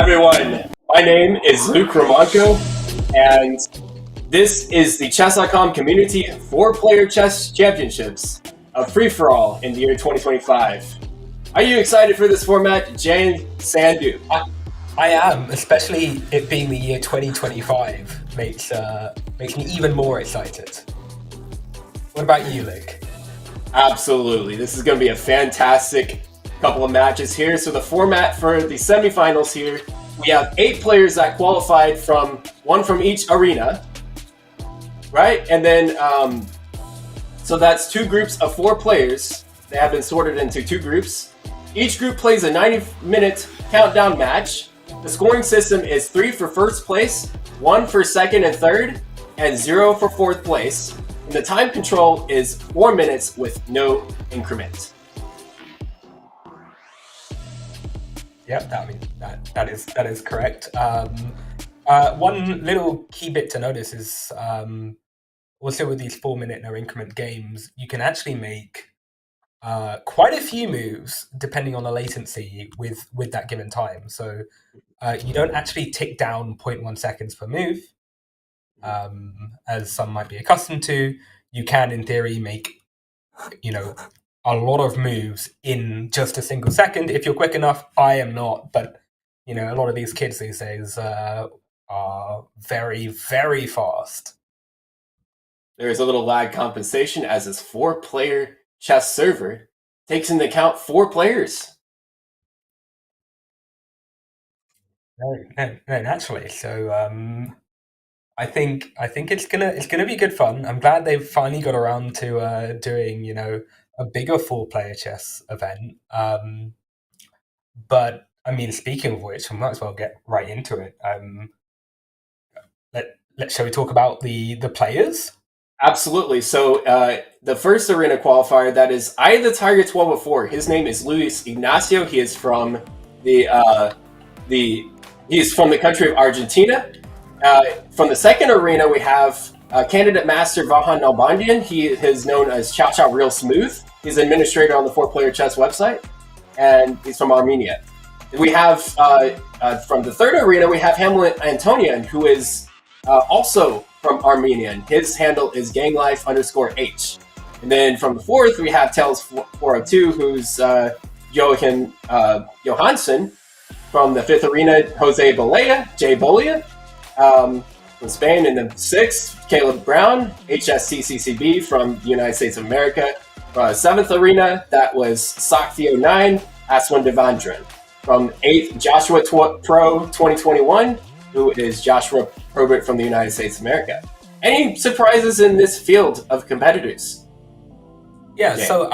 everyone. My name is Luke Romanko, and this is the Chess.com Community 4-Player Chess Championships, a free-for-all in the year 2025. Are you excited for this format, Jay Sandu? I am, especially it being the year 2025 makes me even more excited. What about you, Luke? Absolutely. This is going to be a fantastic couple of matches here. So the format for the semifinals here, we have 8 players that qualified one from each arena, right? And then, so that's 2 groups of 4 players. They have been sorted into 2 groups. Each group plays a 90-minute countdown match. The scoring system is 3 for first place, 1 for second and third, and 0 for fourth place. And the time control is 4 minutes with no increment. Yep, that is correct. One little key bit to notice is also with these 4-minute no increment games, you can actually make quite a few moves depending on the latency with that given time. So you don't actually tick down 0.1 seconds per move, as some might be accustomed to. You can, in theory, make a lot of moves in just a single second if you're quick enough. I am not, but a lot of these kids these days are very, very fast. There is a little lag compensation as this 4-player chess server takes into account 4 players. No, naturally. So I think it's gonna be good fun. I'm glad they've finally got around to doing a bigger 4-player chess event. But I mean, speaking of which, we might as well get right into it. Shall we talk about the players? Absolutely. So the first arena qualifier, that is Eye of the Tiger 1204. His name is Luis Ignacio. He is from he's from the country of Argentina. From the second arena, we have candidate master Vahan Nalbandian. He is known as Chow Chow Real Smooth. He's an administrator on the 4-Player Chess website, and he's from Armenia. We have from the third arena, we have Hamlet Antonian, who is also from Armenia. His handle is ganglife_H. And then from the fourth, we have Tails 402, who's Johan Johansson. From the fifth arena, Jose Bolea, Jay Bolea. From Spain. In the sixth, Caleb Brown, HSTCCB from the United States of America. Seventh arena, that was Sakthio9, Aswin Devandran. From 8th, Joshua Pro 2021, who is Joshua Probert from the United States of America. Any surprises in this field of competitors? Yeah, okay. So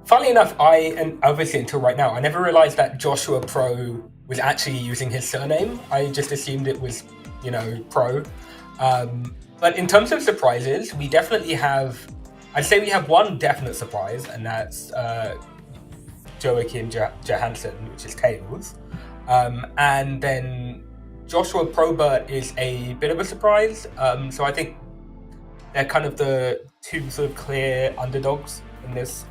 funnily enough, and obviously until right now, I never realized that Joshua Pro was actually using his surname. I just assumed it was, Pro. But in terms of surprises, we definitely have, I'd say we have one definite surprise, and that's Joachim Johansson, which is Tails. And then Joshua Probert is a bit of a surprise. So I think they're kind of the 2 sort of clear underdogs in this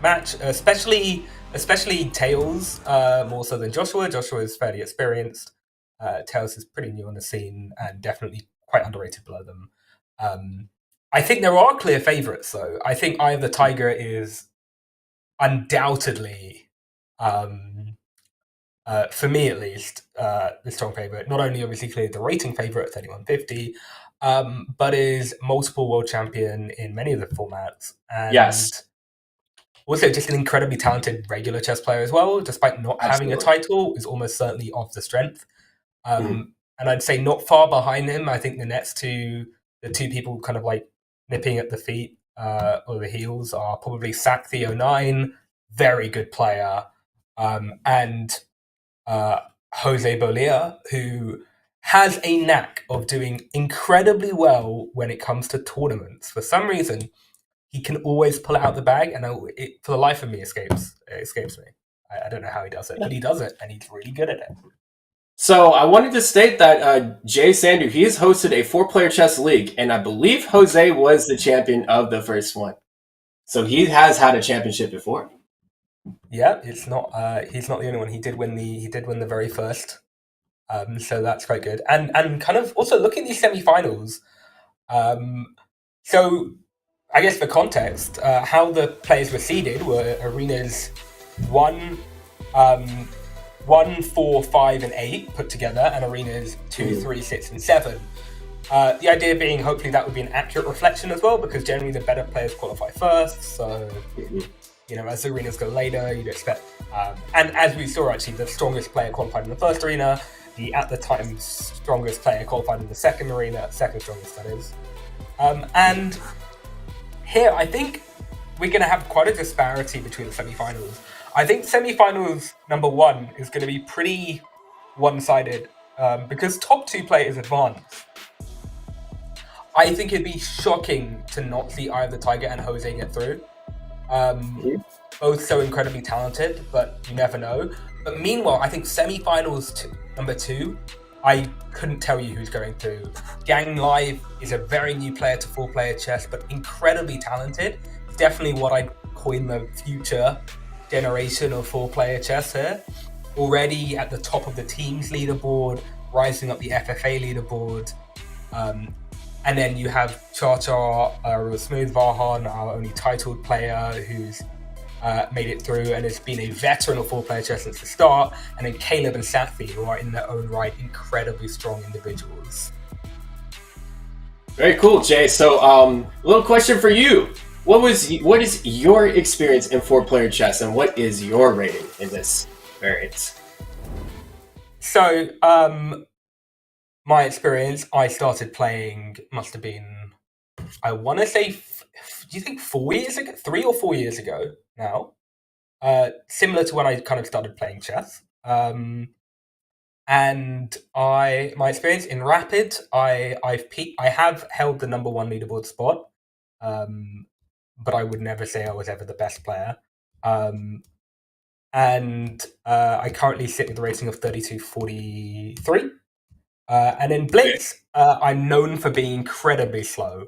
match, especially Tails, more so than Joshua. Joshua is fairly experienced. Tails is pretty new on the scene and definitely quite underrated below them. I think there are clear favourites, though. I think Eye of the Tiger is undoubtedly, for me at least, the strong favourite. Not only obviously cleared the rating favourite at 3150, but is multiple world champion in many of the formats. And yes. Also just an incredibly talented regular chess player as well, despite not having a title, is almost certainly of the strength. And I'd say not far behind him, I think the 2 people kind of like nipping at the feet or the heels are probably Sakthio9, very good player, and Jose Bolea, who has a knack of doing incredibly well when it comes to tournaments. For some reason, he can always pull it out the bag, and for the life of me, it escapes me. I don't know how he does it, but he does it, and he's really good at it. So I wanted to state that Jay Sandu, he has hosted a 4-player chess league, and I believe Jose was the champion of the first one. So he has had a championship before. Yeah, it's not. He's not the only one. He did win the very first. So that's quite good. And kind of also looking at these semi-finals. So I guess for context, how the players were seeded were arenas 1, 4, 5, and 8 put together, and arenas 2, 3, 6, and 7. The idea being, hopefully, that would be an accurate reflection as well, because generally the better players qualify first. So, as the arenas go later, you'd expect. And as we saw, actually, the strongest player qualified in the first arena, the at the time strongest player qualified in the second arena, second strongest, that is. And here, I think we're going to have quite a disparity between the semi-finals. I think semi-finals number 1 is going to be pretty one-sided because top 2 players advance. I think it'd be shocking to not see either Tiger and Jose get through. Both so incredibly talented, but you never know. But meanwhile, I think semi-finals number 2, I couldn't tell you who's going through. Gang Live is a very new player to 4-player chess, but incredibly talented. Definitely what I'd coin the future generation of 4-player chess here. Already at the top of the teams leaderboard, rising up the FFA leaderboard. And then you have Cha-Cha, Real Smooth, Vahan, our only titled player who's made it through and has been a veteran of 4-player chess since the start. And then Caleb and Safi, who are in their own right incredibly strong individuals. Very cool, Jay. So, a little question for you. What is your experience in 4-player chess, and what is your rating in this variant? So, my experience, I started playing, must have been, I want to say, do you think 4 years ago? 3 or 4 years ago now. Similar to when I kind of started playing chess. And my experience in Rapid, I have held the number 1 leaderboard spot. But I would never say I was ever the best player. And I currently sit with a rating of 32.43. And in Blitz, I'm known for being incredibly slow.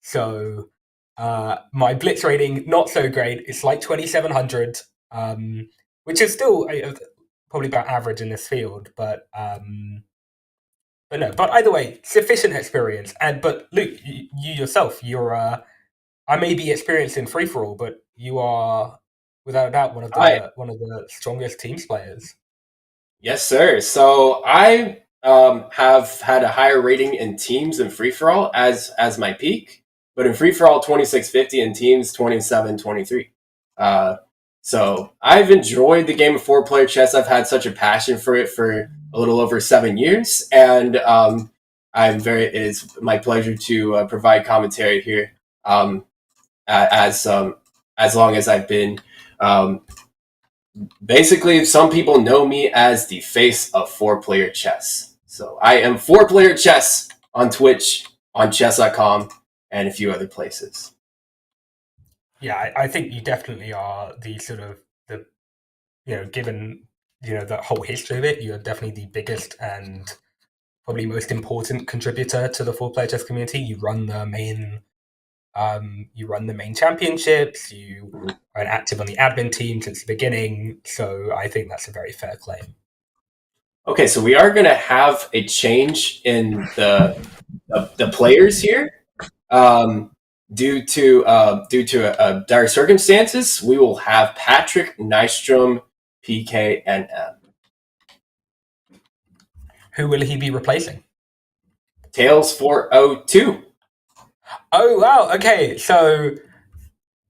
So my Blitz rating, not so great. It's like 2,700, which is still probably about average in this field. But no. But either way, sufficient experience. But Luke, you yourself, you're I may be experienced in free-for-all, but you are, without a doubt, one of the strongest teams players. Yes, sir. So I have had a higher rating in teams and free-for-all as my peak, but in free-for-all 2650 and teams 2723. So I've enjoyed the game of 4-player chess. I've had such a passion for it for a little over 7 years, and it is my pleasure to provide commentary here. As long as I've been, basically, some people know me as the face of 4-player chess. So I am 4-player chess on Twitch, on Chess.com, and a few other places. Yeah, I think you definitely are the sort of given the whole history of it, you're definitely the biggest and probably most important contributor to the 4-player chess community. You run the main. You run the main championships, you are active on the admin team since the beginning, so I think that's a very fair claim. Okay, so we are going to have a change in the players here. Due to dire circumstances, we will have Patrick, Nystrom, PK, and M. Who will he be replacing? Tails 402. Oh, wow. Okay, so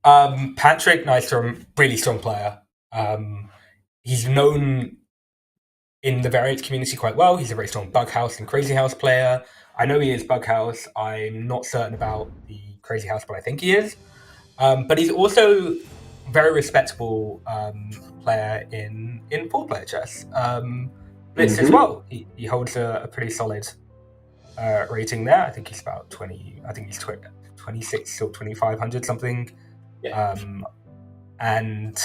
Patrick Nystrom, really strong player. He's known in the variants community quite well. He's a very strong Bug House and Crazy House player. I know he is Bug House. I'm not certain about the Crazy House, but I think he is. But he's also very respectable player in 4-player chess. Blitz as well. He holds a pretty solid rating there. I think he's about 20. I think he's 26 or 2,500 something. Yeah. And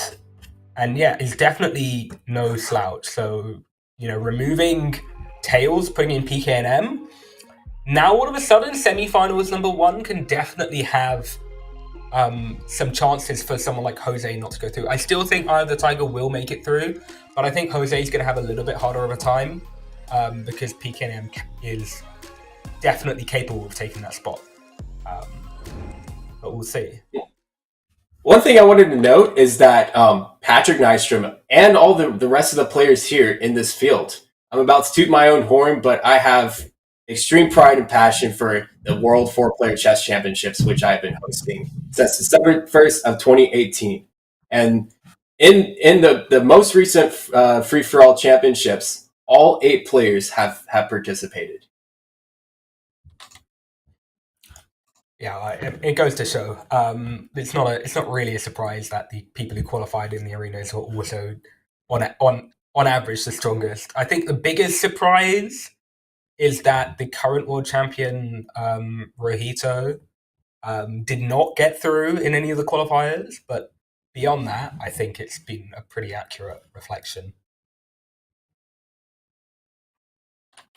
yeah, he's definitely no slouch. So removing Tails, putting in PK and M. Now all of a sudden, semi-finals number 1 can definitely have some chances for someone like Jose not to go through. I still think Eye of the Tiger will make it through, but I think Jose is going to have a little bit harder of a time because PKM is definitely capable of taking that spot. But we'll see. One thing I wanted to note is that Patrick Nystrom and all the rest of the players here in this field, I'm about to toot my own horn, but I have extreme pride and passion for the World 4-Player Chess Championships, which I've been hosting since December 1st of 2018. And in the most recent free-for-all championships, all 8 players have participated. Yeah, it goes to show. It's not really a surprise that the people who qualified in the arenas were also on average the strongest. I think the biggest surprise is that the current world champion Rohito did not get through in any of the qualifiers, but beyond that, I think it's been a pretty accurate reflection.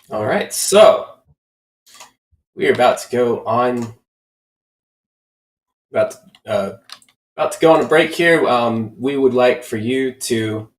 All right, so we are about to go on. About to go on a break here. We would like for you to.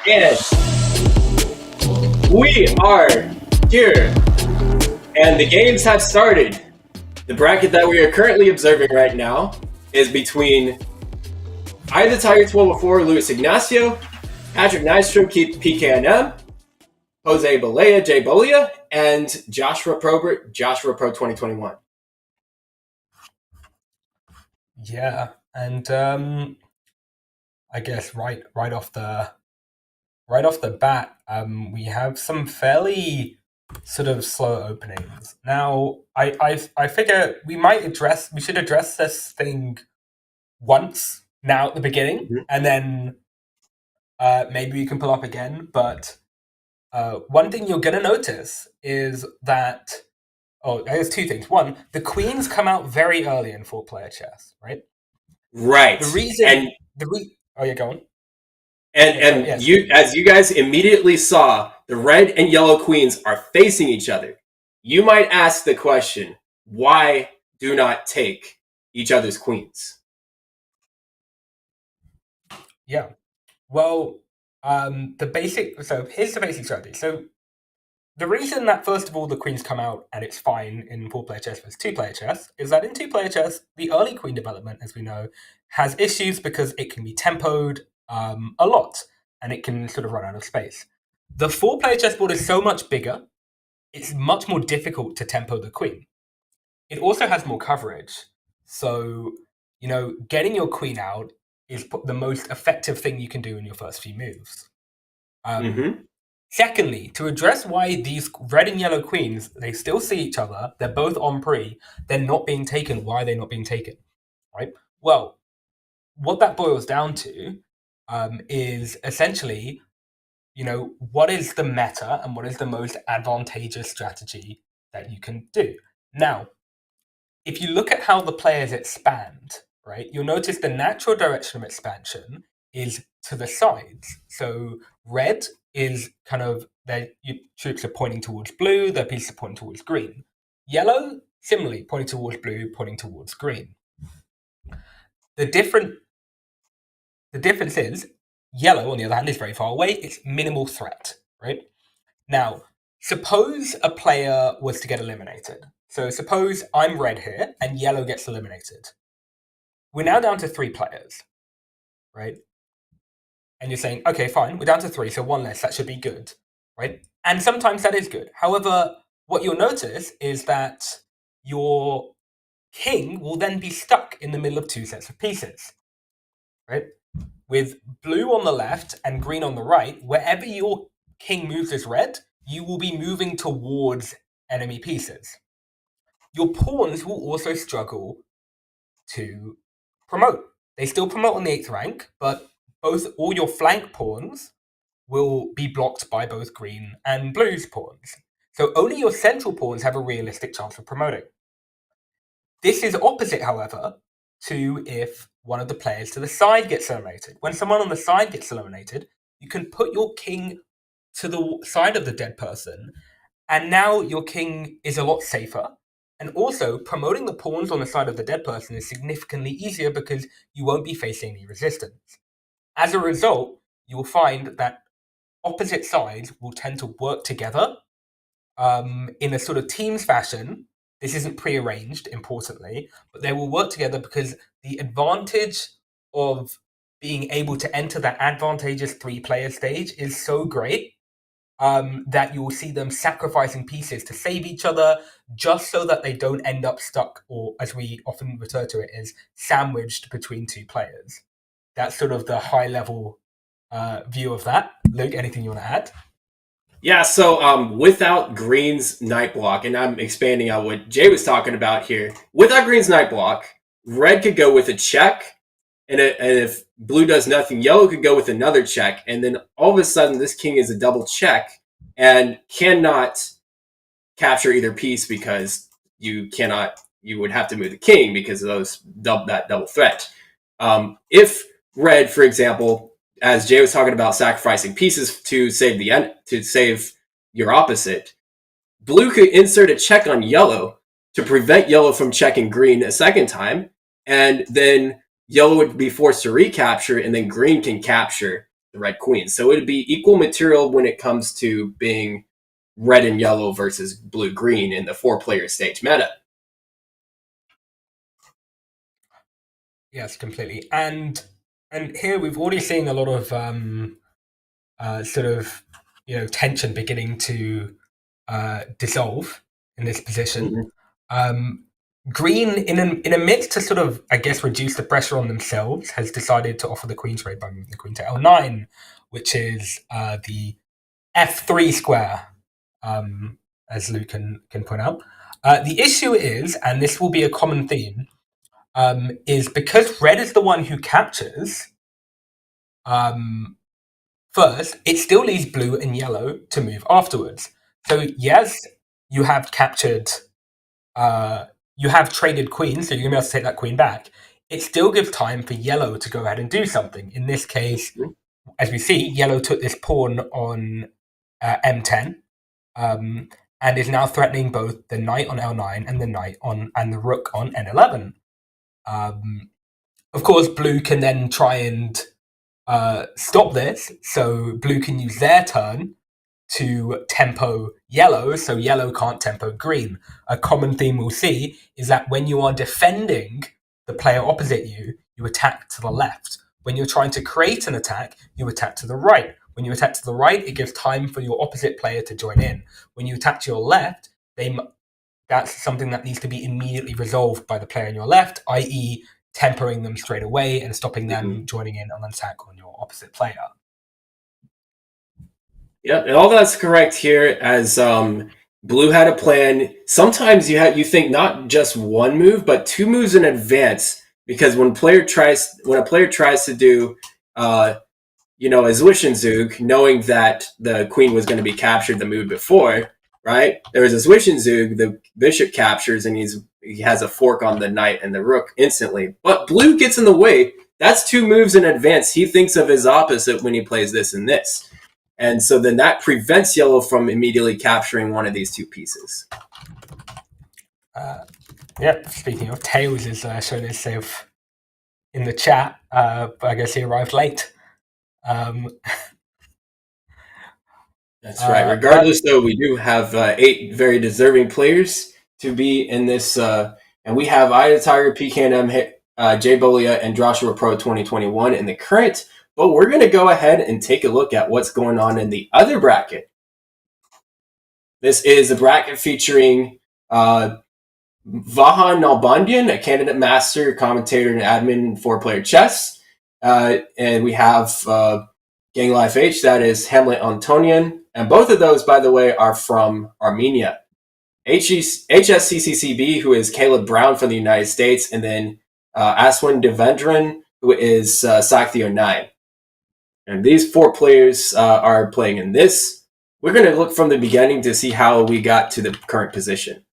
And we are here, and the games have started. The bracket that we are currently observing right now is between Ida Tiger 1204, Luis Ignacio, Patrick Nystrom, PKNM, Jose Balea, Jay Bolia, and Joshua Probert, Joshua Pro 2021. Yeah, and I guess right off the bat, we have some fairly sort of slow openings. Now, I figure we should address this thing once now at the beginning, and then maybe we can pull up again. But one thing you're gonna notice is that there's two things. One, the queens come out very early in 4-player chess, right? Right. The reason oh yeah, go on. And yes. As you guys immediately saw, the red and yellow queens are facing each other. You might ask the question, why do not take each other's queens? Yeah. Well, here's the basic strategy. So the reason that, first of all, the queens come out and it's fine in 4-player chess versus 2-player chess is that in 2-player chess, the early queen development, as we know, has issues because it can be tempoed a lot and it can sort of run out of space. The 4-player chessboard is so much bigger, it's much more difficult to tempo the queen. It also has more coverage. So, getting your queen out is the most effective thing you can do in your first few moves. Secondly, to address why these red and yellow queens, they still see each other, they're both on pre, they're not being taken. Why are they not being taken? Right? Well, what that boils down to is essentially, what is the meta and what is the most advantageous strategy that you can do? Now, if you look at how the players expand, right, you'll notice the natural direction of expansion is to the sides. So red is kind of their troops are pointing towards blue, their pieces are pointing towards green. Yellow, similarly, pointing towards blue, pointing towards green. The difference is yellow, on the other hand, is very far away. It's minimal threat, right? Now, suppose a player was to get eliminated. So suppose I'm red here and yellow gets eliminated. We're now down to 3 players, right? And you're saying, okay, fine, we're down to 3, so 1 less, that should be good, right? And sometimes that is good. However, what you'll notice is that your king will then be stuck in the middle of 2 sets of pieces, right? With blue on the left and green on the right, wherever your king moves as red, you will be moving towards enemy pieces. Your pawns will also struggle to promote. They still promote on the 8th rank, but all your flank pawns will be blocked by both green and blue's pawns. So only your central pawns have a realistic chance of promoting. This is opposite, however, to if one of the players to the side gets eliminated. When someone on the side gets eliminated, you can put your king to the side of the dead person, and now your king is a lot safer. And also, promoting the pawns on the side of the dead person is significantly easier because you won't be facing any resistance. As a result, you will find that opposite sides will tend to work together in a sort of teams fashion. This isn't prearranged, importantly, but they will work together because the advantage of being able to enter that advantageous 3-player stage is so great that you will see them sacrificing pieces to save each other just so that they don't end up stuck, or as we often refer to it, as sandwiched between 2 players. That's sort of the high-level view of that. Luke, anything you want to add? Yeah, so without Green's night block, and I'm expanding on what Jay was talking about here, without Green's night block, red could go with a check, and if blue does nothing, yellow could go with another check, and then all of a sudden this king is a double check and cannot capture either piece because you would have to move the king because of that double threat. If red, for example, as Jay was talking about sacrificing pieces to save your opposite, blue could insert a check on yellow to prevent yellow from checking green a second time, and then yellow would be forced to recapture, and then green can capture the red queen. So it would be equal material when it comes to being red and yellow versus blue-green in the 4-player stage meta. Yes, completely. And here we've already seen a lot of sort of tension beginning to dissolve in this position. Green, in a mix to sort of, I guess, reduce the pressure on themselves, has decided to offer the queen's raid by moving the queen to L9, which is the F3 square, as Luke can point out. The issue is, and this will be a common theme, is because red is the one who captures first, it still leaves blue and yellow to move afterwards. So yes, you have captured, you have traded queens, so you're going to be able to take that queen back. It still gives time for yellow to go ahead and do something. In this case, as we see, yellow took this pawn on M10, and is now threatening both the knight on L9 and the rook on N11. Of course, blue can then try and stop this, so blue can use their turn to tempo yellow, so yellow can't tempo green. A common theme we'll see is that when you are defending the player opposite you, you attack to the left. When you're trying to create an attack, you attack to the right. When you attack to the right, it gives time for your opposite player to join in. When you attack to your left, that's something that needs to be immediately resolved by the player on your left, i.e. tempering them straight away and stopping them joining in on an attack on your opposite player. Yeah, and all that's correct here. As blue had a plan. Sometimes you think not just one move, but 2 moves in advance, because when a player tries to do a Zwischenzug, knowing that the queen was going to be captured the move before, right? There was a Zwischenzug, the bishop captures, and he has a fork on the knight and the rook instantly. But blue gets in the way. That's 2 moves in advance. He thinks of his opposite when he plays this and this. And so then that prevents yellow from immediately capturing one of these 2 pieces. Speaking of, Tails is showing himself in the chat, but I guess he arrived late. That's right. Regardless, though, we do have 8 very deserving players to be in this. And we have Ida Tiger, PKM, Jay Bolia, and Joshua Pro 2021 in the current. But we're going to go ahead and take a look at what's going on in the other bracket. This is a bracket featuring Vahan Nalbandian, a candidate master, commentator, and admin in 4-player chess. And we have Gang Life H, that is Hamlet Antonian. And both of those, by the way, are from Armenia. HSCCCB, who is Caleb Brown from the United States, and then Aswin Devendran, who is Sakthio 9. And these 4 players are playing in this. We're going to look from the beginning to see how we got to the current position.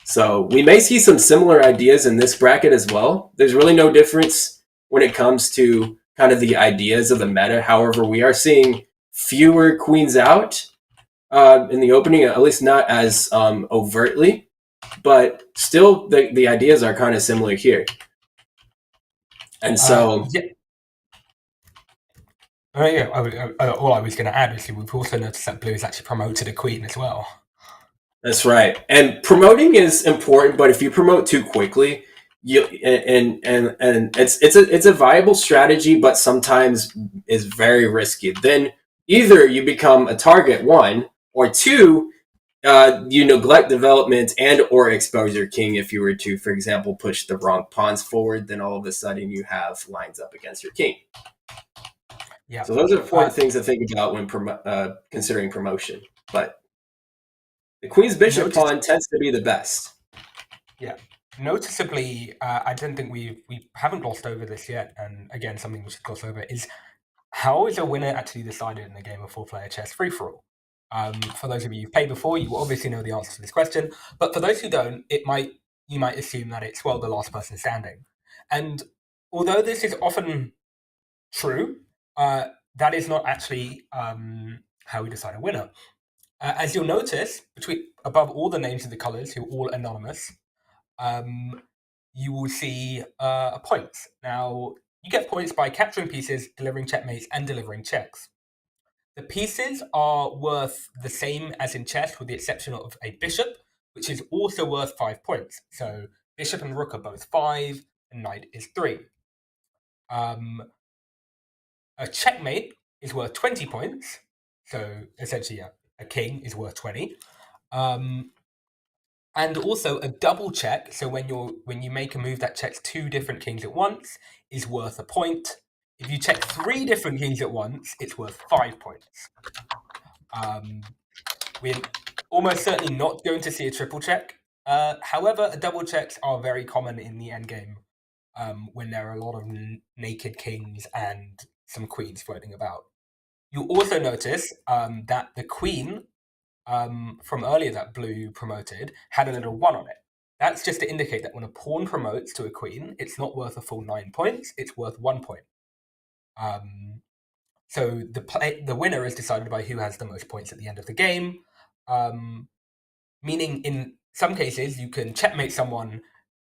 So we may see some similar ideas in this bracket as well. There's really no difference when it comes to kind of the ideas of the meta. However, we are seeing fewer queens out in the opening, at least not as overtly. But still, the ideas are kind of similar here. And so... all I was going to add is we've also noticed that blue has actually promoted a queen as well. That's right. And promoting is important, but if you promote too quickly, it's a viable strategy, but sometimes is very risky. Then either you become a target, 1, or 2, you neglect development and or expose your king. If you were to, for example, push the wrong pawns forward, then all of a sudden you have lines up against your king. Yeah. So those are important things to think about when considering promotion. But the queen's bishop pawn tends to be the best. Yeah. Noticeably, I don't think we haven't glossed over this yet, and again, something we should gloss over is how is a winner actually decided in a game of 4-player chess free-for-all? For those of you who've played before, you will obviously know the answer to this question, but for those who don't, you might assume that it's, well, the last person standing. And although this is often true, that is not actually how we decide a winner. As you'll notice, above all the names of the colors, who are all anonymous, you will see points. Now, You get points by capturing pieces, delivering checkmates, and delivering checks. The pieces are worth the same as in chess, with the exception of a bishop, which is also worth 5 points. So bishop and rook are both 5, and knight is 3. A checkmate is worth 20 points. So essentially, a king is worth 20. And also a double check. So when you make a move that checks 2 different kings at once, is worth a point. If you check 3 different kings at once, it's worth 5 points. We're almost certainly not going to see a triple check. However, double checks are very common in the endgame when there are a lot of naked kings and some queens floating about. You'll also notice that the queen from earlier that blue promoted had a little 1 on it. That's just to indicate that when a pawn promotes to a queen, it's not worth a full 9 points, it's worth 1 point. So the winner is decided by who has the most points at the end of the game, meaning in some cases you can checkmate someone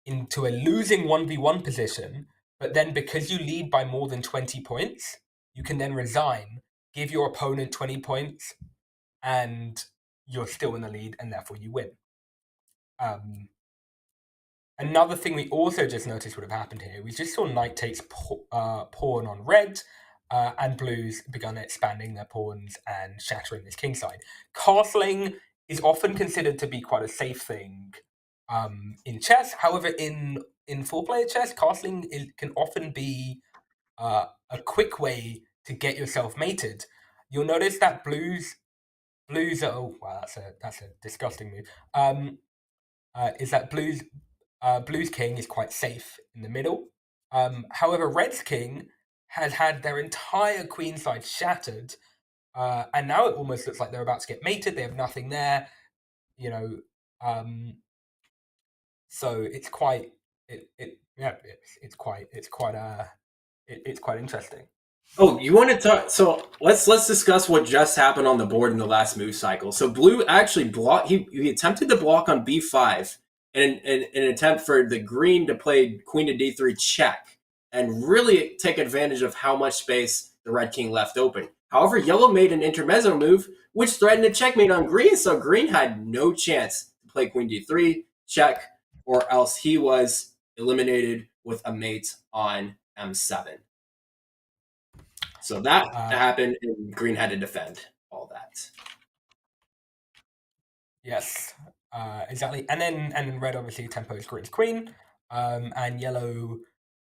into a losing 1v1 position, but then because you lead by more than 20 points, you can then resign, give your opponent 20 points, and you're still in the lead, and therefore you win. Another thing we also just noticed would have happened here, we just saw knight takes pawn on red, and blues begun expanding their pawns and shattering this kingside. Castling is often considered to be quite a safe thing in chess. However, in 4-player chess, castling can often be a quick way to get yourself mated. You'll notice that blues are, oh wow, that's a disgusting move. Is that blues king is quite safe in the middle. However, red's king has had their entire queenside shattered, and now it almost looks like they're about to get mated. They have nothing there, so it's quite interesting. Oh, you want to talk? So let's discuss what just happened on the board in the last move cycle. So blue actually blocked. He attempted to block on b5 in an attempt for the green to play queen to d3 check and really take advantage of how much space the red king left open. However, yellow made an intermezzo move, which threatened a checkmate on green. So green had no chance to play queen d3 check, or else he was eliminated with a mate on m7. So that happened, and green had to defend all that. Yes, exactly. And then red obviously tempos green's queen, and yellow,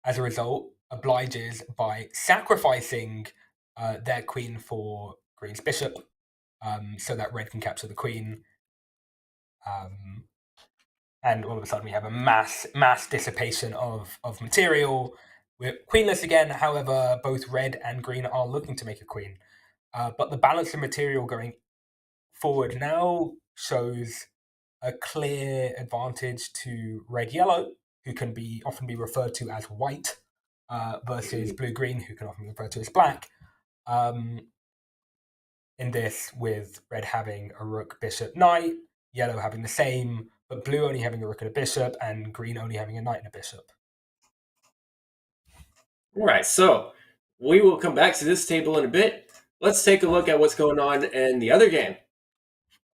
as a result, obliges by sacrificing their queen for green's bishop, so that red can capture the queen. And all of a sudden we have a mass dissipation of material. We're queenless again. However, both red and green are looking to make a queen. But the balance of material going forward now shows a clear advantage to red-yellow, who can often be referred to as white, versus blue-green, who can often be referred to as black. In this, with red having a rook, bishop, knight, yellow having the same, but blue only having a rook and a bishop, and green only having a knight and a bishop. All right, so we will come back to this table in a bit. Let's take a look at what's going on in the other game.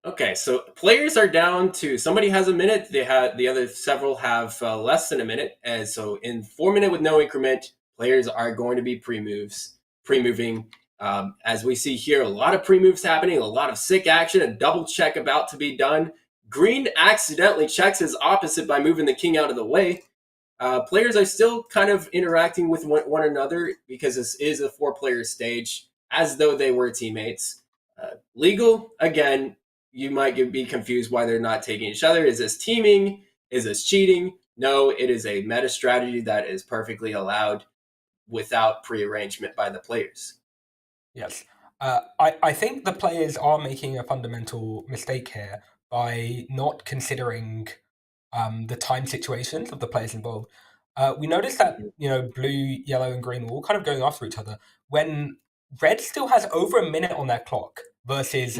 Okay, so players are down to, somebody has a minute, the other several have less than a minute, and so in 4 minute with no increment, players are going to be pre-moving. As we see here, a lot of pre-moves happening, a lot of sick action, a double check about to be done. Green accidentally checks his opposite by moving the king out of the way. Players are still kind of interacting with one another because this is a 4-player stage, as though they were teammates. Legal, again, you might be confused why they're not taking each other. Is this teaming? Is this cheating? No, it is a meta strategy that is perfectly allowed without prearrangement by the players. Yes. I think the players are making a fundamental mistake here by not considering the time situations of the players involved. We noticed that blue, yellow, and green were all kind of going after each other when red still has over a minute on their clock versus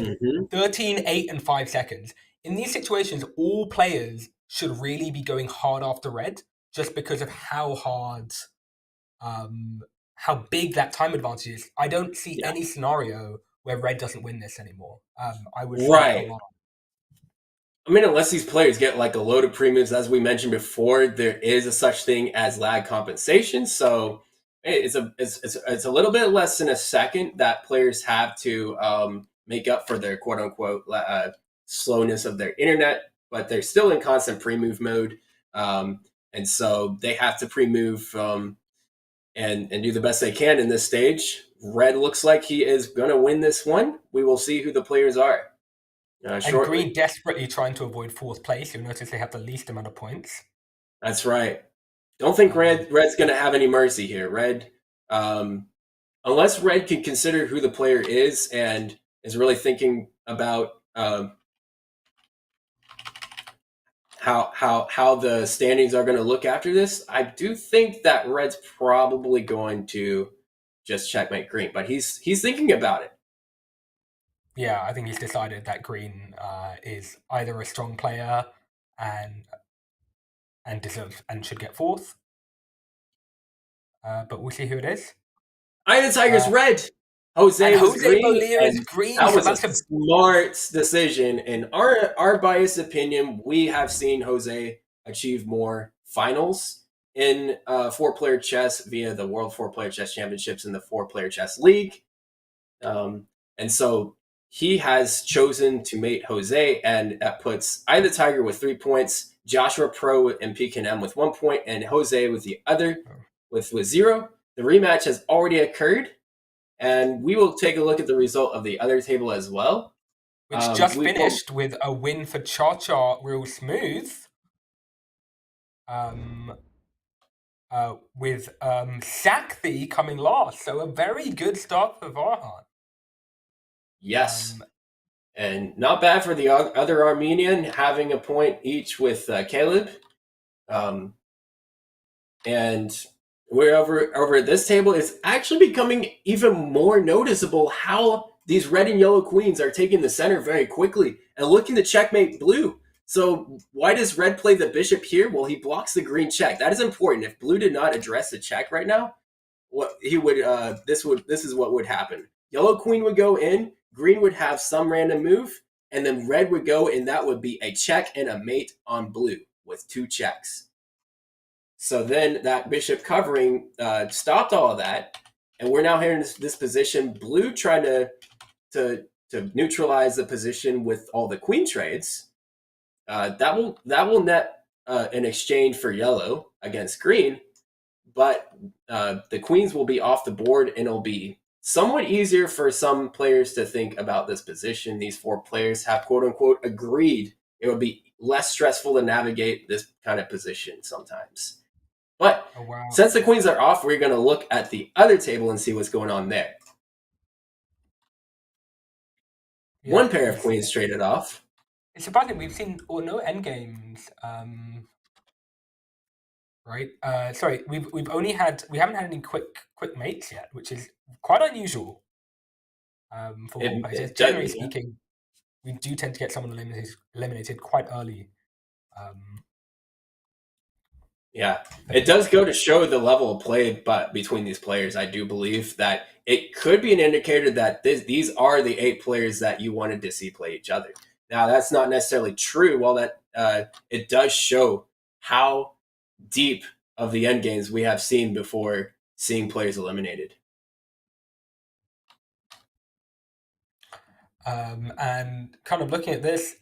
13, 8, and 5 seconds. In these situations, all players should really be going hard after red just because of how hard how big that time advantage is. I don't see any scenario where red doesn't win this anymore. I would say a lot. I mean, unless these players get like a load of premiums, as we mentioned before, there is a such thing as lag compensation. So it's a little bit less than a second that players have to make up for their quote unquote slowness of their internet, but they're still in constant pre-move mode, and so they have to pre-move and do the best they can in this stage. Red looks like he is going to win this one. We will see who the players are. And green desperately trying to avoid fourth place. You'll notice they have the least amount of points. That's right. Don't think red's going to have any mercy here. Red, unless red can consider who the player is and is really thinking about how the standings are going to look after this, I do think that red's probably going to just checkmate green. But he's thinking about it. Yeah, I think he's decided that green is either a strong player and deserves and should get fourth. But we'll see who it is. Eye of the Tiger's red. Jose was green. Is green. That was a smart decision. In our biased opinion, we have seen Jose achieve more finals in 4-player chess via the World 4-Player Chess Championships and the 4-Player Chess League. And so he has chosen to mate Jose, and that puts Eye of the Tiger with 3 points, Joshua Pro and PKM with 1 point, and Jose with the other with 0. The rematch has already occurred, and we will take a look at the result of the other table as well. Which just finished with a win for Cha-Cha Real Smooth. With Sakthi coming last. So a very good start for Varhan. Yes. And not bad for the other Armenian, having a point each with Caleb. And we're over at this table. It's actually becoming even more noticeable how these red and yellow queens are taking the center very quickly and looking to checkmate blue. So why does red play the bishop here? Well, he blocks the green check. That is important. If blue did not address the check right now, what he would this is what would happen. Yellow queen would go in, green would have some random move, and then red would go, and that would be a check and a mate on blue with 2 checks. So then that bishop covering stopped all of that, and we're now here in this position. Blue trying to neutralize the position with all the queen trades. That will net an exchange for yellow against green, but the queens will be off the board, and it'll be somewhat easier for some players to think about this position. These 4 players have quote unquote agreed it would be less stressful to navigate this kind of position sometimes. But since the queens are off, we're going to look at the other table and see what's going on there. Yeah, 1 pair of queens traded off. It's surprising we've seen no endgames. Right? Sorry, we haven't had any quick mates yet, which is quite unusual. For players. Generally speaking, we do tend to get someone eliminated quite early. Yeah, it does go to show the level of play, but between these players, I do believe that it could be an indicator that these are the 8 players that you wanted to see play each other. Now, that's not necessarily true. While that it does show how deep of the end games we have seen before seeing players eliminated. And kind of looking at this,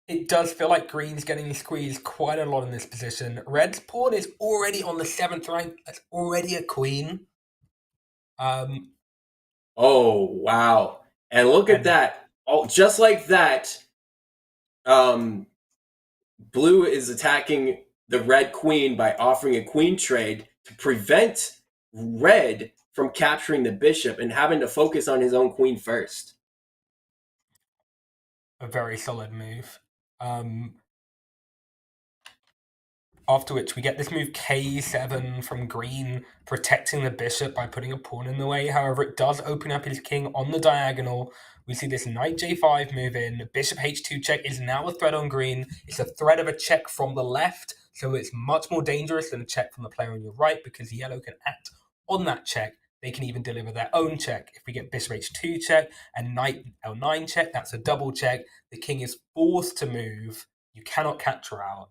it does feel like green's getting squeezed quite a lot in this position. Red's pawn is already on the 7th rank. That's already a queen. Oh, wow. And look at that. Oh, just like that, blue is attacking the red queen by offering a queen trade to prevent red from capturing the bishop and having to focus on his own queen first. A very solid move. After which we get this move k7 from green, protecting the bishop by putting a pawn in the way. However, it does open up his king on the diagonal. We see this knight j5 move in. Bishop h2 check is now a threat on green. It's a threat of a check from the left, so it's much more dangerous than a check from the player on your right because yellow can act on that check, they can even deliver their own check. If we get bishop h2 check and knight l9 check, that's a double check. The king is forced to move. You cannot capture out.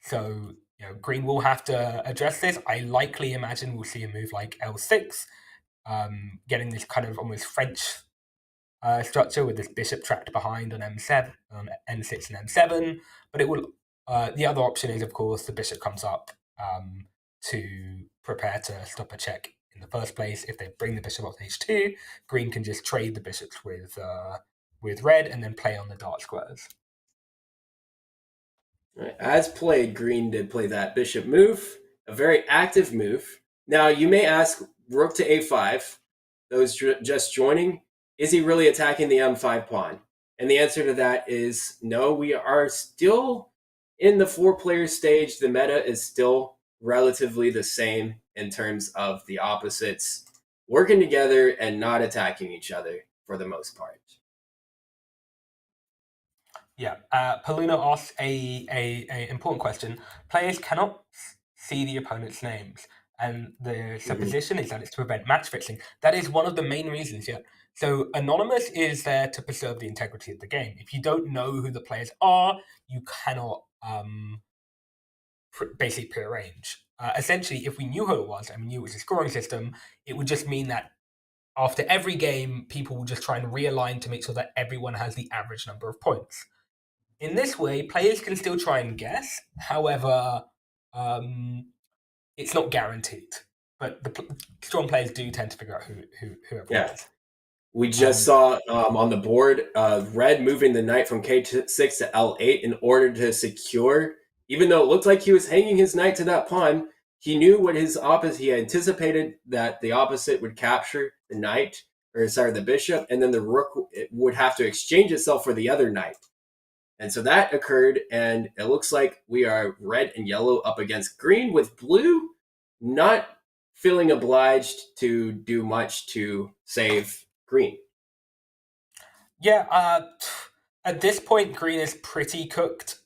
So green will have to address this. I likely imagine we'll see a move like l6, getting this kind of almost French structure with this bishop trapped behind on m7, n6 and m7. But it will. The other option is, of course, the bishop comes up to prepare to stop a check in the first place. If they bring the bishop up to h2, green can just trade the bishops with red and then play on the dark squares. As played, green did play that bishop move, a very active move. Now, you may ask, rook to a5, those just joining, is he really attacking the m5 pawn? And the answer to that is no, we are still in the 4-player stage. The meta is still relatively the same in terms of the opposites working together and not attacking each other for the most part. Yeah, Paluna asks a important question. Players cannot see the opponent's names, and the supposition is that it's to prevent match fixing. That is one of the main reasons, yeah. So Anonymous is there to preserve the integrity of the game. If you don't know who the players are, you cannot basically prearrange. Essentially, if we knew who it was and we knew it was a scoring system, it would just mean that after every game, people will just try and realign to make sure that everyone has the average number of points. In this way, players can still try and guess. However, it's not guaranteed. But the strong players do tend to figure out who everyone is. We just saw on the board red moving the knight from k6 to l8 in order to secure. Even though it looked like he was hanging his knight to that pawn, he knew what his opposite. He anticipated that the opposite would capture the knight, the bishop, and then the rook would have to exchange itself for the other knight. And so that occurred, and it looks like we are red and yellow up against green, with blue not feeling obliged to do much to save green. Yeah, at this point, green is pretty cooked.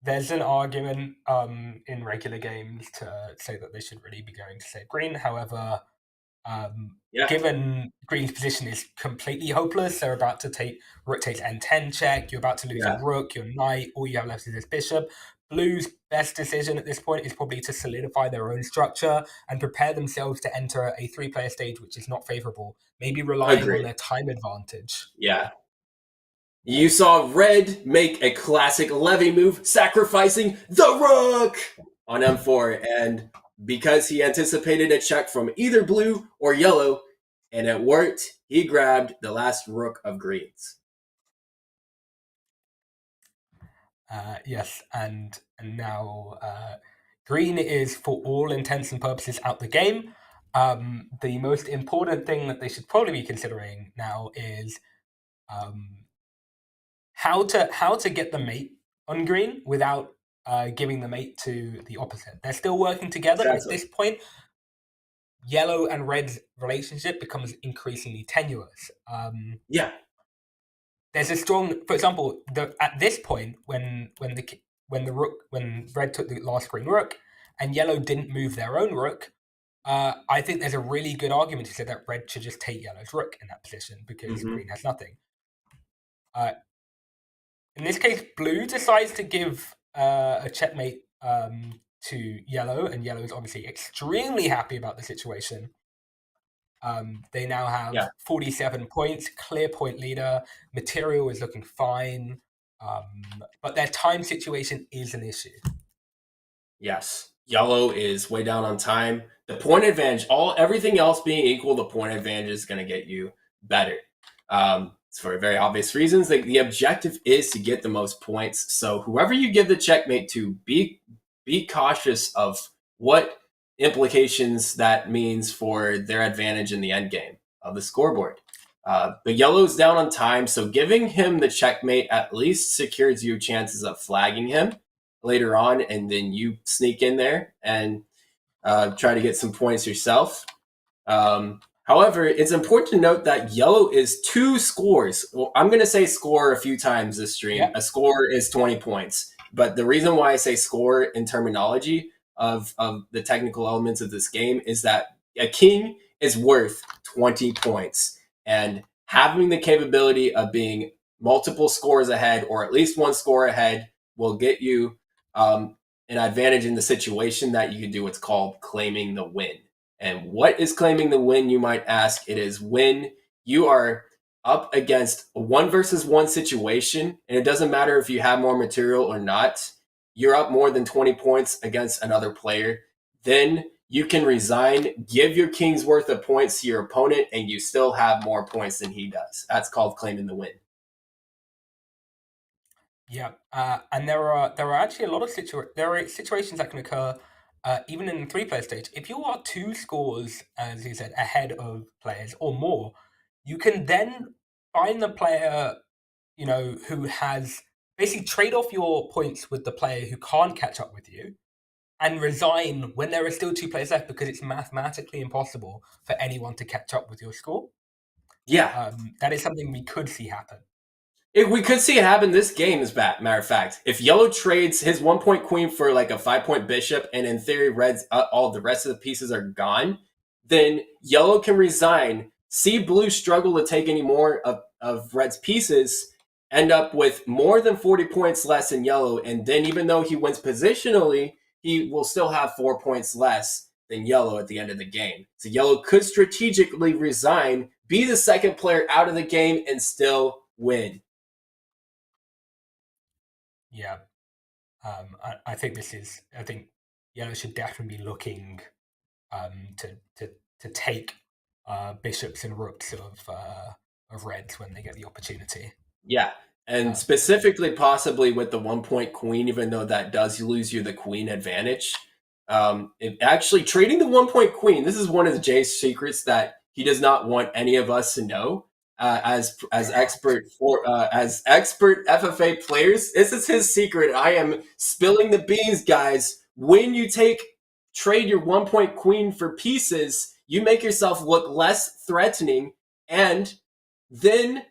There's an argument in regular games to say that they should really be going to save green. However, given green's position is completely hopeless, they're about to take rook takes n10 check, you're about to lose your rook, your knight, all you have left is this bishop. Blue's best decision at this point is probably to solidify their own structure and prepare themselves to enter a 3-player stage which is not favorable, maybe relying on their time advantage. Yeah. You saw red make a classic Levy move, sacrificing the rook on m4, and because he anticipated a check from either blue or yellow, and it worked, he grabbed the last rook of greens. Yes, and now green is, for all intents and purposes, out the game. The most important thing that they should probably be considering now is how to get the mate on green without giving the mate to the opposite. They're still working together, but at this point, yellow and red's relationship becomes increasingly tenuous. There's a strong, for example, at this point when red took the last green rook and yellow didn't move their own rook, I think there's a really good argument to say that red should just take yellow's rook in that position because green has nothing. In this case, blue decides to give a checkmate to yellow, and yellow is obviously extremely happy about the situation. They now have 47 points, clear point leader. Material is looking fine, but their time situation is an issue. Yes, yellow is way down on time. The point advantage, everything else being equal, the point advantage is going to get you better. It's for very obvious reasons. The objective is to get the most points. So whoever you give the checkmate to, be cautious of what implications that means for their advantage in the end game of the scoreboard. The yellow's down on time, so giving him the checkmate at least secures you chances of flagging him later on, and then you sneak in there and try to get some points yourself. However, it's important to note that yellow is 2 scores. Well, I'm going to say score a few times this stream. A score is 20 points. But the reason why I say score in terminology, of the technical elements of this game is that a king is worth 20 points. And having the capability of being multiple scores ahead or at least one score ahead will get you an advantage in the situation that you can do what's called claiming the win. And what is claiming the win, you might ask? It is when you are up against a 1 versus 1 situation, and it doesn't matter if you have more material or not, you're up more than 20 points against another player, then you can resign, give your king's worth of points to your opponent, and you still have more points than he does. That's called claiming the win. Yeah, and there are actually a lot of situations that can occur even in the 3-player stage. If you are 2 scores, as you said, ahead of players or more, you can then find the player, who has basically trade off your points with the player who can't catch up with you, and resign when there are still 2 players left because it's mathematically impossible for anyone to catch up with your score. Yeah. That is something we could see happen. We could see it happen this game, as a matter of fact. If yellow trades his 1-point queen for like a 5-point bishop, and in theory, red's all the rest of the pieces are gone, then yellow can resign, see blue struggle to take any more of red's pieces, end up with more than 40 points less than yellow, and then even though he wins positionally, he will still have 4 points less than yellow at the end of the game. So yellow could strategically resign, be the second player out of the game, and still win. Yeah, I think yellow should definitely be looking to take bishops and rooks of reds when they get the opportunity. Yeah, and specifically possibly with the 1-point queen, even though that does lose you the queen advantage. Actually trading the 1-point queen, this is one of Jay's secrets that he does not want any of us to know. As expert FFA players, this is his secret. I am spilling the beans, guys. When you trade your 1-point queen for pieces, you make yourself look less threatening, and then,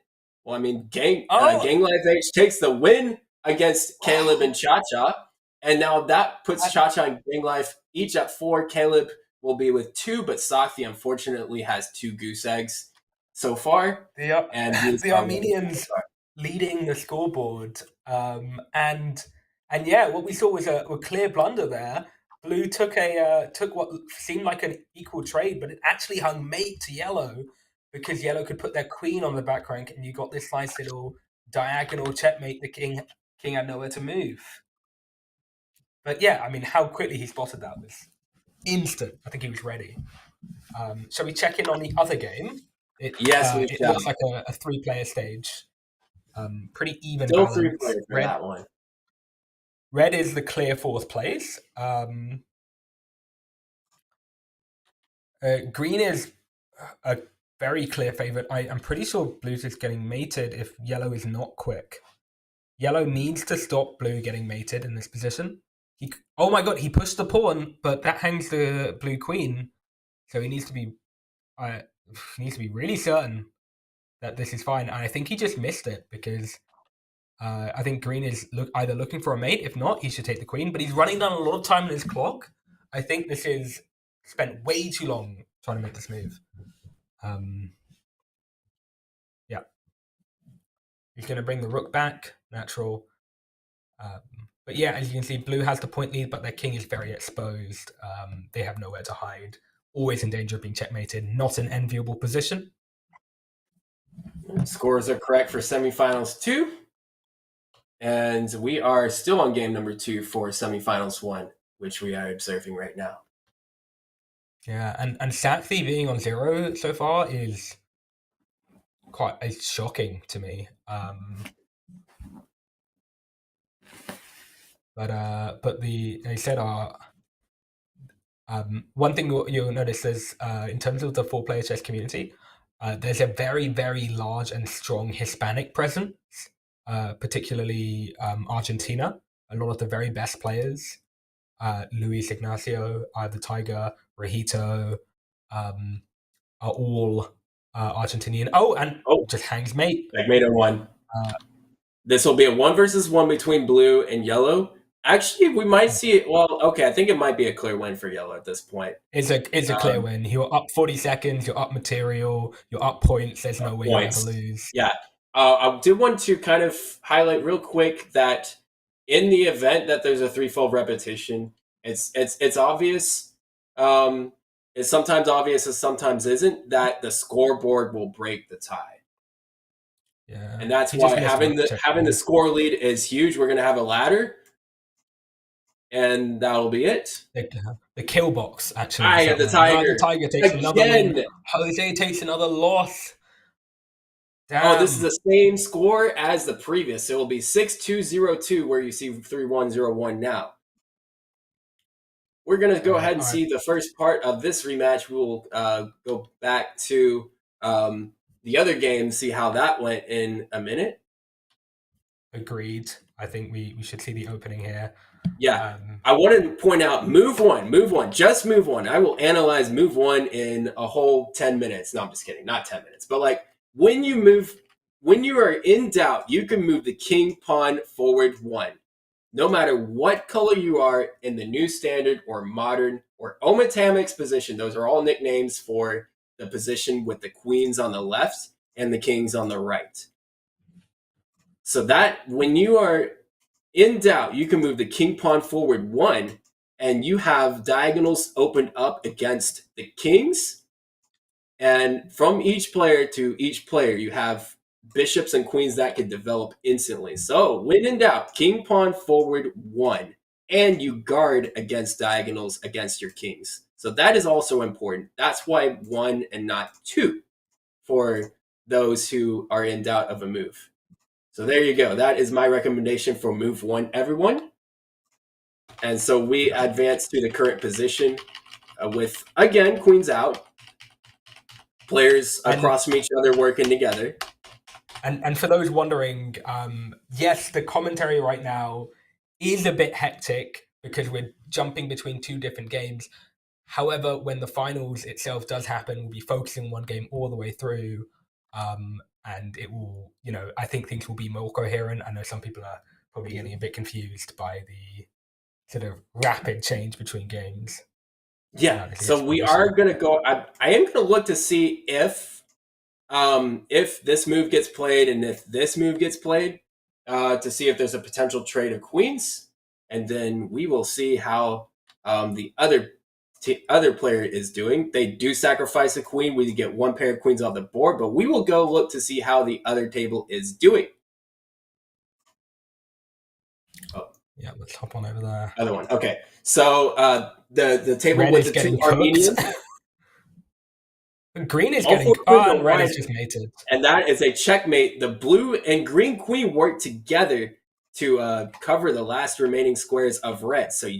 Gang Life H takes the win against Caleb and Cha-Cha, and now that puts Cha-Cha and Gang Life each at 4. Caleb will be with 2, but Sakthi unfortunately has 2 goose eggs so far. And the Armenians leading the scoreboard. And yeah, what we saw was a clear blunder there. Blue took what seemed like an equal trade, but it actually hung mate to yellow because yellow could put their queen on the back rank, and you got this nice little diagonal checkmate. The king had nowhere to move. But yeah, how quickly he spotted that was instant. I think he was ready. Shall we check in on the other game? It looks like a 3-player stage. Pretty even Still balance. 3 players for that one. Red is the clear 4th place. Green is a very clear favorite. I'm pretty sure blue's is getting mated if yellow is not quick. Yellow needs to stop blue getting mated in this position. Oh my god, he pushed the pawn, but that hangs the blue queen. So he needs to be really certain that this is fine. And I think he just missed it because I think green is either looking for a mate. If not, he should take the queen. But he's running down a lot of time on his clock. I think this is spent way too long trying to make this move. Yeah. He's going to bring the rook back. Natural. But yeah, as you can see, blue has the point lead, but their king is very exposed. They have nowhere to hide. Always in danger of being checkmated. Not an enviable position. Scores are correct for semifinals 2. And we are still on game number 2 for semifinals 1, which we are observing right now. Yeah, and Sakthi being on 0 so far is quite shocking to me. But they said one thing you'll notice is in terms of the 4-player chess community, there's a very, very large and strong Hispanic presence, particularly Argentina. A lot of the very best players, Luis Ignacio, the Tiger, Rajito, are all Argentinian. Just hangs mate. Checkmate on 1. This will be a 1 versus 1 between blue and yellow. Actually, we might see it. Well, okay, I think it might be a clear win for yellow at this point. It's a clear win. You're up 40 seconds. You're up material. You're up points. There's no way you'll ever Points. lose. Yeah. I did want to kind of highlight real quick that in the event that there's a threefold repetition, it's obvious. It's sometimes obvious and sometimes isn't that the scoreboard will break the tie. Yeah. And that's why having the score lead is huge. We're gonna have a ladder, and that'll be it. The kill box, actually. I got the tiger. The tiger takes another win. Jose takes another loss. Damn. Oh, this is the same score as the previous. It will be 6-2-0-2, where you see 3-1-0-1 now. We're going to go ahead and see the first part of this rematch. We will go back to the other game, see how that went in a minute. Agreed. I think we should see the opening here. Yeah. I want to point out move one, just move one. I will analyze move one in a whole 10 minutes. No, I'm just kidding. Not 10 minutes. But like when you are in doubt, you can move the king pawn forward one. No matter what color you are in the new standard or modern or Omatamic's position, those are all nicknames for the position with the queens on the left and the kings on the right. So that when you are in doubt, you can move the king pawn forward one, and you have diagonals opened up against the kings. And from each player to each player, you have bishops and queens that can develop instantly. So when in doubt, king pawn forward one, and you guard against diagonals against your kings. So that is also important. That's why one and not two for those who are in doubt of a move. So there you go. That is my recommendation for move one, everyone. And so we advance to the current position with, again, queens out, players across from each other working together. And for those wondering, yes, the commentary right now is a bit hectic because we're jumping between two different games. However, when the finals itself does happen, we'll be focusing one game all the way through. And it will, I think things will be more coherent. I know some people are probably getting a bit confused by the sort of rapid change between games. Yeah, so we are going to go, I am going to look to see if this move gets played and if this move gets played, to see if there's a potential trade of queens. And then we will see how the other player is doing. They do sacrifice a queen. We get one pair of queens off the board, but we will go look to see how the other table is doing. Oh. Yeah, let's hop on over there. Other one. Okay. So the table Red with the two Armenians. Green is getting and red is just mated. And that is a checkmate. The blue and green queen work together to cover the last remaining squares of red. So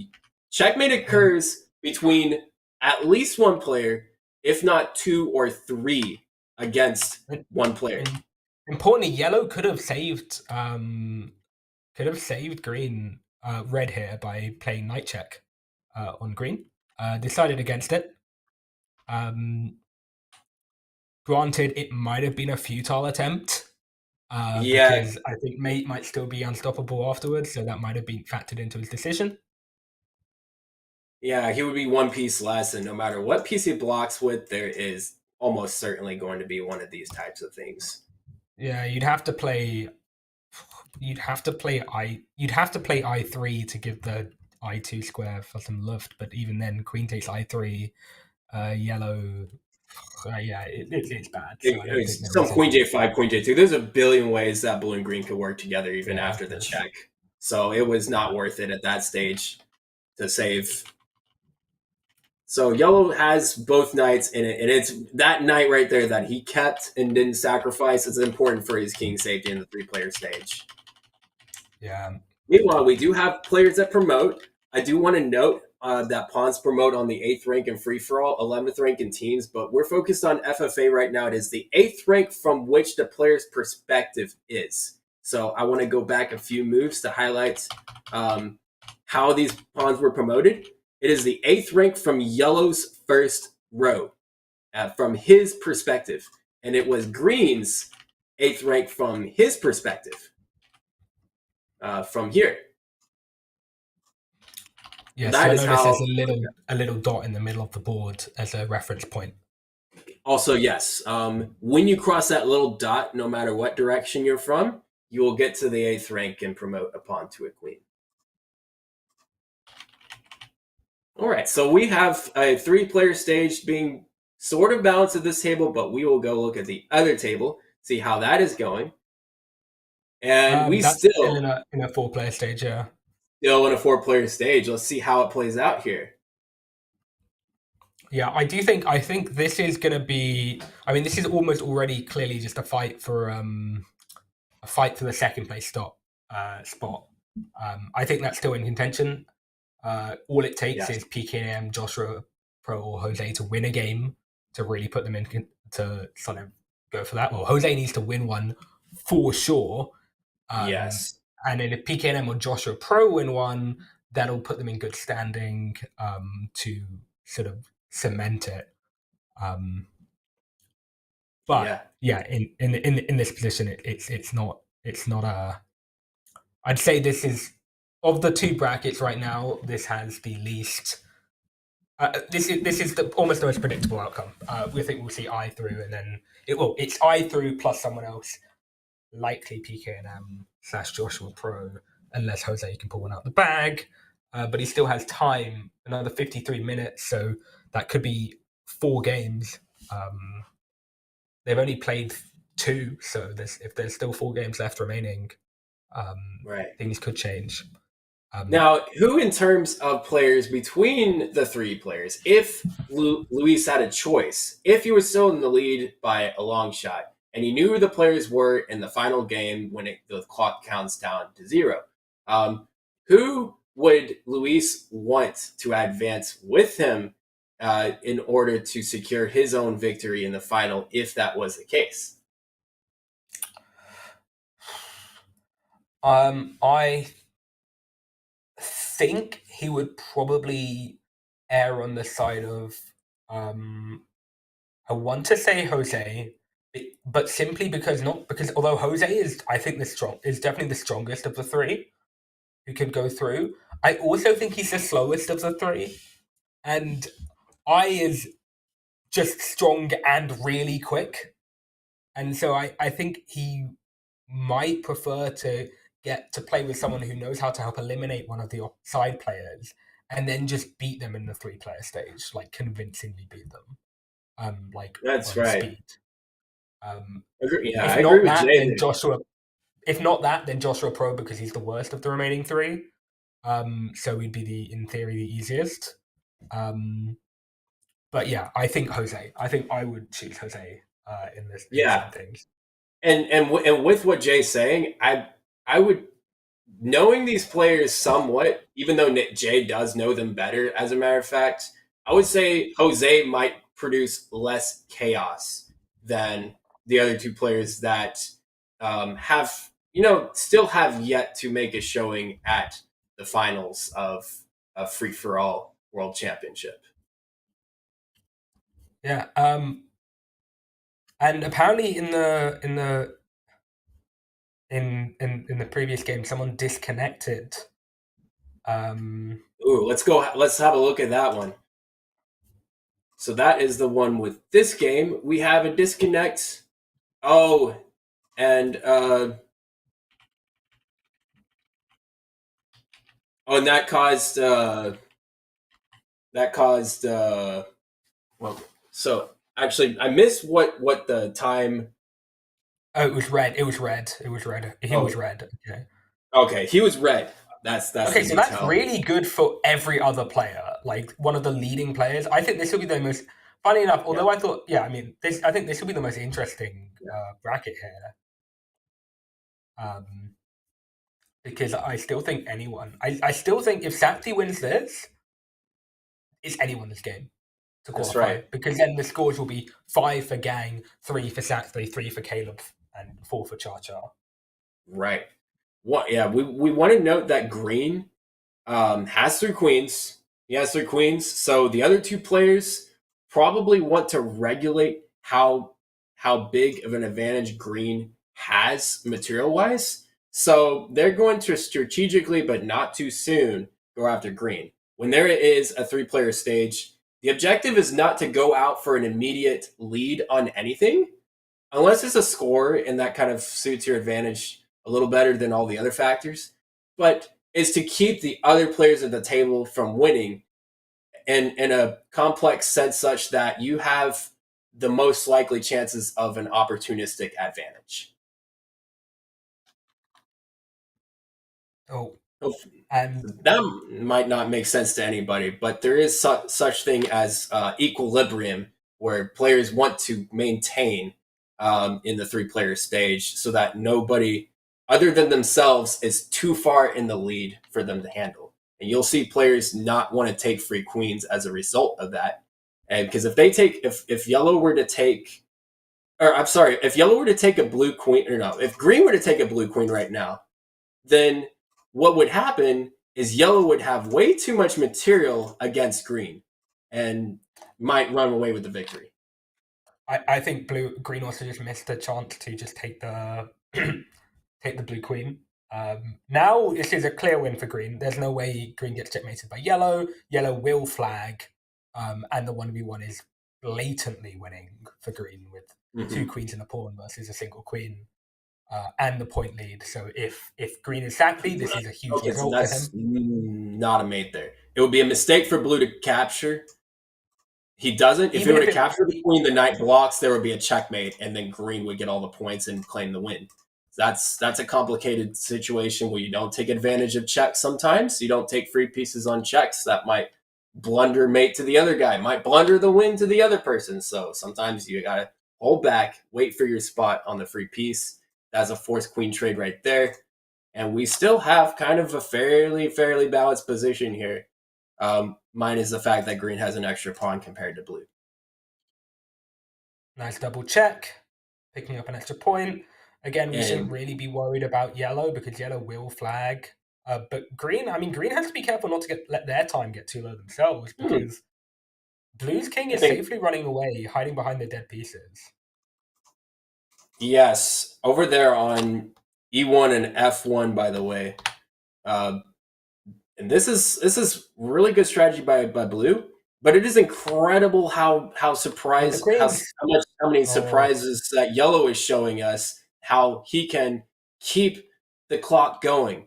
checkmate occurs between at least one player, if not two or three, against one player. Importantly, yellow could have saved green red here by playing knight check on green. Decided against it. Granted, it might have been a futile attempt. Because I think mate might still be unstoppable afterwards, so that might have been factored into his decision. Yeah, he would be one piece less, and no matter what piece he blocks with, there is almost certainly going to be one of these types of things. Yeah, you'd have to play I3 to give the I2 square for some luft, but even then, queen takes I3, yellow. It's bad. So some queen J5, queen J2. There's a billion ways that blue and green could work together even after the check. So it was not worth it at that stage to save. So yellow has both knights in it, and it's that knight right there that he kept and didn't sacrifice. It's important for his king safety in the three-player stage. Yeah. Meanwhile, we do have players that promote. I do want to note that pawns promote on the 8th rank in free-for-all, 11th rank in teams, but we're focused on FFA right now. It is the 8th rank from which the player's perspective is. So I want to go back a few moves to highlight how these pawns were promoted. It is the 8th rank from yellow's first row from his perspective, and it was green's 8th rank from his perspective from here. Yes, That you'll is notice how. there's a little dot in the middle of the board as a reference point. Also, yes, when you cross that little dot, no matter what direction you're from, you will get to the 8th rank and promote a pawn to a queen. All right, so we have a 3-player stage being sort of balanced at this table, but we will go look at the other table, see how that is going. And we That's still in a 4-player stage, yeah. Still in a 4-player stage. Let's see how it plays out here. Yeah, I think this is going to be. I mean, this is almost already clearly just a fight for the second place spot. I think that's still in contention. All it takes Yes. is PKM, Joshua Pro, or Jose to win a game to really put them in to sort of go for that. Well, Jose needs to win one for sure. Yes. And then if PKM or Joshua Pro win one, that'll put them in good standing to sort of cement it. But in this position, it's not a. I'd say this is of the 2 brackets right now. This has the least. This is almost the most predictable outcome. We think we'll see I through, and then it's I through plus someone else, likely PKM / Joshua Pro, unless Jose can pull one out the bag. But he still has time, another 53 minutes, so that could be 4 games. They've only played 2, so if there's still 4 games left remaining, things could change. Now, who in terms of players between the 3 players, if Luis had a choice, if he was still in the lead by a long shot, and he knew who the players were in the final game when the clock counts down to 0, who would Luis want to advance with him in order to secure his own victory in the final, if that was the case? I think he would probably err on the side of I want to say Jose, but simply because although Jose is I think is definitely the strongest of the 3 who can go through. I also think he's the slowest of the 3, and I is just strong and really quick, and so I think he might prefer to get to play with someone who knows how to help eliminate one of the side players and then just beat them in the 3-player stage, like convincingly beat them. That's on right. Speed. I agree with Jay there. If not that, then Joshua Pro, because he's the worst of the remaining 3. So he'd be in theory the easiest. But yeah, I think Jose. I think I would choose Jose in this. Yeah, things. And with what Jay's saying, I would, knowing these players somewhat, even though Jay does know them better, as a matter of fact, I would say Jose might produce less chaos than the other 2 players that have, still have yet to make a showing at the finals of a free-for-all world championship. Yeah. And apparently in the previous game, someone disconnected. Ooh, let's have a look at that one. So that is the one with this game. We have a disconnect. Oh, and and that caused well, so actually I missed what the time. Oh, it was red. He was red. Okay. Okay, he was red. That's okay. So that's really good for every other player. Like one of the leading players. I think this will be the most. Funny enough, although I thought, I think this will be the most interesting bracket here. Because I still think I still think if Sakti wins this, it's anyone's game to qualify. That's right. Because then the scores will be 5 for Gang, 3 for Sakti, 3 for Caleb, and 4 for Cha Cha. Right. Yeah, we want to note that Green has 3 queens. He has 3 queens, so the other 2 players probably want to regulate how big of an advantage Green has material-wise. So they're going to strategically, but not too soon, go after Green. when there is a 3-player stage, the objective is not to go out for an immediate lead on anything, unless it's a score and that kind of suits your advantage a little better than all the other factors, but is to keep the other players at the table from winning in a complex sense such that you have the most likely chances of an opportunistic advantage. Oh, and that might not make sense to anybody, but there is such thing as equilibrium, where players want to maintain in the 3-player stage so that nobody other than themselves is too far in the lead for them to handle. And you'll see players not want to take free queens as a result of that. And because if yellow were to take, or I'm sorry, if yellow were to take a blue queen, or no, if green were to take a blue queen right now, then what would happen is yellow would have way too much material against green and might run away with the victory. I think green also just missed a chance to just take the take the blue queen. Now this is a clear win for green. There's no way green gets checkmated by yellow. Yellow will flag, and the 1v1 is blatantly winning for green with 2 queens and a pawn versus a single queen. And the point lead. So if green is sacked, this is a huge result for him. Not a mate there. It would be a mistake for blue to capture. He doesn't. If he were to capture the queen, the knight blocks, there would be a checkmate, and then green would get all the points and claim the win. That's a complicated situation where you don't take advantage of checks sometimes. You don't take free pieces on checks. That might blunder mate to the other guy, might blunder the win to the other person. So sometimes you got to hold back, wait for your spot on the free piece. That's a forced queen trade right there. And we still have kind of a fairly balanced position here. Minus the fact that green has an extra pawn compared to blue. Nice double check. Picking up an extra point. Again, we shouldn't really be worried about yellow because yellow will flag. But green has to be careful not to let their time get too low themselves because blue's king is safely running away, hiding behind the dead pieces. Yes, over there on E1 and F1, by the way. And this is really good strategy by blue, but it is incredible how many surprises that yellow is showing us, how he can keep the clock going.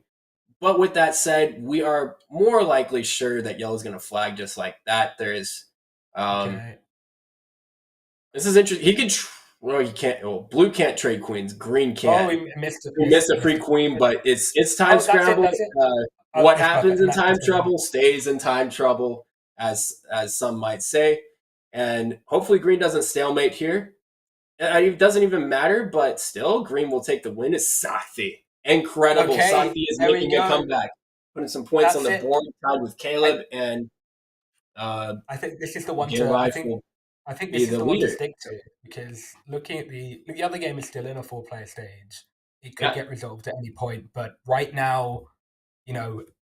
But with that said, we are more likely sure that yellow's going to flag just like that. There is this is interesting. He could he can't. Well, blue can't trade queens. Green can't. Oh, he missed a free queen, but it's time scramble. What happens in time trouble stays in time trouble, as some might say. And hopefully green doesn't stalemate here. It doesn't even matter, but still, green will take the win. It's Safi. Incredible. Okay, Safi is making a comeback. Putting some points on the board, tied with Caleb. I think this is the one to... I think this is the one to stick to, because looking at the other game is still in a 4-player stage. It could get resolved at any point, but right now,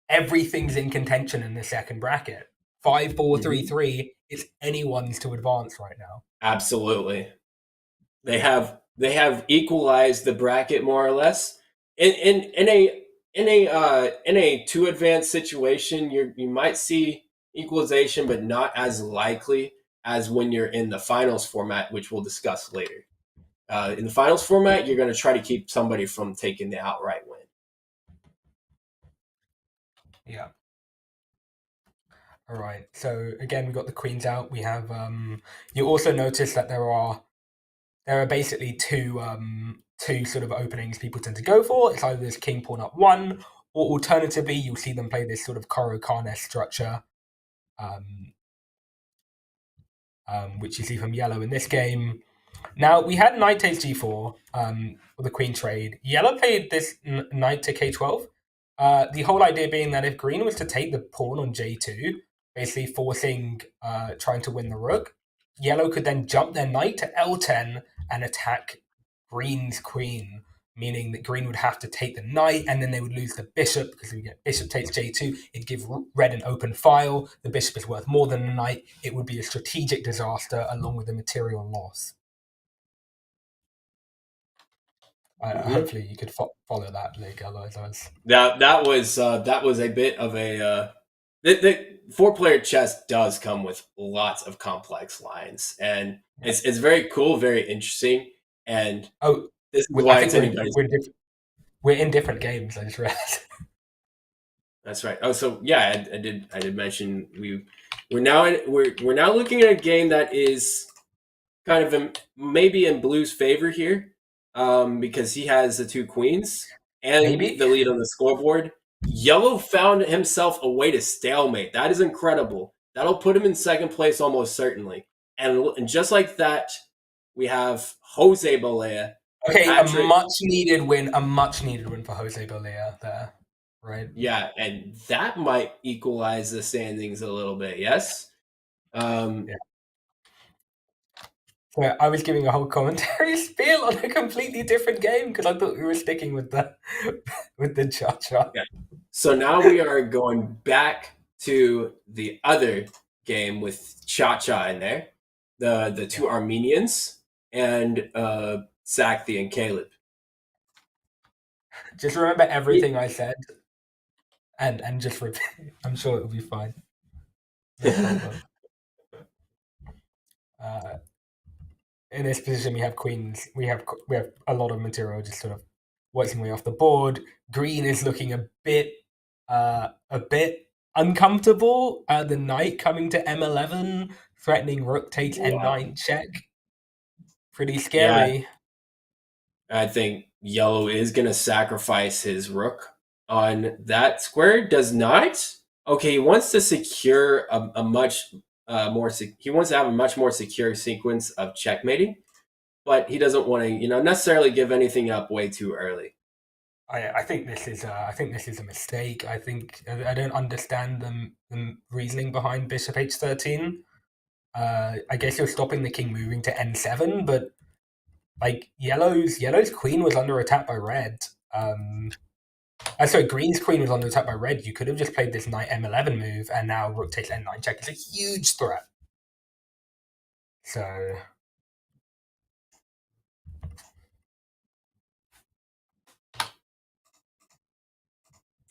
everything's in contention in the second bracket. 5, 4, 3, 3. It's anyone's to advance right now. Absolutely, they have equalized the bracket more or less. In a 2 advanced situation, you might see equalization, but not as likely as when you're in the finals format, which we'll discuss later. In the finals format, you're going to try to keep somebody from taking the outright win. Yeah. All right. So again, we got the queens out. We have. You also notice that there are basically two sort of openings people tend to go for. It's either this king pawn up 1, or alternatively, you'll see them play this sort of Caro-Kann-esque structure. Which you see from yellow in this game. Now, we had knight takes g4 with the queen trade. Yellow played this knight to k12. The whole idea being that if green was to take the pawn on j2, basically forcing, trying to win the rook, yellow could then jump their knight to l10 and attack green's queen, meaning that green would have to take the knight and then they would lose the bishop, because if we get bishop takes j2, it'd give red an open file. The bishop is worth more than the knight. It would be a strategic disaster along with a material loss. Hopefully you could follow that, Lig. Otherwise, that was a bit of a 4-player chess does come with lots of complex lines, and it's very cool, very interesting, and this is I why think it's anybody's. we're in different games. I just read. That's right. Oh, so yeah, I did mention we're now looking at a game that is kind of maybe in Blue's favor here, because he has the 2 queens and Maybe. the lead on the scoreboard. Yellow found himself a way to stalemate. That is incredible. That'll put him in second place almost certainly. And just like that, we have Jose Balea. Okay, Patrick, a much needed win for Jose Balea there, right? yeah, and that might equalize the standings a little bit. Yes. Yeah. So I was giving a whole commentary spiel on a completely different game because I thought we were sticking with the cha-cha. Yeah. So now we are going back to the other game with cha-cha in there, the 2 Armenians and Sakthi and Caleb. Just remember everything I said, and just repeat. I'm sure it'll be fine. In this position, we have queens. We have a lot of material just sort of working way off the board. Green is looking a bit uncomfortable. The knight coming to M11, threatening rook takes N9 check. Pretty scary. Yeah. I think yellow is going to sacrifice his rook on that square. Does not. Okay, he wants to secure a much more. He wants to have a much more secure sequence of checkmating, but he doesn't want to, necessarily give anything up way too early. I think this is a mistake. I think I don't understand the reasoning behind Bishop H13. I guess you're stopping the king moving to N7, but like yellow's queen was under attack by red. Sorry, green's queen was under attack by red. You could have just played this knight M11 move, and now rook takes N9 check. It's a huge threat. So.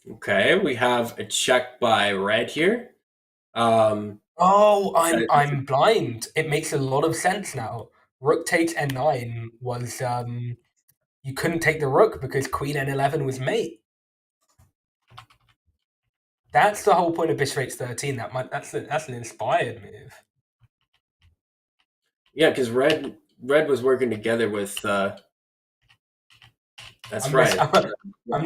Okay, we have a check by red here. I'm blind. It makes a lot of sense now. Rook takes N9 was you couldn't take the rook because Queen N11 was mate. That's the whole point of Bishop H13. That's an inspired move. Yeah, because red was working together with. That's right. I'm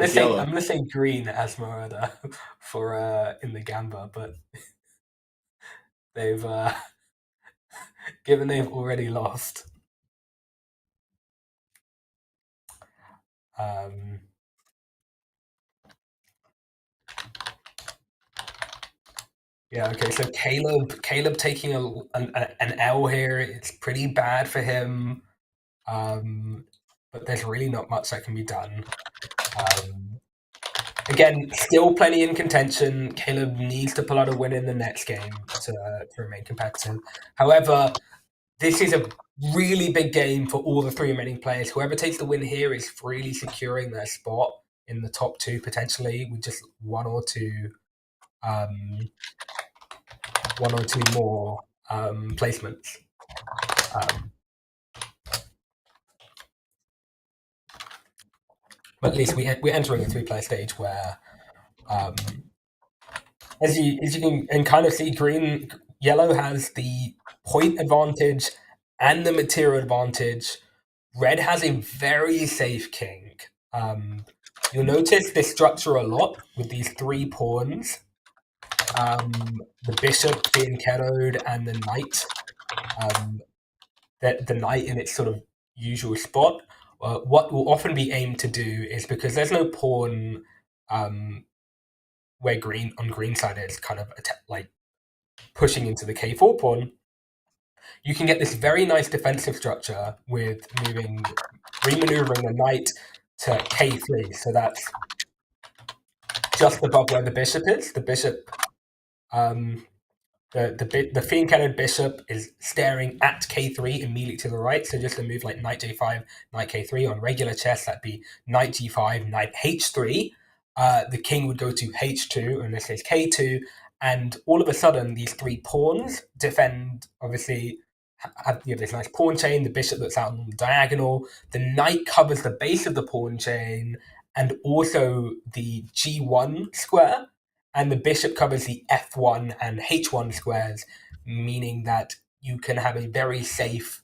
missing green as Murder for in the Gamba, but they've given they've already lost. Yeah, okay, so Caleb taking an L here, it's pretty bad for him. But there's really not much that can be done. Again, still plenty in contention. Caleb needs to pull out a win in the next game to remain competitive. However, this is a really big game for all the 3 remaining players. Whoever takes the win here is really securing their spot in the top 2 potentially with just one or two more placements. But at least we're entering a 3-player stage where, as you can kind of see, yellow has the point advantage and the material advantage. Red has a very safe king. You'll notice this structure a lot with these 3 pawns. The bishop being carried and the knight. The knight in its sort of usual spot. What will often be aimed to do is, because there's no pawn where green side is kind of like pushing into the k4 pawn, you can get this very nice defensive structure with remaneuvering the knight to k3. So that's just above where the bishop is. The bishop, the fiend-cannoned bishop is staring at k3 immediately to the right. So just a move like knight j5, knight k3 on regular chess, that'd be knight g5, knight h3. The king would go to h2, or in this case k2, And all of a sudden, these 3 pawns defend, obviously, you have this nice pawn chain, the bishop that's out on the diagonal, the knight covers the base of the pawn chain, and also the G1 square, and the bishop covers the F1 and H1 squares, meaning that you can have a very safe,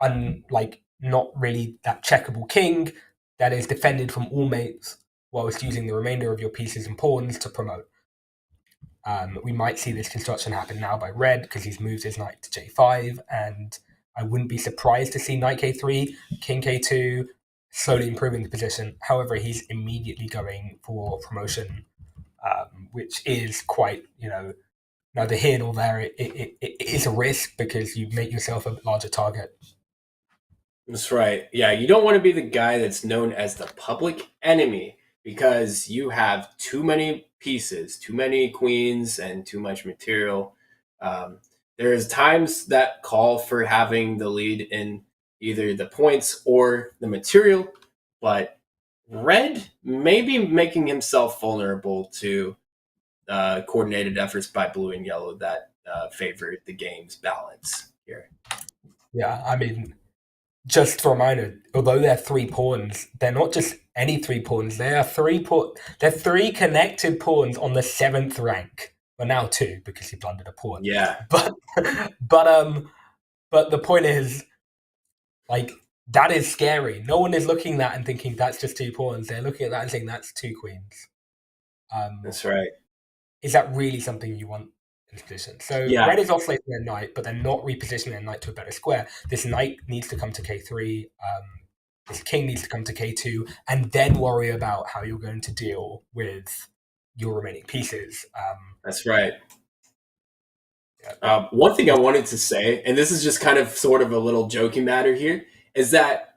not really that checkable king that is defended from all mates whilst using the remainder of your pieces and pawns to promote. We might see this construction happen now by red because he's moved his knight to j5, and I wouldn't be surprised to see knight k3, king k2, slowly improving the position. However, he's immediately going for promotion, which is quite, neither here nor there. It is a risk because you make yourself a larger target. That's right. Yeah, you don't want to be the guy that's known as the public enemy because you have too many pieces, too many queens, and too much material. There's times that call for having the lead in either the points or the material, but red may be making himself vulnerable to coordinated efforts by blue and yellow that favor the game's balance here. Yeah, I mean, just a reminder, although they're 3 pawns, they're not just any 3 pawns. They're 3 connected pawns on the 7th rank. Well, now 2 because he blundered a pawn. Yeah, but the point is, that is scary. No one is looking at that and thinking that's just 2 pawns. They're looking at that and saying that's 2 queens. That's right. Is that really something you want in this position? So red is oscillating their knight, but they're not repositioning their knight to a better square. This knight needs to come to k3. This king needs to come to k2, and then worry about how you're going to deal with your remaining pieces. That's right. One thing I wanted to say, and this is just kind of sort of a little joking matter here, is that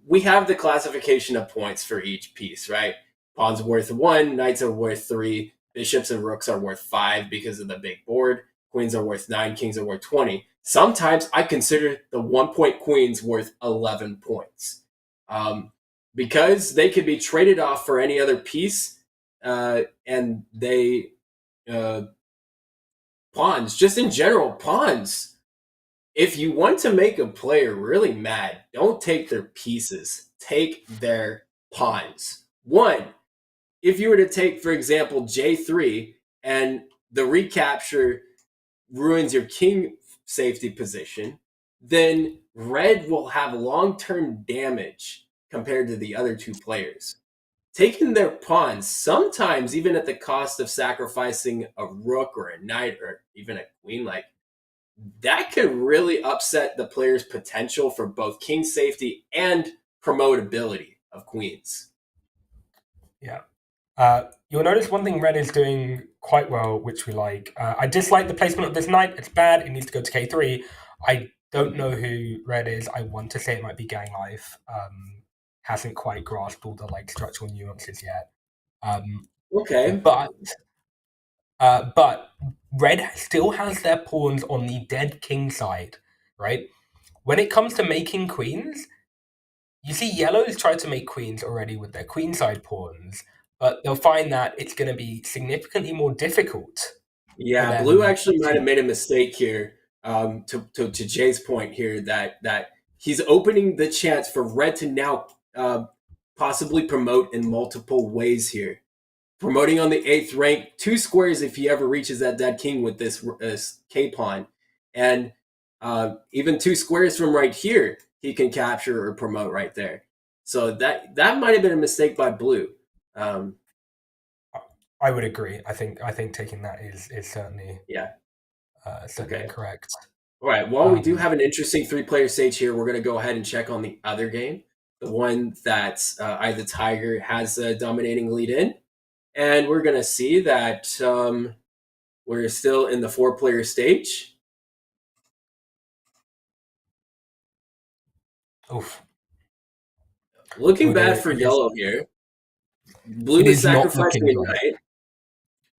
we have the classification of points for each piece, right? Pawns worth 1, knights are worth 3, bishops and rooks are worth 5 because of the big board, queens are worth 9, kings are worth 20. Sometimes I consider the 1-point queens worth 11 points. Because they could be traded off for any other piece, and they pawns, just in general, pawns. If you want to make a player really mad, don't take their pieces. Take their pawns. 1, if you were to take, for example, j3, and the recapture ruins your king safety position, then red will have long-term damage compared to the other 2 players. Taking their pawns, sometimes even at the cost of sacrificing a rook or a knight or even a queen, that could really upset the player's potential for both king safety and promotability of queens. Yeah. You'll notice one thing red is doing quite well, which we like. I dislike the placement of this knight. It's bad. It needs to go to k3. I don't know who red is. I want to say it might be Gang Life. Hasn't quite grasped all the structural nuances yet. Okay. But red still has their pawns on the dead king side, right? When it comes to making queens, you see yellows try to make queens already with their queenside pawns, but they'll find that it's going to be significantly more difficult. Yeah, blue actually might have made a mistake here. To Jay's point here, that he's opening the chance for red to now possibly promote in multiple ways here. Promoting on the 8th rank, 2 squares if he ever reaches that dead king with this K-pawn. And even 2 squares from right here, he can capture or promote right there. So that might have been a mistake by blue. I would agree. I think taking that is certainly incorrect. All right. Well, we do have an interesting 3-player stage here. We're going to go ahead and check on the other game, the one that I the Tiger has a dominating lead in, and we're going to see that we're still in the 4-player stage. Oof. Looking bad for yellow here. Blue is sacrificing a knight.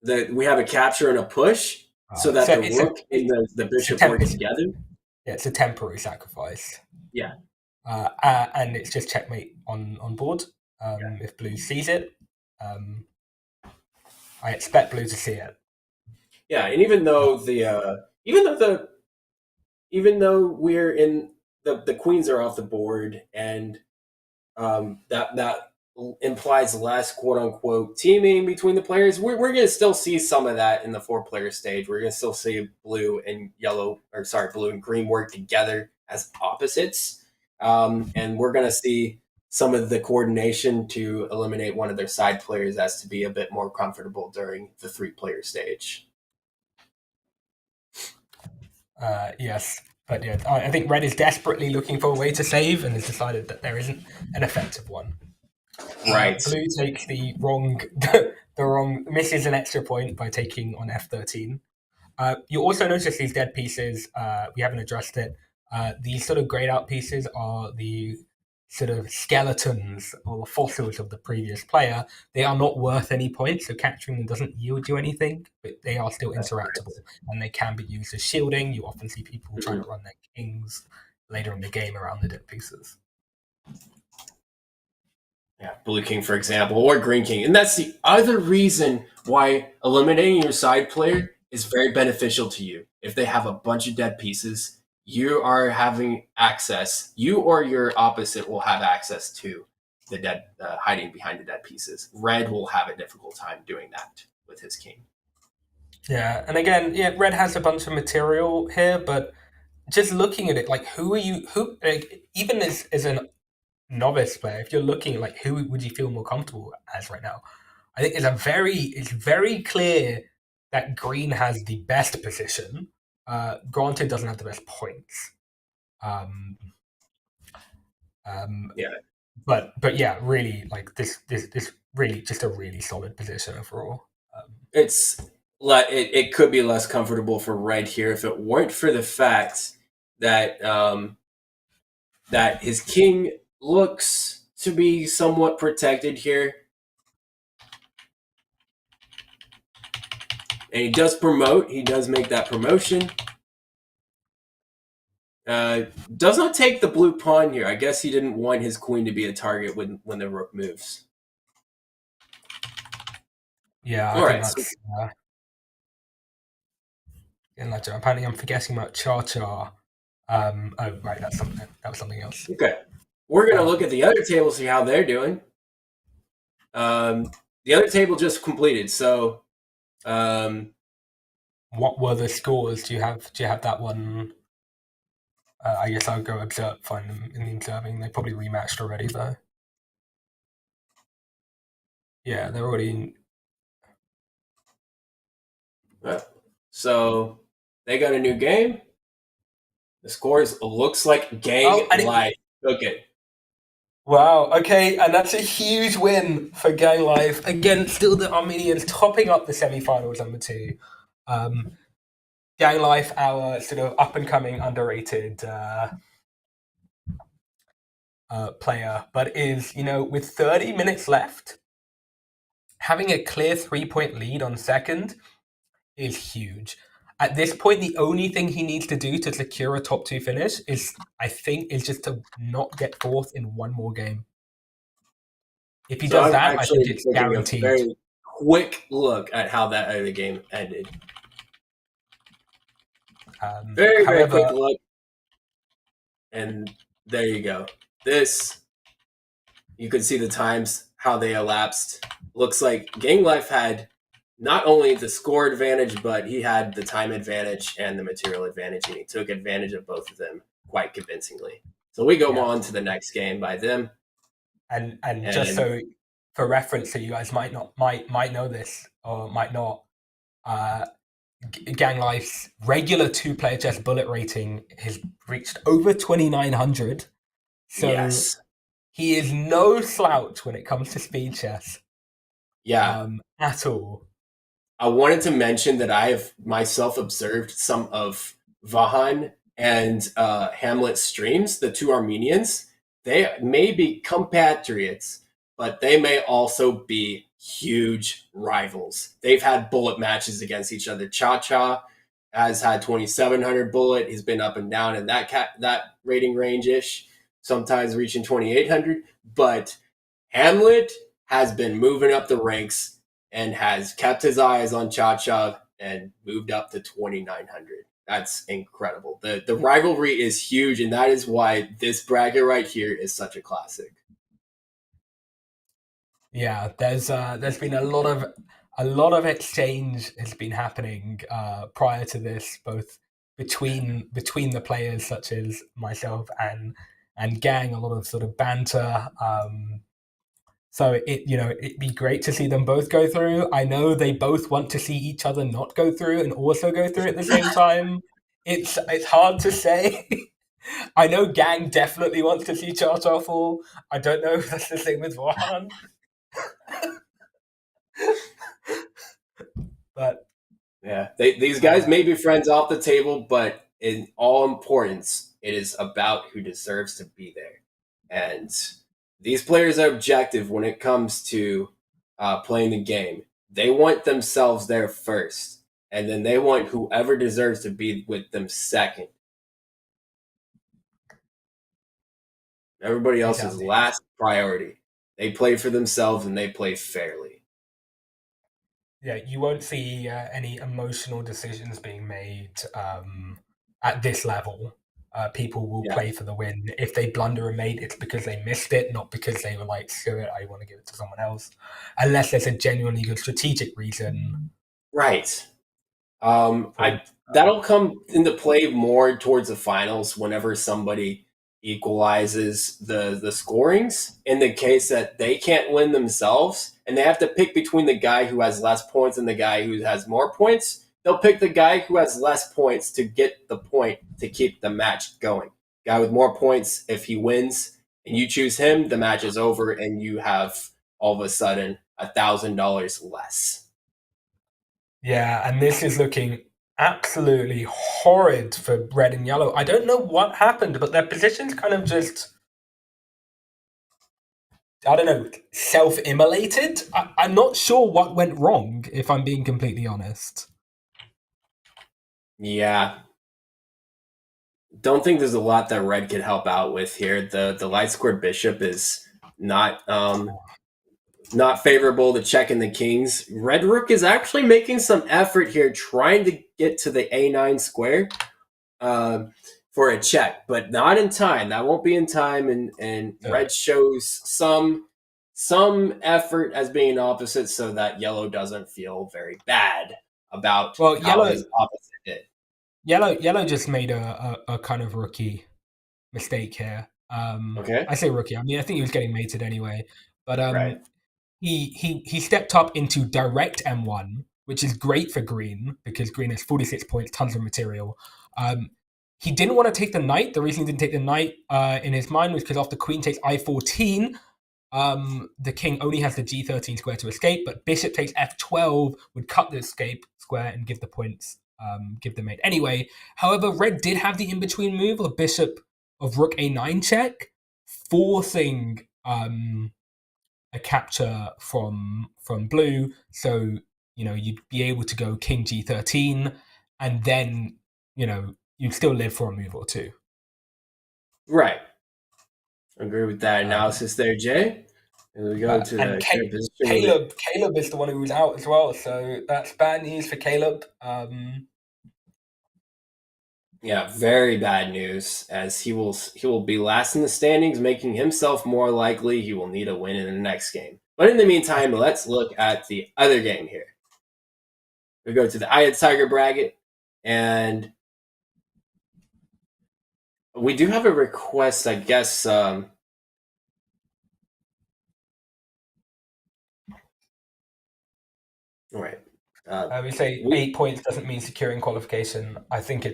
That we have a capture and a push, so that the rook and the bishop work together. Yeah, it's a temporary sacrifice. Yeah. And it's just checkmate on board. If blue sees it, I expect blue to see it. Yeah, and even though we're in the queens are off the board, and that implies less quote unquote teaming between the players. We're going to still see some of that in the 4-player stage. We're going to still see blue and green work together as opposites, and we're going to see some of the coordination to eliminate one of their side players as to be a bit more comfortable during the 3-player stage. Yes, but yeah, I think Red is desperately looking for a way to save and has decided that there isn't an effective one. Right. Blue takes the wrong, misses an extra point by taking on F13. You also notice these dead pieces. We haven't addressed it. These sort of grayed out pieces are the sort of skeletons or the fossils of the previous player. They are not worth any points, so capturing them doesn't yield you anything, but they are still interactable, and they can be used as shielding. You often see people trying to run their kings later in the game around the dead pieces. Yeah, blue king, for example, or green king. And that's the other reason why eliminating your side player is very beneficial to you. If they have a bunch of dead pieces, you are having access, you or your opposite will have access to the dead, hiding behind the dead pieces. Red will have a difficult time doing that with his king. Yeah, and again, yeah, Red has a bunch of material here, but just looking at it, like, even as an novice player, if you're looking like who would you feel more comfortable as right now, I think it's very clear that green has the best position. Granted, doesn't have the best points. Yeah, but yeah, really, like this really just a really solid position overall. It could be less comfortable for Red here if it weren't for the fact that that his king looks to be somewhat protected here. And he does promote. He does make that promotion. Does not take the blue pawn here. I guess he didn't want his queen to be a target when the rook moves. Yeah, I think that's... apparently I'm forgetting about Cha-Cha. Oh, right, that was something else. Okay. We're going to look at the other table, see how they're doing. The other table just completed, so... what were the scores? Do you have that one? I guess I'll go find them in the observing. They probably rematched already, though. Yeah, they're already... So, they got a new game. The scores looks like Gang Life took it. Wow, okay, and that's a huge win for Gang Life. Again, still the Armenians topping up the semi-finals, number 2. Gang Life, our sort of up-and-coming, underrated player, but is, with 30 minutes left, having a clear 3-point lead on second is huge. At this point, the only thing he needs to do to secure a top 2 finish is just to not get fourth in one more game. If he does that, I think it's guaranteed. A very quick look at how that other game ended. Very quick look. And there you go. This, you can see the times, how they elapsed. Looks like Gang Life had not only the score advantage, but he had the time advantage and the material advantage, and he took advantage of both of them quite convincingly. So we go on to the next game by them. And just so for reference, so you guys might know this or might not, Gang Life's regular 2-player chess bullet rating has reached over 2,900. So yes. He is no slouch when it comes to speed chess. Yeah. At all. I wanted to mention that I have myself observed some of Vahan and Hamlet's streams, the 2 Armenians. They may be compatriots, but they may also be huge rivals. They've had bullet matches against each other. Cha-Cha has had 2,700 bullet. He's been up and down in that rating range-ish, sometimes reaching 2,800. But Hamlet has been moving up the ranks and has kept his eyes on Cha-Cha and moved up to 2,900. That's incredible. The rivalry is huge, and that is why this bracket right here is such a classic. Yeah, there's been a lot of exchange has been happening prior to this, both between the players such as myself and Gang, a lot of sort of banter. So it'd be great to see them both go through. I know they both want to see each other not go through and also go through at the same time. It's hard to say. I know Gang definitely wants to see Cha Cha fall. I don't know if that's the same with Vahan. But yeah, these guys may be friends off the table, but in all importance, it is about who deserves to be there. And these players are objective when it comes to playing the game. They want themselves there first, and then they want whoever deserves to be with them second. Everybody else's last priority. They play for themselves and they play fairly. Yeah, you won't see any emotional decisions being made at this level. People will play for the win. If they blunder a mate, it's because they missed it, not because they were like, screw it, I want to give it to someone else. Unless there's a genuinely good strategic reason. Right. That'll come into play more towards the finals whenever somebody equalizes the scorings in the case that they can't win themselves and they have to pick between the guy who has less points and the guy who has more points. They'll pick the guy who has less points to get the point to keep the match going. Guy with more points, if he wins and you choose him, the match is over and you have all of a sudden $1,000 less. Yeah, and this is looking absolutely horrid for red and yellow. I don't know what happened, but their positions kind of just, I don't know, self-immolated? I'm not sure what went wrong, if I'm being completely honest. Yeah. Don't think there's a lot that red could help out with here. The light squared bishop is not favorable to checking the kings. Red rook is actually making some effort here, trying to get to the a9 square for a check, but not in time. That won't be in time, and red shows some effort as being opposite, so that yellow doesn't feel very bad about how his opposite did. Yellow just made a kind of rookie mistake here. Okay. I say rookie. I mean, I think he was getting mated anyway, but Right. he stepped up into direct M1, which is great for green because green has 46 points, tons of material. He didn't want to take the knight. The reason he didn't take the knight in his mind was because after queen takes I14, the king only has the G13 square to escape, but bishop takes F12 would cut the escape square and give the points, give the mate. Anyway, however, red did have the in-between move of bishop of rook A9 check, forcing a capture from blue. So, you'd be able to go king G13 and then, you'd still live for a move or two. Right. Agree with that analysis there, Jay. And we go to the Caleb is the one who was out as well, so that's bad news for Caleb. Yeah, very bad news, as he will be last in the standings, making himself more likely he will need a win in the next game. But in the meantime, let's look at the other game here. We go to the Eye of the Tiger bracket, and we do have a request, I guess. All right. We say 8 points doesn't mean securing qualification. I think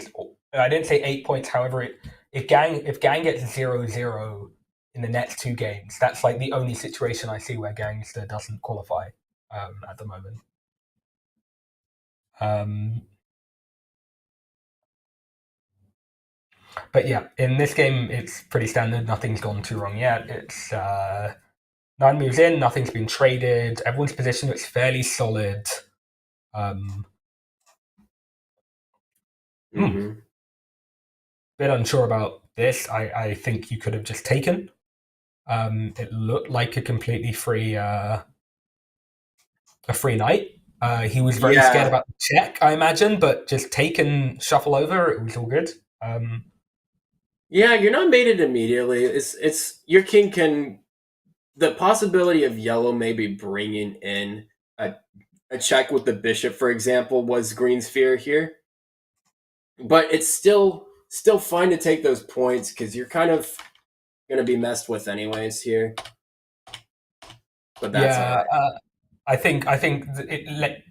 I didn't say 8 points. However, if Gang gets 0-0 in the next two games, that's like the only situation I see where Gangster doesn't qualify at the moment. But yeah, in this game, it's pretty standard. Nothing's gone too wrong yet. It's 9 moves in, nothing's been traded. Everyone's position looks fairly solid. Bit unsure about this. I think you could have just taken. It looked like a completely free a free knight. He was very scared about the check, I imagine, but just take and shuffle over, it was all good. Yeah, you're not mated immediately. It's your king can the possibility of yellow maybe bringing in a, a check with the bishop, for example, was green's fear here. But it's still fine to take those points because you're kind of going to be messed with anyways here. But that's all right. I think it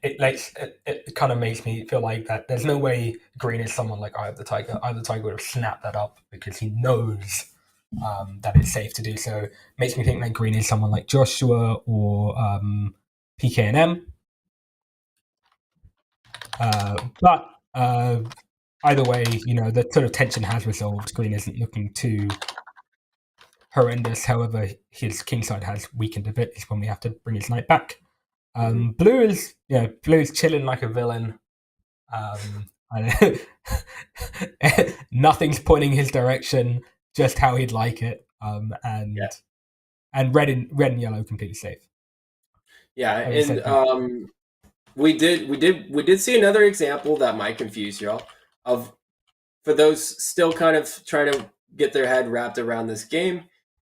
kind of makes me feel like that there's no way green is someone like Eye of the Tiger. Eye of the Tiger would have snapped that up because he knows that it's safe to do so. Makes me think that green is someone like Joshua or PKNM. But either way, the sort of tension has resolved. Green isn't looking too horrendous. However, his kingside has weakened a bit. Is when we have to bring his knight back. Blue is chilling like a villain. Nothing's pointing his direction, just how he'd like it. And red and yellow completely safe. Yeah, and we did see another example that might confuse y'all of for those still kind of trying to get their head wrapped around this game,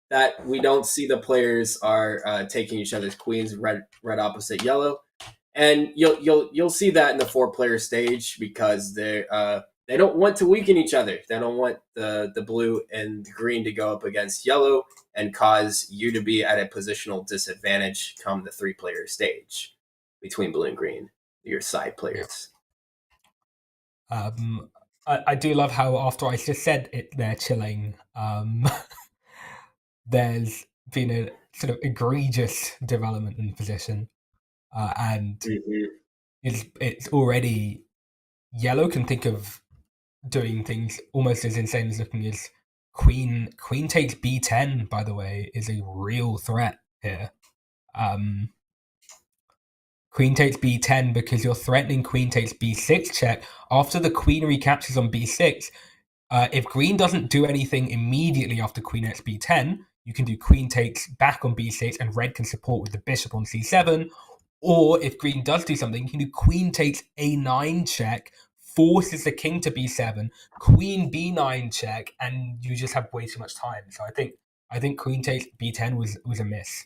that we don't see the players are taking each other's queens, red opposite yellow, and you'll see that in the 4-player stage because they don't want to weaken each other. They don't want the blue and the green to go up against yellow and cause you to be at a positional disadvantage come the 3-player stage between blue and green, your side players. I do love how after I just said it, they're chilling. There's been a sort of egregious development in the position, and it's already yellow can think of doing things almost as insane as looking as queen takes b10. By the way, is a real threat here. Queen takes b10 because you're threatening queen takes b6 check after the queen recaptures on b6. If green doesn't do anything immediately after queen takes b10, you can do queen takes back on b6 and red can support with the bishop on c7. Or if green does do something, you can do queen takes a9 check, forces the king to b7, queen b9 check, and you just have way too much time. So I think queen takes b10 was a miss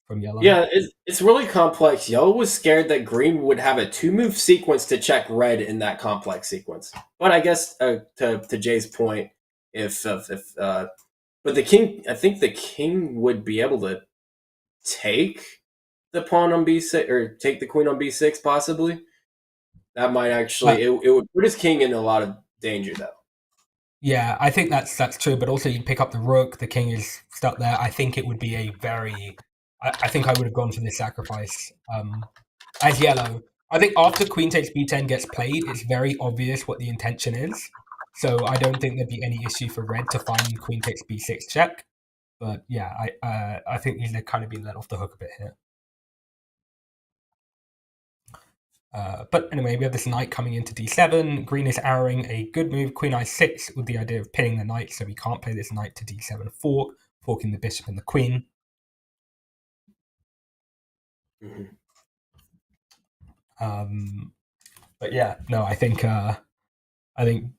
from yellow. Yeah, it's really complex. Yellow was scared that green would have a 2-move sequence to check red in that complex sequence. But I guess to Jay's point, but the king, I think the king would be able to take the pawn on b6 or take the queen on b6 possibly. That might actually it would put his king in a lot of danger though. Yeah, I think that's true. But also, you pick up the rook. The king is stuck there. I think it would be a very. I think I would have gone for this sacrifice as yellow. I think after queen takes b10 gets played, it's very obvious what the intention is. So I don't think there'd be any issue for red to find queen takes b6 check. But yeah, I think they're kind of being let off the hook a bit here. But anyway, we have this knight coming into d7. Green is arrowing a good move, queen i6, with the idea of pinning the knight, so we can't play this knight to d7 forking the bishop and the queen. But yeah, no, I think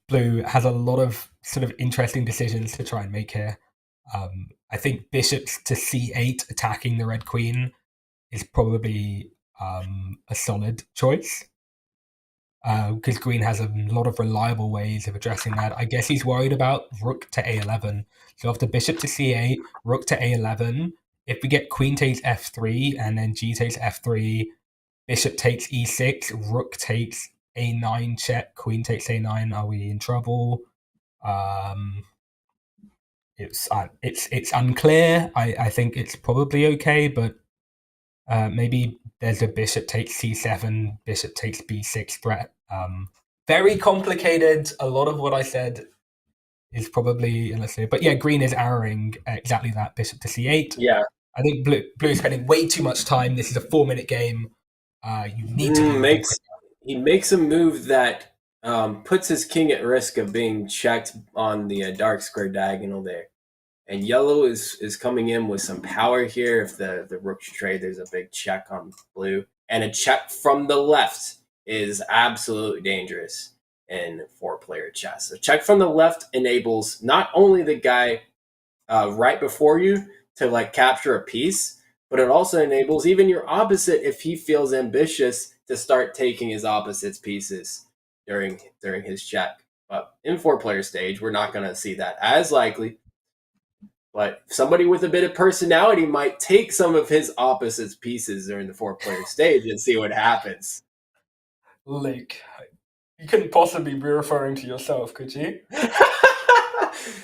blue has a lot of sort of interesting decisions to try and make here. I think bishops to c8 attacking the red queen is probably a solid choice because green has a lot of reliable ways of addressing that. I guess he's worried about rook to a11. So after bishop to c8, rook to a11. If we get queen takes f3 and then g takes f3, bishop takes e6, rook takes a9 check, queen takes a9, are we in trouble? It's unclear. I think it's probably okay, but maybe there's a bishop takes c7, bishop takes b6 threat. Very complicated. A lot of what I said is probably illustrated. But yeah, green is arrowing exactly that, bishop to c8. Yeah. I think blue is spending way too much time. This is a 4-minute game. You need to he makes a move that puts his king at risk of being checked on the dark square diagonal there. And yellow is coming in with some power here. If the rook trade, there's a big check on blue. and a check from the left is absolutely dangerous in 4-player chess. A check from the left enables not only the guy right before you to like capture a piece, but it also enables even your opposite, if he feels ambitious, to start taking his opposite's pieces during his check. But in 4-player stage, we're not going to see that as likely. But somebody with a bit of personality might take some of his opposite's pieces during the 4-player stage and see what happens. Like, you couldn't possibly be referring to yourself, could you?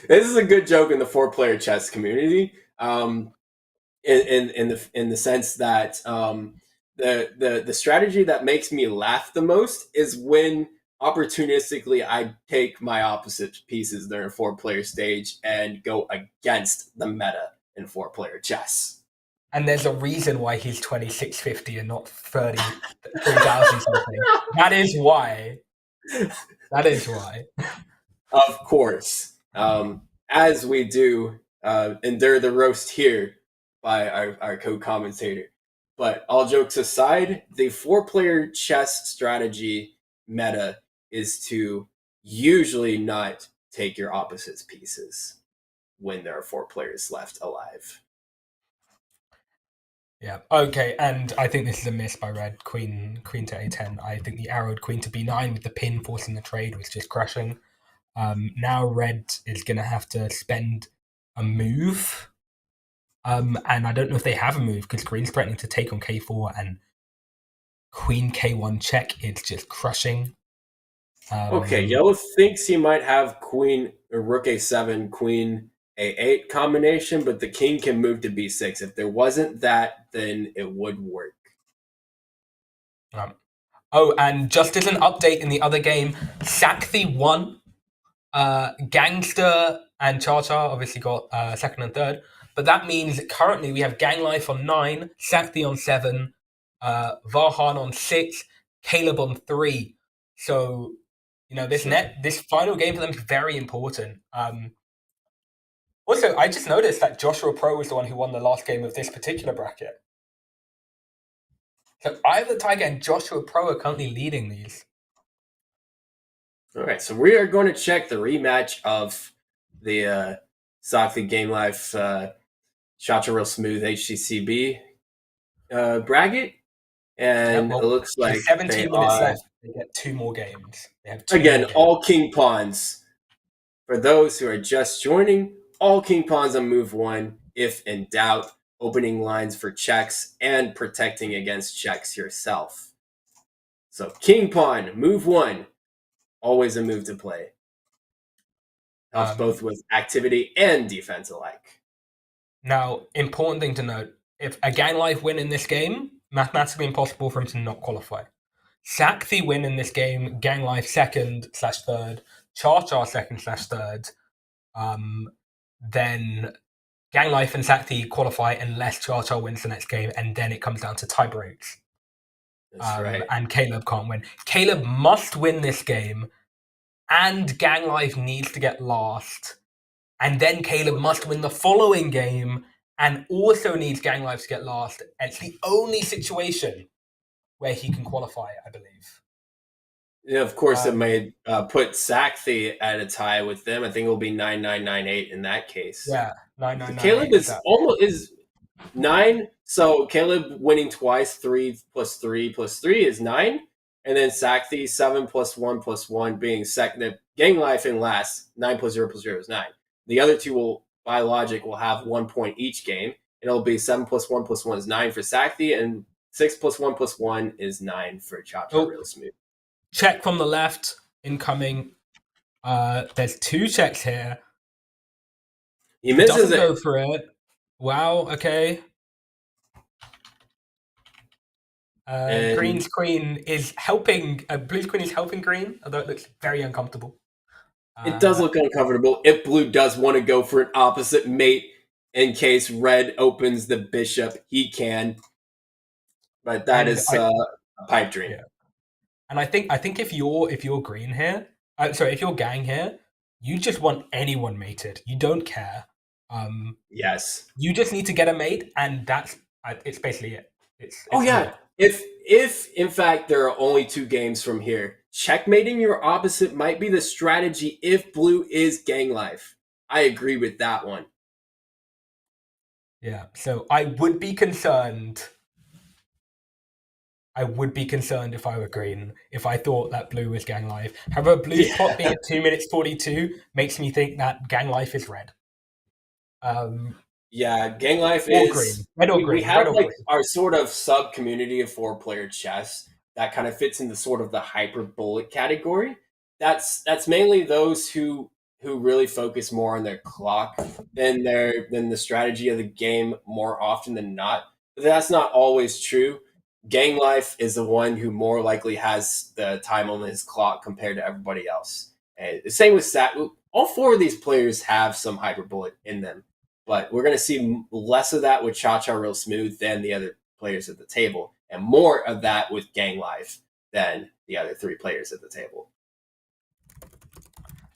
This is a good joke in the 4-player chess community, in the sense that the strategy that makes me laugh the most is when opportunistically I take my opposite pieces during a 4-player stage and go against the meta in 4-player chess. And there's a reason why he's 2650 and not 30,000 something. That is why. That is why. Of course. As we do endure the roast here by our co-commentator. But all jokes aside, the 4-player chess strategy meta is to usually not take your opposite's pieces when there are 4 players left alive. Yeah. Okay. And I think this is a miss by red. Queen to a10. I think the arrowed queen to b9 with the pin forcing the trade was just crushing. Now red is going to have to spend a move. And I don't know if they have a move because green's threatening to take on k4 and queen k1 check. It's just crushing. Okay, yellow thinks he might have queen or rook a7, queen a8 combination, but the king can move to b6. If there wasn't that, then it would work. Oh, and just as an update in the other game, Sakthi won. Gangster and Cha-Cha obviously got second and third, but that means that currently we have Gang Life on 9, Sakthi on 7, Vahan on 6, Caleb on 3. So, this final game for them is very important. Also, I just noticed that Joshua Pro was the one who won the last game of this particular bracket. So either Tiger and Joshua Pro are currently leading these. All right, so we are going to check the rematch of the Sakthi Game Life Cha-Cha Real Smooth HCCB bracket. And it looks like 17 minutes left. They get 2 more games. They have 2 again, more games. all king pawns. For those who are just joining, all king pawns on move 1, if in doubt, opening lines for checks and protecting against checks yourself. So king pawn, move 1, always a move to play. Helps both with activity and defense alike. Now, important thing to note, if a Gang Life win in this game, mathematically impossible for him to not qualify. Sakthi win in this game, Gang Life second/third, Cha-Cha second/third, then Gang Life and Sakthi qualify unless Cha-Cha wins the next game, and then it comes down to tie breaks. That's right. And Caleb can't win. Caleb must win this game, and Gang Life needs to get last. And then Caleb must win the following game and also needs Gang Life to get last. It's the only situation where he can qualify, I believe. Yeah, of course, it may put Sakthi at a tie with them. I think it will be 9-9-9-8 in that case. Yeah, 9-9-9-8. Caleb is 9. So Caleb winning twice, 3 + 3 + 3 is 9. And then Sakthi 7 + 1 + 1 being second. Gang Life in last, 9 + 0 + 0 is 9. The other two will, by logic, will have 1 point each game. And it'll be 7 + 1 + 1 is 9 for Sakthi, and 6 + 1 + 1 is 9 for Cha-Cha Real Smooth. Check from the left, incoming. There's 2 checks here. He misses it. Go for it. Wow, okay. Green's queen is helping. Blue's queen is helping green, although it looks very uncomfortable. It does look uncomfortable. If blue does want to go for an opposite mate in case red opens the bishop, he can. But that is a pipe dream. Yeah. And I think if you're green here, if you're gang here, you just want anyone mated. You don't care. Yes. You just need to get a mate, and it's basically it. Yeah. If if in fact there are only 2 games from here, checkmating your opposite might be the strategy if blue is gang life. I agree with that one. Yeah, so I would be concerned. I would be concerned if I were green, if I thought that blue was gang life. However, blue's pot being at 2 minutes 42 makes me think that gang life is red. Yeah, gang life or is green. Red or green. We have red or like green. our sort of sub community of 4-player chess that kind of fits into sort of the hyperbolic category. That's mainly those who really focus more on their clock than the strategy of the game more often than not. But that's not always true. Gang life is the one who more likely has the time on his clock compared to everybody else. And the same with Sat. All 4 of these players have some hyperbolic in them, but we're going to see less of that with Cha Real Smooth than the other players at the table, and more of that with Gang Life than the other 3 players at the table.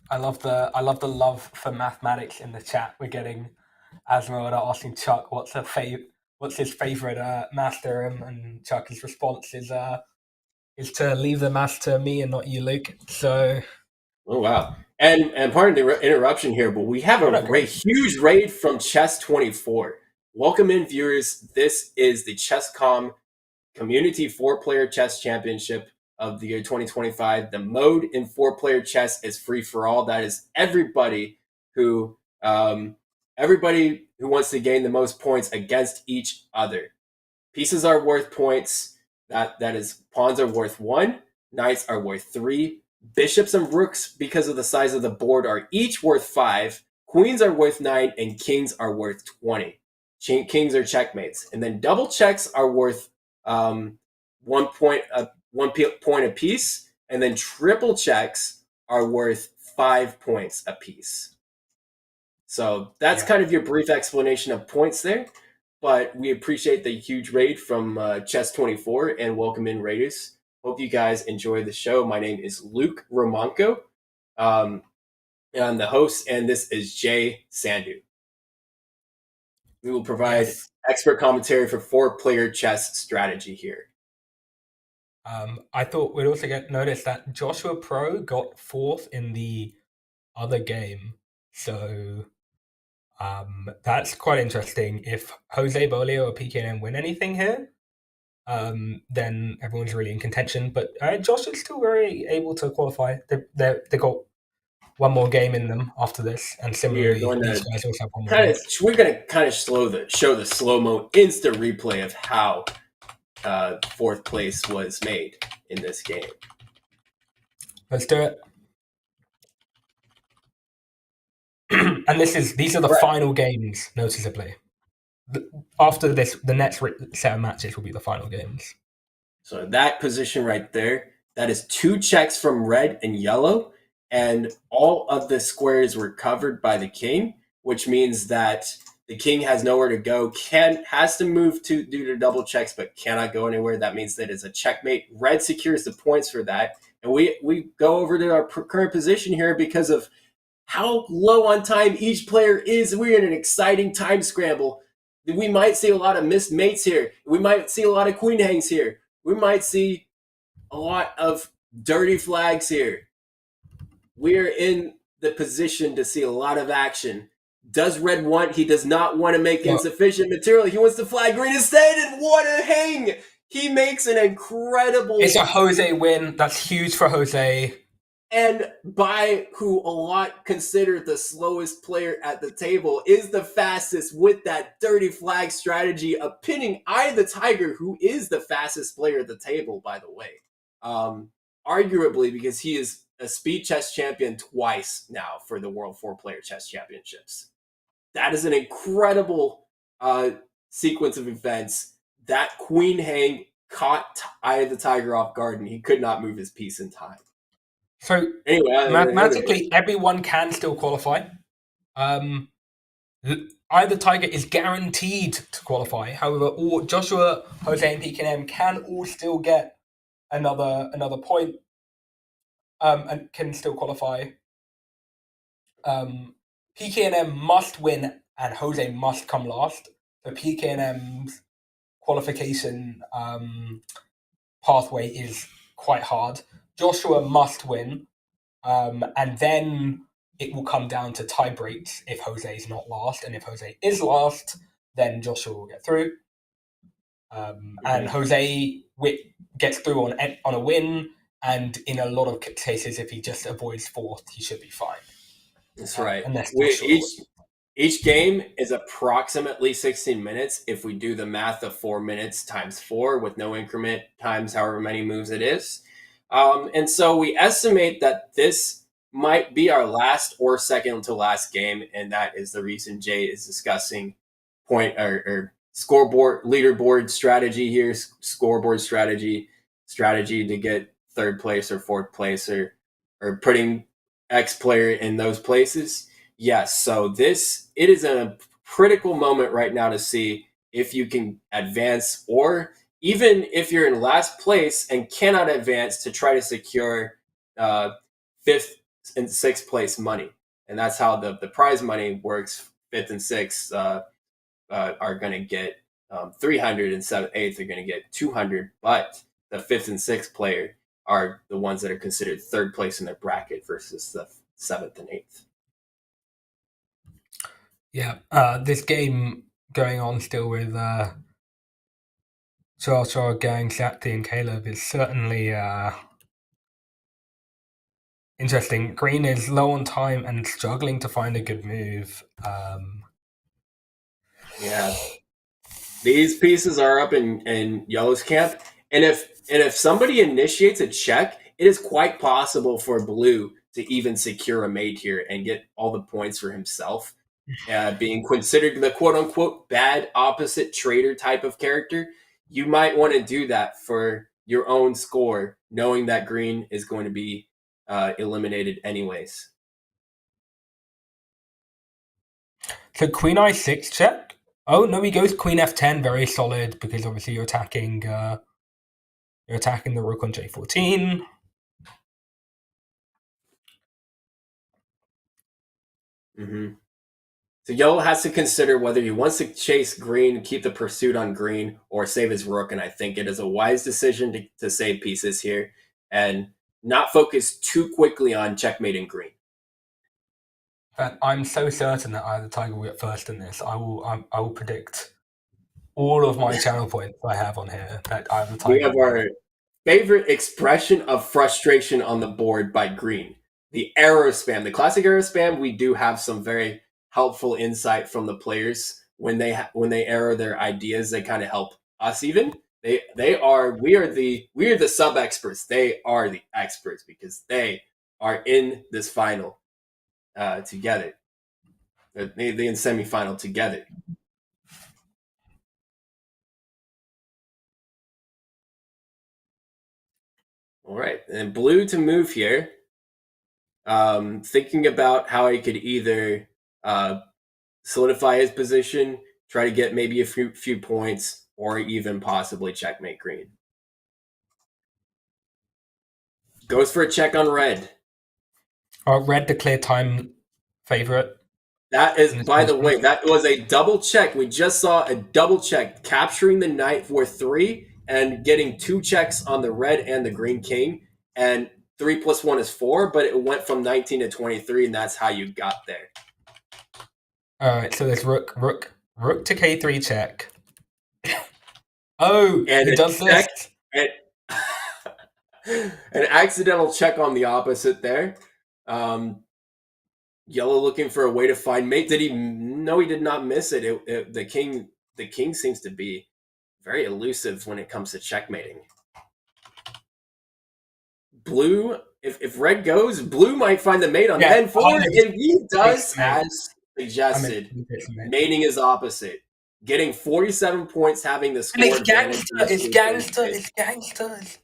I love the love for mathematics in the chat. We're getting Asmeralda asking Chuck what's his favorite math theorem, and Chuck's response is to leave the math to me and not you, Luke. So, oh wow, and pardon the interruption here, but we have a huge raid from Chess.24. Welcome in, viewers. This is the Chess.com Community 4-Player Chess Championship of the year 2025. The mode in 4-player chess is free for all. That is everybody who wants to gain the most points against each other. Pieces are worth points. That is, pawns are worth 1, knights are worth 3, bishops and rooks, because of the size of the board, are each worth 5, queens are worth 9, and kings are worth 20. Kings are checkmates, and then double checks are worth 1 point apiece, and then triple checks are worth 5 points apiece. So that's kind of your brief explanation of points there. But we appreciate the huge raid from Chess24, and welcome in, raiders. Hope you guys enjoy the show. My name is Luke Romanko. And I'm the host, and this is Jay Sandu. We will provide expert commentary for 4-player chess strategy here. I thought we'd also notice that Joshua Pro got 4th in the other game. So that's quite interesting. If Jose Bolio or PKN win anything here, then everyone's really in contention. But Josh is still very able to qualify. They got one more game in them after this, and similarly, these guys also have one more game. We're going to kind of show the slow-mo instant replay of how 4th place was made in this game. Let's do it. And these are the final games, noticeably. After this, the next set of matches will be the final games. So that position right there, that is 2 checks from red and yellow, and all of the squares were covered by the king, which means that the king has nowhere to go, has to move due to double checks, but cannot go anywhere. That means that it's a checkmate. Red secures the points for that. And we go over to our current position here because of how low on time each player is. We're in an exciting time scramble. We might see a lot of missed mates here. We might see a lot of queen hangs here. We might see a lot of dirty flags here. We're in the position to see a lot of action. Does red want? He does not want to make insufficient material. He wants to flag green instead, and what a hang! He makes an incredible... It's a Jose win. That's huge for Jose. And by who a lot consider the slowest player at the table, is the fastest with that dirty flag strategy, pinning Eye the Tiger, who is the fastest player at the table, by the way. Arguably, because he is a speed chess champion twice now for the World 4-Player Chess Championships. That is an incredible sequence of events. That queen hang caught Eye of the Tiger off guard, and he could not move his piece in time. So mathematically, everyone can still qualify. Eye of the Tiger is guaranteed to qualify. However, Joshua, Jose, and PKM can all still get another point, and can still qualify. PKM must win, and Jose must come last. So PKM's qualification pathway is quite hard. Joshua must win, and then it will come down to tie breaks if Jose is not last, and if Jose is last, then Joshua will get through. And Jose gets through on a win, and in a lot of cases, if he just avoids fourth, he should be fine. That's right. Each game is approximately 16 minutes if we do the math of 4 minutes times 4 with no increment times however many moves it is. And so we estimate that this might be our last or second to last game, and that is the reason Jay is discussing point or scoreboard leaderboard strategy here, scoreboard strategy to get third place or fourth place or putting X player in those places. Yes, so it is a critical moment right now to see if you can advance, or even if you're in last place and cannot advance, to try to secure fifth and sixth place money. And that's how the prize money works. Fifth and sixth are going to get 300, and seventh, eighth are going to get 200. But the fifth and sixth player are the ones that are considered third place in their bracket versus the seventh and eighth. Yeah, this game going on still with Joshua, Gang, Shakti, and Caleb is certainly interesting. Green is low on time and struggling to find a good move. Yeah, these pieces are up in Yellow's camp, and if somebody initiates a check, it is quite possible for Blue to even secure a mate here and get all the points for himself. Being considered the quote-unquote bad opposite trader type of character, you might want to do that for your own score, knowing that green is going to be eliminated anyways. So queen I6 check. Oh no, he goes queen F10, very solid, because obviously you're attacking the rook on J14. Mm-hmm. So Yellow has to consider whether he wants to chase green, keep the pursuit on green, or save his rook. And I think it is a wise decision to save pieces here and not focus too quickly on checkmating green. But I'm so certain that either Tiger will get first in this. I will predict all of my channel points I have on here that either Tiger. We have our favorite expression of frustration on the board by green. The arrow spam, the classic arrow spam. We do have some very helpful insight from the players when they arrow their ideas. They kind of help us. Even we are the sub experts. They are the experts because they are in this final together. They in semifinal together. All right, and Blue to move here. Thinking about how he could either solidify his position, try to get maybe a few points, or even possibly checkmate green. Goes for a check on red. Red, the clear time favorite. That is, by the way, that was a double check. We just saw a double check, capturing the knight for 3 and getting 2 checks on the red and the green king. And 3 + 1 is 4, but it went from 19 to 23, and that's how you got there. All right, so there's rook to K3 check. Oh, and it does this. An accidental check on the opposite there. Yellow looking for a way to find mate. Did he? No, he did not miss it. The king seems to be very elusive when it comes to checkmating. Blue, if red goes, Blue might find the mate on N4, and he does, as suggested, mating is opposite. Getting 47 points, having the score advantage. It's gangster.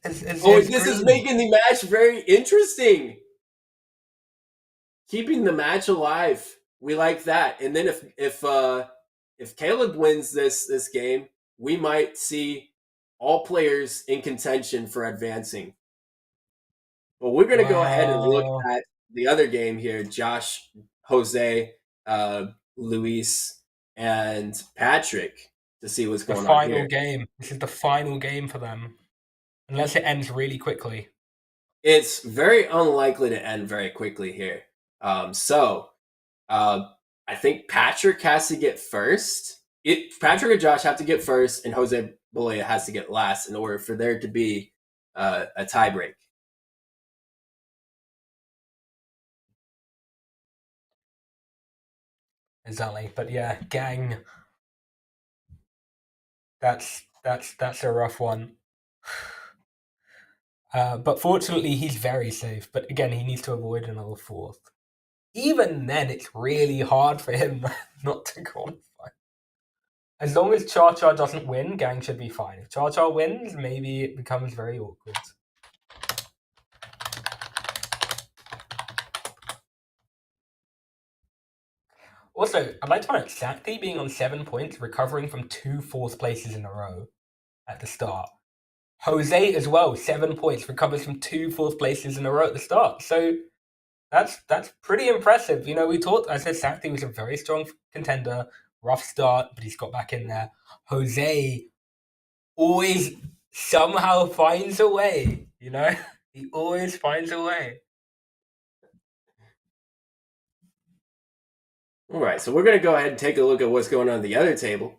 This is making the match very interesting. Keeping the match alive. We like that. And then if Caleb wins this game, we might see all players in contention for advancing. But we're going to go ahead and look at the other game here. Josh, Jose, Luis, and Patrick to see what's going on here. This is the final game for them. Unless it ends really quickly. It's very unlikely to end very quickly here. I think Patrick has to get first. Patrick and Josh have to get first, and Jose Bolea has to get last in order for there to be a tiebreak. Exactly. But yeah, gang. That's a rough one. But fortunately, he's very safe. But again, he needs to avoid another fourth. Even then, it's really hard for him not to qualify. As long as Cha Cha doesn't win, Gang should be fine. If Cha Cha wins, maybe it becomes very awkward. Also, I'd like to point out Sakti being on 7 points, recovering from 2 fourth places in a row at the start. Jose as well, 7 points, recovers from 2 fourth places in a row at the start. So that's pretty impressive. You know, I said Sakti was a very strong contender, rough start, but he's got back in there. Jose always somehow finds a way, you know? He always finds a way. All right, so we're going to go ahead and take a look at what's going on the other table.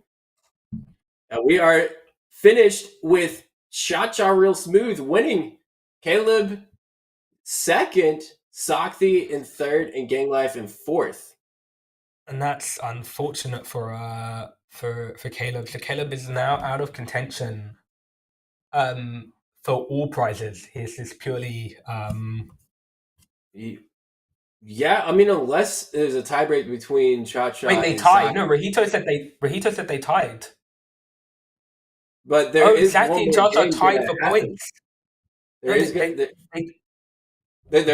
We are finished with Cha-Cha Real Smooth winning. Caleb second, Sakti in third, and Gang Life in fourth. And that's unfortunate for Caleb. So Caleb is now out of contention for all prizes. His is purely yeah, I mean, unless there's a tiebreak between Cha-Cha Wait, they and tied. Sakti. No, Rahito said they tied. But there is Sakti one and more Cha-Cha game tied that for happens. points. There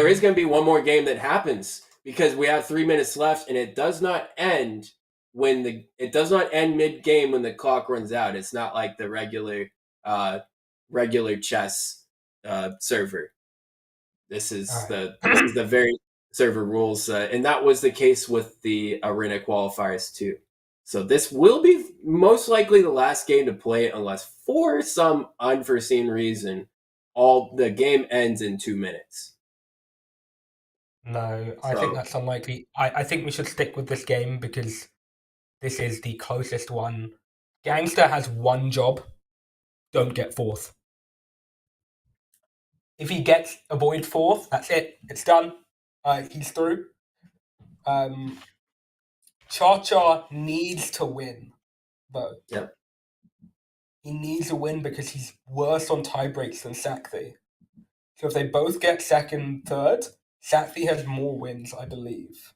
is going to be one more game that happens because we have 3 minutes left, and it does not end mid game when the clock runs out. It's not like the regular chess server. This is the very server rules, and that was the case with the arena qualifiers too. So this will be most likely the last game to play, unless for some unforeseen reason the game ends in 2 minutes. No, I think that's unlikely. I think we should stick with this game because this is the closest one. Gangster has one job. Don't get fourth. If he gets avoid fourth, that's it. It's done. He's through. Cha-Cha needs to win, though. Yep. He needs to win because he's worse on tie breaks than Sakti. So if they both get second, third, Sakti has more wins, I believe.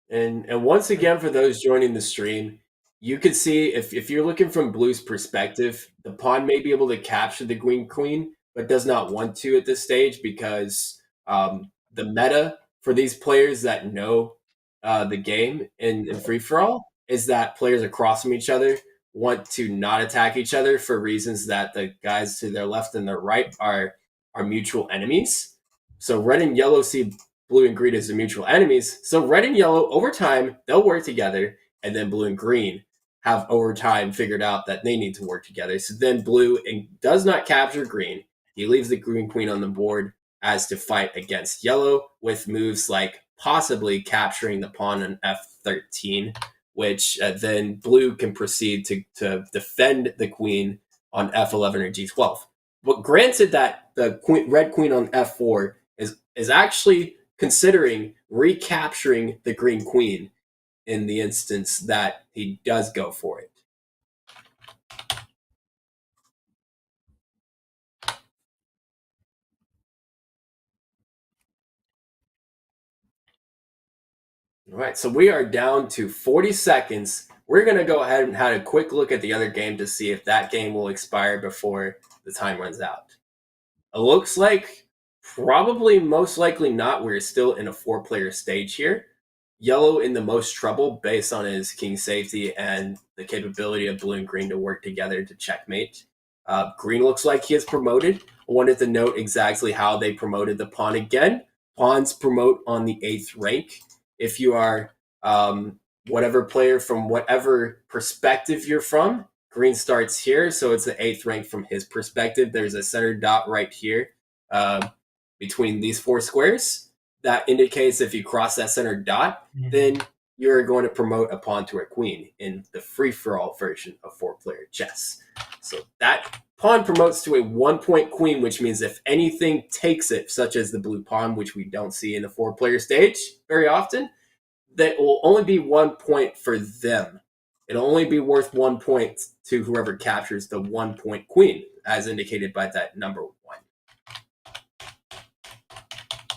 And once again, for those joining the stream, you can see if you're looking from Blue's perspective, the pawn may be able to capture the queen, but does not want to at this stage because the meta for these players that know the game in free-for-all is that players across from each other want to not attack each other for reasons that the guys to their left and their right are mutual enemies. So red and yellow see blue and green as the mutual enemies. So red and yellow, over time, they'll work together, and then blue and green have over time figured out that they need to work together. So then blue does not capture green. He leaves the green queen on the board as to fight against yellow with moves like possibly capturing the pawn on f13, which then blue can proceed to defend the queen on f11 or g12. But granted that the red queen on f4 is actually considering recapturing the green queen in the instance that he does go for it. All right, so we are down to 40 seconds. We're going to go ahead and have a quick look at the other game to see if that game will expire before the time runs out. It looks like probably most likely not. We're still in a 4-player stage here. Yellow in the most trouble based on his king safety and the capability of blue and green to work together to checkmate. Green looks like he is promoted. I wanted to note exactly how they promoted the pawn again. Pawns promote on the 8th rank. If you are whatever player from whatever perspective you're from, Green starts here, so it's the 8th rank from his perspective. There's a center dot right here between these 4 squares. That indicates if you cross that center dot, then you're going to promote a pawn to a queen in the free-for-all version of 4-player chess. So that pawn promotes to a 1-point queen, which means if anything takes it, such as the blue pawn, which we don't see in the 4-player stage very often, that will only be 1 point for them. It'll only be worth 1 point to whoever captures the 1-point queen, as indicated by that number 1.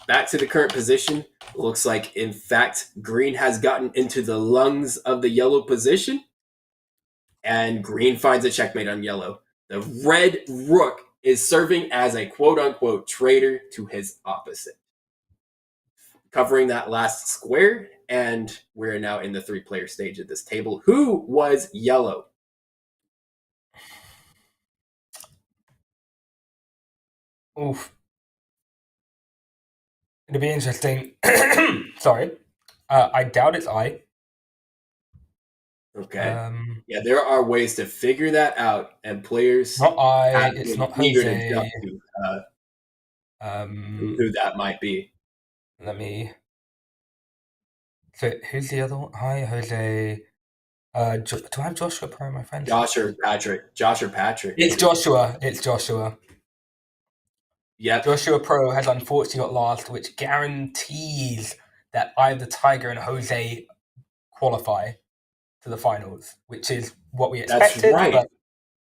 Back to the current position. Looks like, in fact, green has gotten into the lungs of the yellow position, and green finds a checkmate on yellow. The red rook is serving as a quote-unquote traitor to his opposite. Covering that last square, and we're now in the 3-player stage of this table. Who was yellow? Oof. It'll be interesting. Sorry. I doubt it's I. Okay. Yeah, there are ways to figure that out, and players not I. It's not eager Jose. to jump to who that might be. Let me. So who's the other one? Hi, Jose. Do I have Joshua Pro, my friend? Josh or Patrick. It's Joshua. Yep. Joshua Pro has unfortunately got last, which guarantees that either Tiger and Jose qualify to the finals, which is what we expected. That's right. But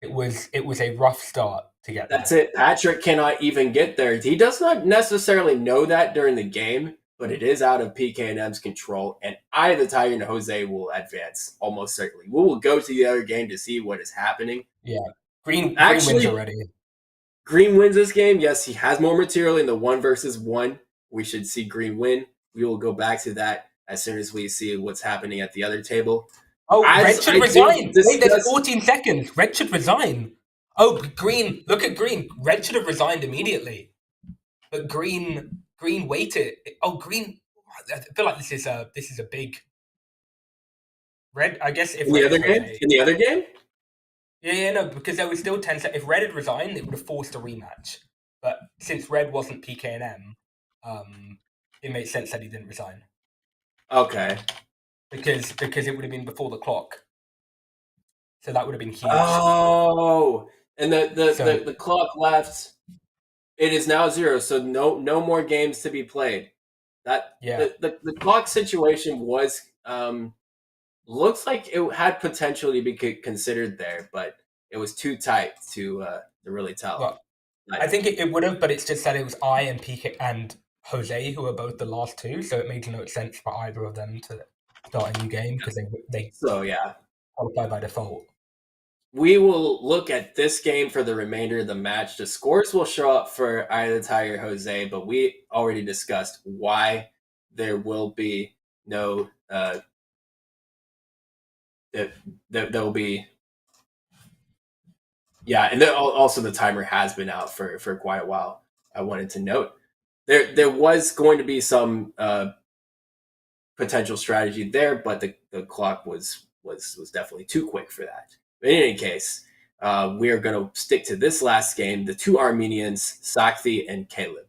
it was a rough start to get there. That's it. Patrick cannot even get there. He does not necessarily know that during the game, but it is out of PKM's control, and either Tiger and Jose will advance almost certainly. We will go to the other game to see what is happening. Yeah, Green wins already. Green wins this game. Yes, he has more material in the 1 versus 1. We should see Green win. We will go back to that as soon as we see what's happening at the other table. Oh, Red should resign. Wait, there's 14 seconds. Red should resign. Oh, Green. Look at Green. Red should have resigned immediately. But Green waited. Oh, Green. I feel like this is a big. Red, I guess if in the other game? Yeah, no, because there was still 10 seconds. If Red had resigned, it would have forced a rematch. But since Red wasn't PKM, it made sense that he didn't resign. Okay. Because it would have been before the clock. So that would have been huge. Oh, and the clock left. It is now 0, so no more games to be played. The clock situation was looks like it had potential to be considered there, but it was too tight to really tell. Well, I think it would have, but it's just that it was I and PK and Jose who were both the last 2, so it made no sense for either of them to start a new game because they qualify by default. We will look at this game for the remainder of the match. The scores will show up for either Tiger or Jose, but we already discussed why there will be no there will be and then also the timer has been out for quite a while. I wanted to note there was going to be some potential strategy there, but the clock was definitely too quick for that. But in any case, we are going to stick to this last game, the 2 Armenians, Sakthi and Caleb.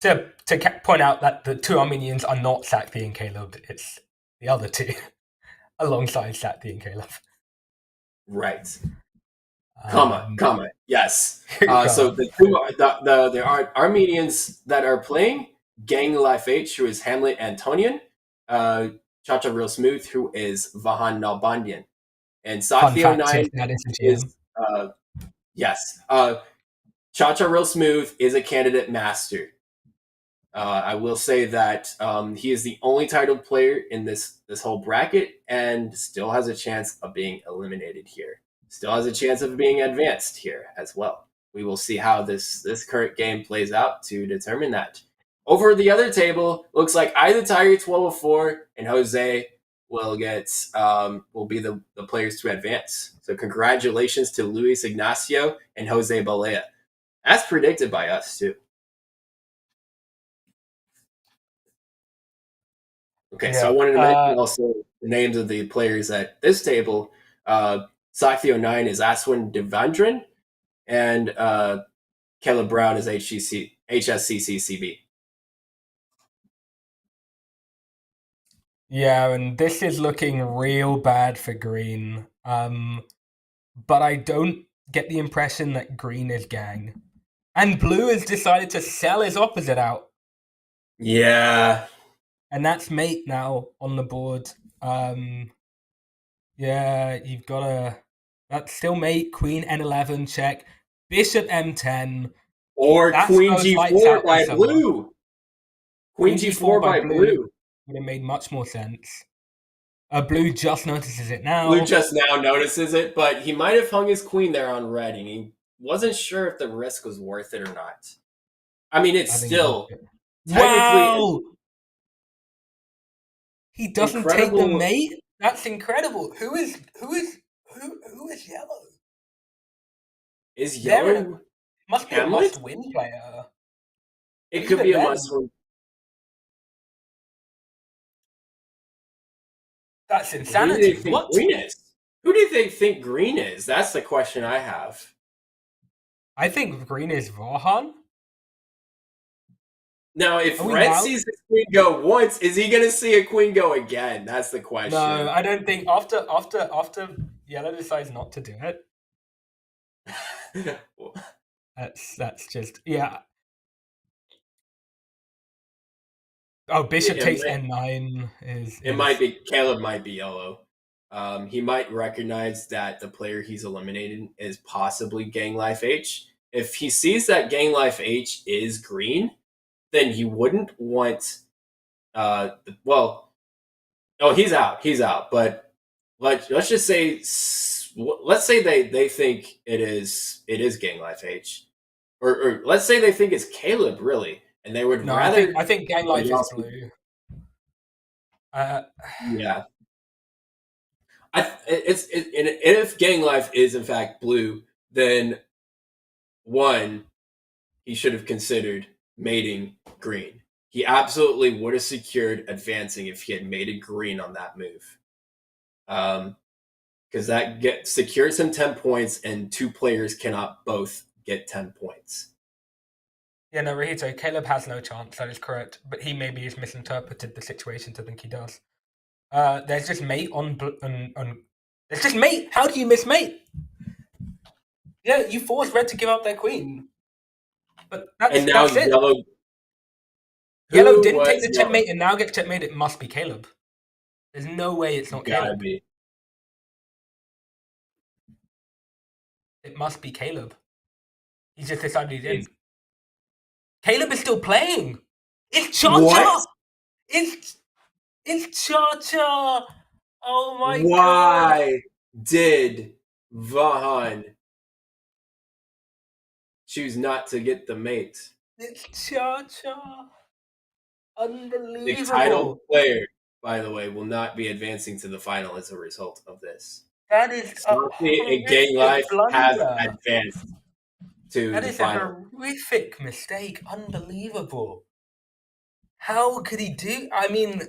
To point out that the 2 Armenians are not Sakthi and Caleb, it's the other 2 alongside Sakthi and Caleb. Right. Comma. Yes. So the Armenians that are playing, Gang Life H, who is Hamlet Antonian, Chacha Real Smooth, who is Vahan Nalbandian, and Sakthi 09 is Chacha Real Smooth is a candidate master. I will say that he is the only titled player in this whole bracket and still has a chance of being eliminated here. Still has a chance of being advanced here as well. We will see how this current game plays out to determine that. Over the other table, looks like either Tiger 1204 and Jose will be the players to advance. So congratulations to Luis Ignacio and Jose Balea. As predicted by us too. Okay, so I wanted to mention also the names of the players at this table. Sakthi09 is Aswin Devendran, and Caleb Brown is HSCCCB. Yeah, and this is looking real bad for green. But I don't get the impression that green is gang. And blue has decided to sell his opposite out. Yeah. And that's mate now on the board. Yeah, you've got to... That's still mate, queen N11, check. Bishop M10. Or That's queen G4 by blue. Queen G4 by blue. Would have made much more sense. Blue just notices it now. Blue just now notices it, but he might have hung his queen there on red, and he wasn't sure if the risk was worth it or not. I mean, it's still wow. He doesn't take the mate. That's incredible. Who is yellow? Is yellow? Must be Hamlet? a must-win player. It could be a must-win. That's insanity. Who do they think green is? Who do they think green is? That's the question I have. I think green is Vahan. Now, if red sees the queen go once, is he going to see a queen go again? That's the question. No, I don't think after yellow decides not to do it. that's just Oh, bishop takes N9 It might be Caleb might be yellow. He might recognize that the player he's eliminated is possibly Gang Life H. If he sees that Gang Life H is green, then he wouldn't want. He's out. But let's just say, let's say they think it is Gang Life H, or let's say they think it's Caleb really, and they would rather. I think Gang Life is blue. Yeah. If Gang Life is in fact blue, then one, he should have considered mating green. He absolutely would have secured advancing if he had mated green on that move. Because that secures him 10 points, and two players cannot both get 10 points. Yeah, no, Rahito, Caleb has no chance, that is correct. But he maybe has misinterpreted the situation to think he does. There's just mate on there's just mate. How do you miss mate? Yeah, you forced red to give up their queen. But that's it. Yellow didn't take the checkmate and now gets checkmate. It must be Caleb. There's no way it's not Caleb. It must be Caleb. He just decided he didn't. Caleb is still playing. It's Cha-Cha. It's Cha-Cha. Oh my God. Why did Vahan choose not to get the mate? It's Cha-Cha. Unbelievable. The title player, by the way, will not be advancing to the final as a result of this. That is a Gang Life has advanced to the final. That is a horrific mistake. Unbelievable. How could he do? I mean,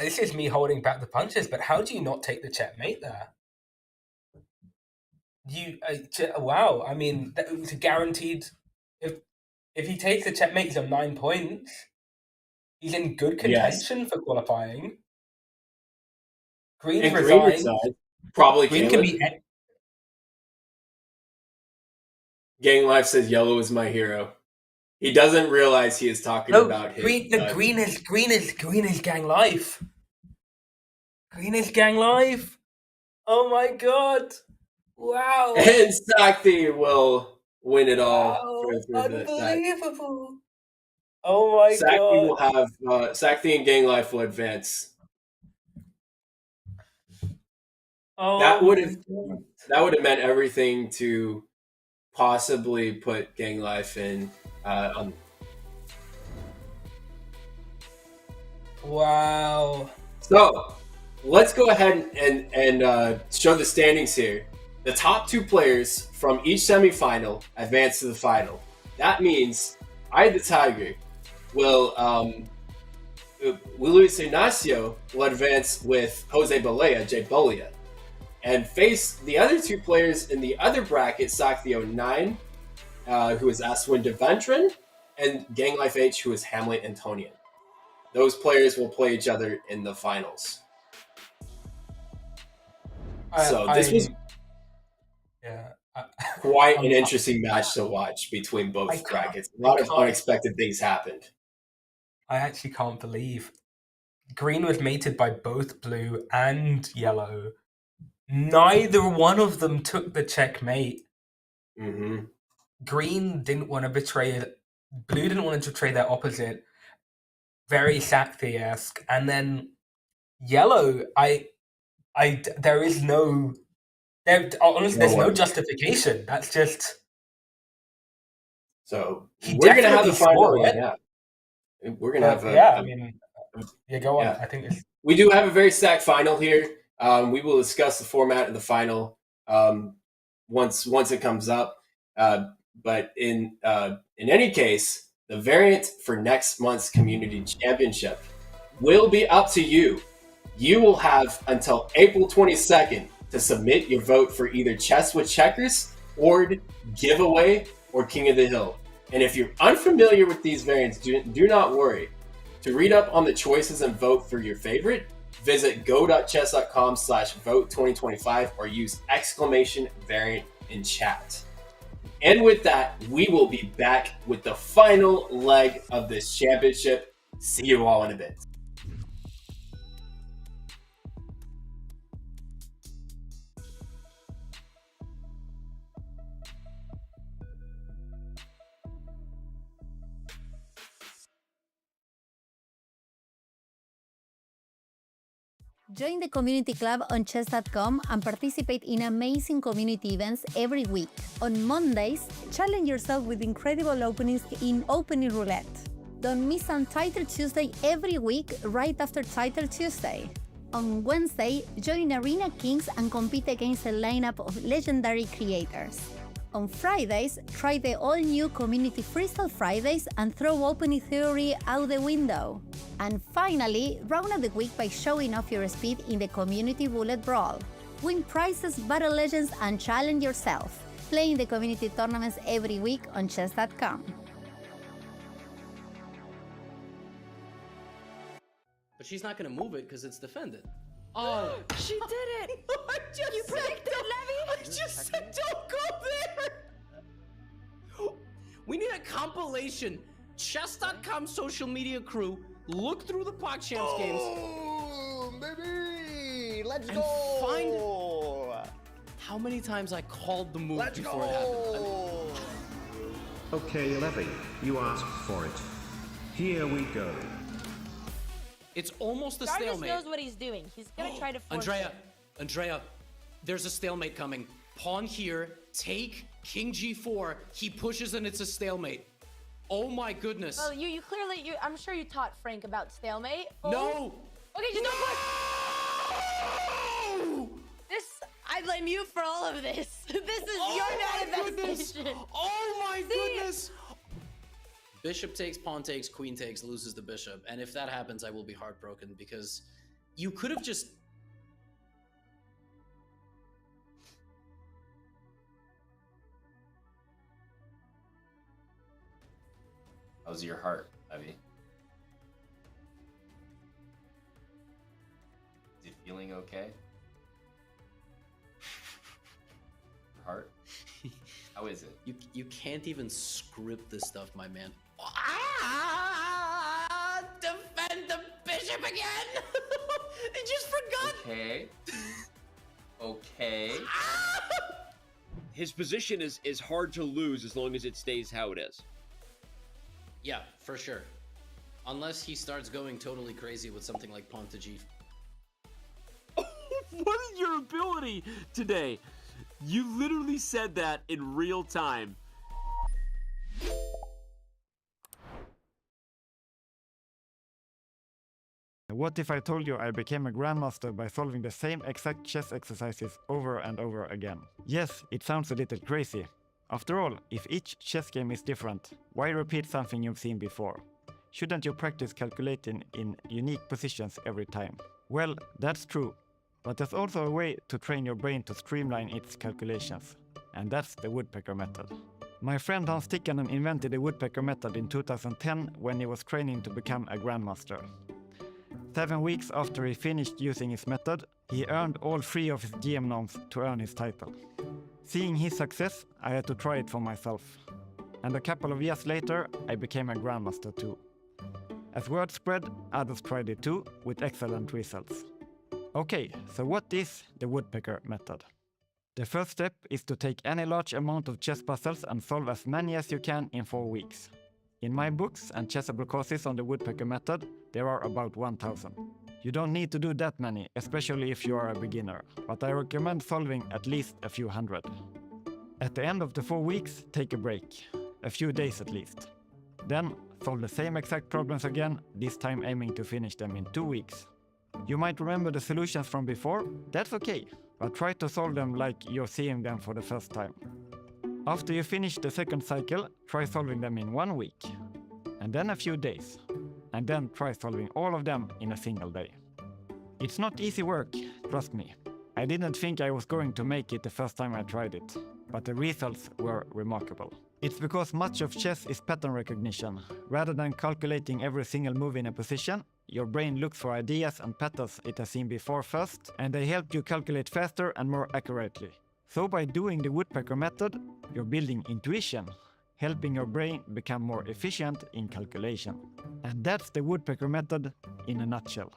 this is me holding back the punches, but how do you not take the checkmate there? Wow. I mean, that was guaranteed. If he takes the checkmate, he's on 9 points. He's in good contention for qualifying. Green resigned. Probably Green Caleb. can be. Gang Life says yellow is my hero. He doesn't realize he is talking about his. Green is Gang Life. Green is Gang Life. Oh my God! Wow. And Sakthi will win it all. Wow. Unbelievable. Oh my God. Will have Sakthi and Gang Life will advance. Oh, that would have meant everything to possibly put Gang Life in. Wow. So let's go ahead and show the standings here. The top two players from each semifinal advance to the final. That means I, the Tiger, will Luis Ignacio will advance with Jose Balea, Jay Bolia, and face the other two players in the other bracket, Sakthio 9, who is Aswin Devendran, and Gang Life H, who is Hamlet Antonian. Those players will play each other in the finals. This was quite an interesting match to watch between both brackets. A lot of unexpected things happened. I actually can't believe green was mated by both blue and yellow. Neither one of them took the checkmate. Mm-hmm. Green didn't want to betray it. Blue didn't want to betray their opposite. Very Sakthi-esque. And then yellow, there is no... honestly, there's no justification. That's just... So we're going to have the final right now. We're going to have go on. Yeah. I think we do have a very stacked final here. We will discuss the format of the final once it comes up. But in any case, the variant for next month's Community Championship will be up to you. You will have until April 22nd to submit your vote for either Chess with Checkers, or Giveaway, or King of the Hill. And if you're unfamiliar with these variants, do not worry. To read up on the choices and vote for your favorite, visit go.chess.com/vote2025 or use !variant in chat. And with that, we will be back with the final leg of this championship. See you all in a bit. Join the community club on Chess.com and participate in amazing community events every week. On Mondays, challenge yourself with incredible openings in Opening Roulette. Don't miss Untitled Tuesday every week right after Title Tuesday. On Wednesday, join Arena Kings and compete against a lineup of legendary creators. On Fridays, try the all-new Community Freestyle Fridays and throw opening theory out the window. And finally, round out the week by showing off your speed in the Community Bullet Brawl. Win prizes, battle legends, and challenge yourself. Play in the community tournaments every week on Chess.com. But she's not going to move it because it's defended. Oh, she did it! I just you predicted, Levy? I just said don't go there! We need a compilation. Chess.com social media crew, look through the PogChamps games. Oh, baby! Let's and go! Find how many times I called the move before it happened. Okay, Levy, you asked for it. Here we go. It's almost a Jarvis stalemate. knows what he's doing. He's gonna try to force it. Andrea, there's a stalemate coming. Pawn here, take, king g4. He pushes and it's a stalemate. Oh my goodness. Well, you clearly, I'm sure you taught Frank about stalemate. Oh. No! Okay, just don't push. I blame you for all of this. This is your manifestation. Oh my goodness! Bishop takes, pawn takes, queen takes, loses the bishop. And if that happens, I will be heartbroken because you could have just... How's your heart, Abby? Is it feeling okay? Your heart? How is it? You can't even script this stuff, my man. Defend the bishop again! I just forgot! Okay. Okay. His position is hard to lose as long as it stays how it is. Yeah, for sure. Unless he starts going totally crazy with something like pawn to g. What is your ability today? You literally said that in real time. What if I told you I became a grandmaster by solving the same exact chess exercises over and over again? Yes, it sounds a little crazy. After all, if each chess game is different, why repeat something you've seen before? Shouldn't you practice calculating in unique positions every time? Well, that's true. But there's also a way to train your brain to streamline its calculations. And that's the woodpecker method. My friend Hans Tikkanen invented the woodpecker method in 2010 when he was training to become a grandmaster. 7 weeks after he finished using his method, he earned all 3 of his GM noms to earn his title. Seeing his success, I had to try it for myself. And a couple of years later, I became a grandmaster too. As word spread, others tried it too, with excellent results. Okay, so what is the woodpecker method? The first step is to take any large amount of chess puzzles and solve as many as you can in 4 weeks. In my books and chessable courses on the woodpecker method, there are about 1,000. You don't need to do that many, especially if you are a beginner, but I recommend solving at least a few hundred. At the end of the 4 weeks, take a break, a few days at least. Then solve the same exact problems again, this time aiming to finish them in 2 weeks. You might remember the solutions from before, that's okay, but try to solve them like you're seeing them for the first time. After you finish the second cycle, try solving them in 1 week, and then a few days, and then try solving all of them in a single day. It's not easy work, trust me. I didn't think I was going to make it the first time I tried it, but the results were remarkable. It's because much of chess is pattern recognition. Rather than calculating every single move in a position, your brain looks for ideas and patterns it has seen before first, and they help you calculate faster and more accurately. So by doing the woodpecker method, you're building intuition, helping your brain become more efficient in calculation. And that's the woodpecker method in a nutshell.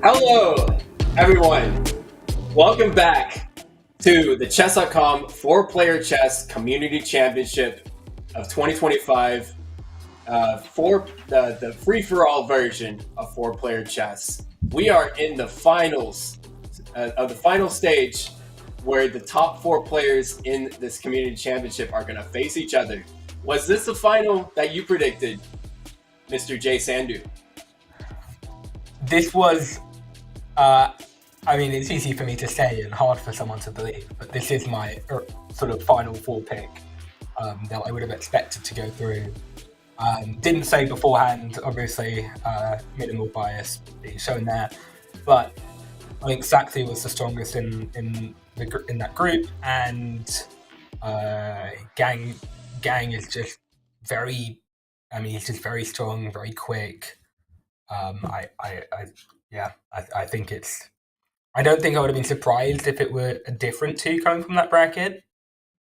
Hello, everyone. Welcome back to the Chess.com 4-Player Chess Community Championship of 2025 for the free-for-all version of 4-Player Chess. We are in the finals of the final stage where the top 4 players in this community championship are going to face each other. Was this the final that you predicted, Mr. J. Sandu? This was, I mean, it's easy for me to say and hard for someone to believe, but this is my sort of final 4 pick that I would have expected to go through. Didn't say beforehand, obviously, minimal bias being shown there, but I think Saxy was the strongest in that group, and Gang is just very, I mean, he's just very strong, very quick. I think it's. I don't think I would have been surprised if it were a different 2 coming from that bracket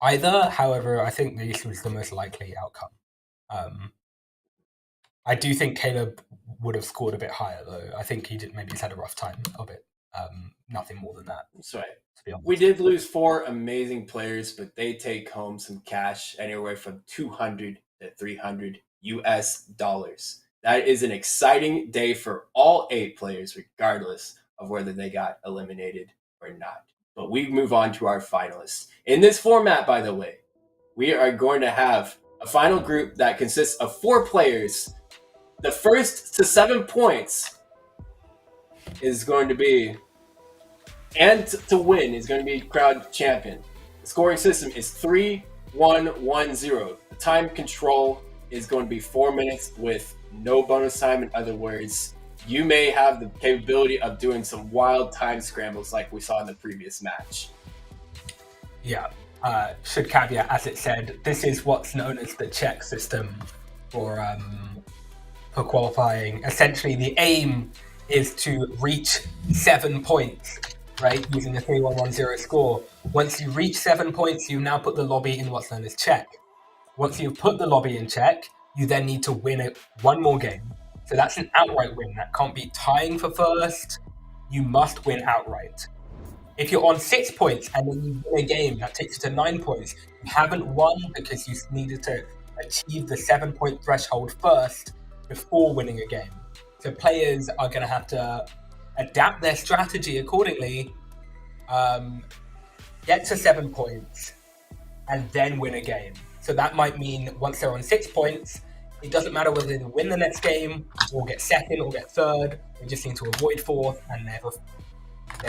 either. However, I think this was the most likely outcome. I do think Caleb would have scored a bit higher, though. I think he did maybe he's had a rough time of it. Nothing more than that. That's right. To be honest. We did lose 4 amazing players, but they take home some cash anywhere from $200 to $300 US. That is an exciting day for all 8 players, regardless of whether they got eliminated or not. But we move on to our finalists. In this format, by the way, we are going to have a final group that consists of 4 players. The first to 7 points is going to be, and to win is going to be crowned champion. The scoring system is 3-1-1-0. The time control is going to be 4 minutes with no bonus time. In other words, you may have the capability of doing some wild time scrambles like we saw in the previous match. Yeah. Should caveat, as it said, this is what's known as the check system for qualifying. Essentially, the aim is to reach 7 points, right, using a 3-1-1-0 score. Once you reach 7 points, you now put the lobby in what's known as check. Once you've put the lobby in check, you then need to win one more game. So that's an outright win. That can't be tying for first. You must win outright. If you're on 6 points and then you win a game, that takes you to 9 points. You haven't won because you needed to achieve the 7-point threshold first before winning a game. So players are going to have to adapt their strategy accordingly, get to 7 points, and then win a game. So that might mean once they're on 6 points, it doesn't matter whether they win the next game or get second or get third. They just need to avoid fourth, and their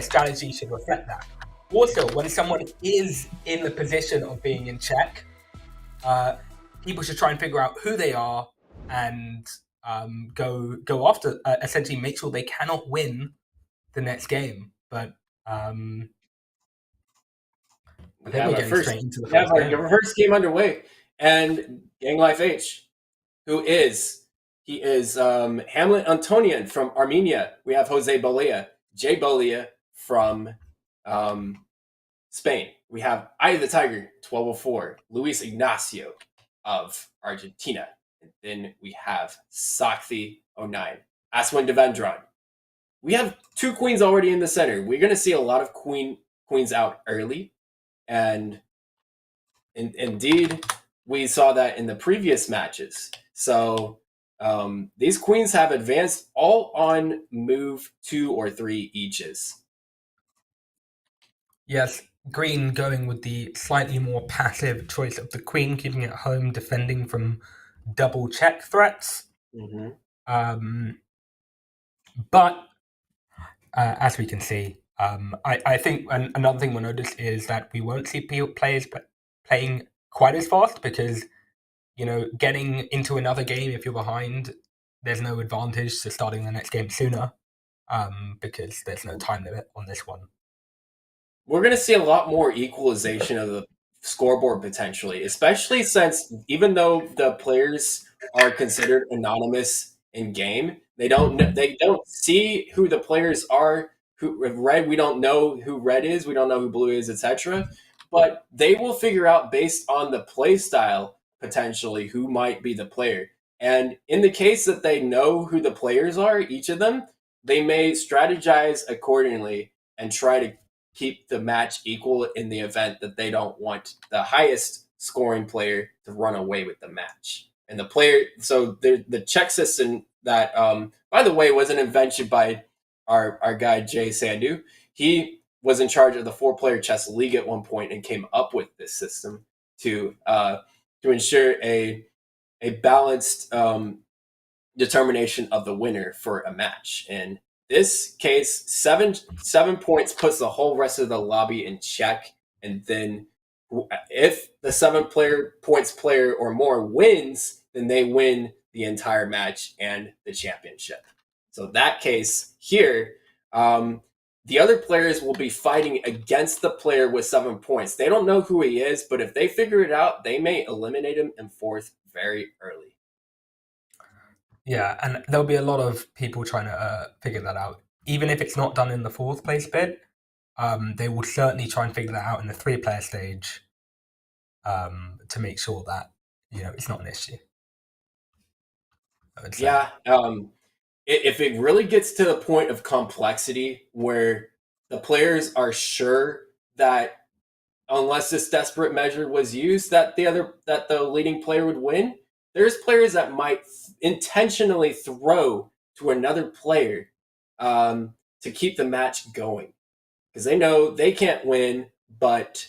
strategy should reflect that. Also, when someone is in the position of being in check, people should try and figure out who they are and go after, essentially make sure they cannot win the next game. But we have our first game underway, and Gang Life H, he is Hamlet Antonian from Armenia. We have Jose Bolia, Jay Bolia from Spain. We have Eye of the Tiger 1204, Luis Ignacio of Argentina. And then we have Sakthi 09, Aswin Devendran. We have 2 queens already in the center. We're going to see a lot of queens out early. And indeed, we saw that in the previous matches. So these queens have advanced all on move 2 or 3 eaches. Yes, green going with the slightly more passive choice of the queen, keeping it home, defending from double check threats. Mm-hmm. But as we can see, I think another thing we'll notice is that we won't see players playing quite as fast because, getting into another game if you're behind, there's no advantage to starting the next game sooner because there's no time limit on this one. We're going to see a lot more equalization of the scoreboard potentially, especially since even though the players are considered anonymous in game, they don't see who the players are. Red, we don't know who red is, we don't know who blue is, etc. But they will figure out based on the play style potentially who might be the player. And in the case that they know who the players are, each of them, they may strategize accordingly and try to keep the match equal in the event that they don't want the highest scoring player to run away with the match. And the check system that, by the way, was an invention by our guy Jay Sandu. He was in charge of the 4-player chess league at one point and came up with this system to ensure a balanced determination of the winner for a match. In this case, 7 points puts the whole rest of the lobby in check, and then if the 7 points player or more wins, then they win the entire match and the championship. So that case here, the other players will be fighting against the player with 7 points. They don't know who he is, but if they figure it out, they may eliminate him in 4th very early. Yeah, and there'll be a lot of people trying to figure that out. Even if it's not done in the 4th place bit, they will certainly try and figure that out in the 3-player stage to make sure that it's not an issue. Yeah, if it really gets to the point of complexity where the players are sure that unless this desperate measure was used, that the leading player would win, there's players that might intentionally throw to another player to keep the match going because they know they can't win, but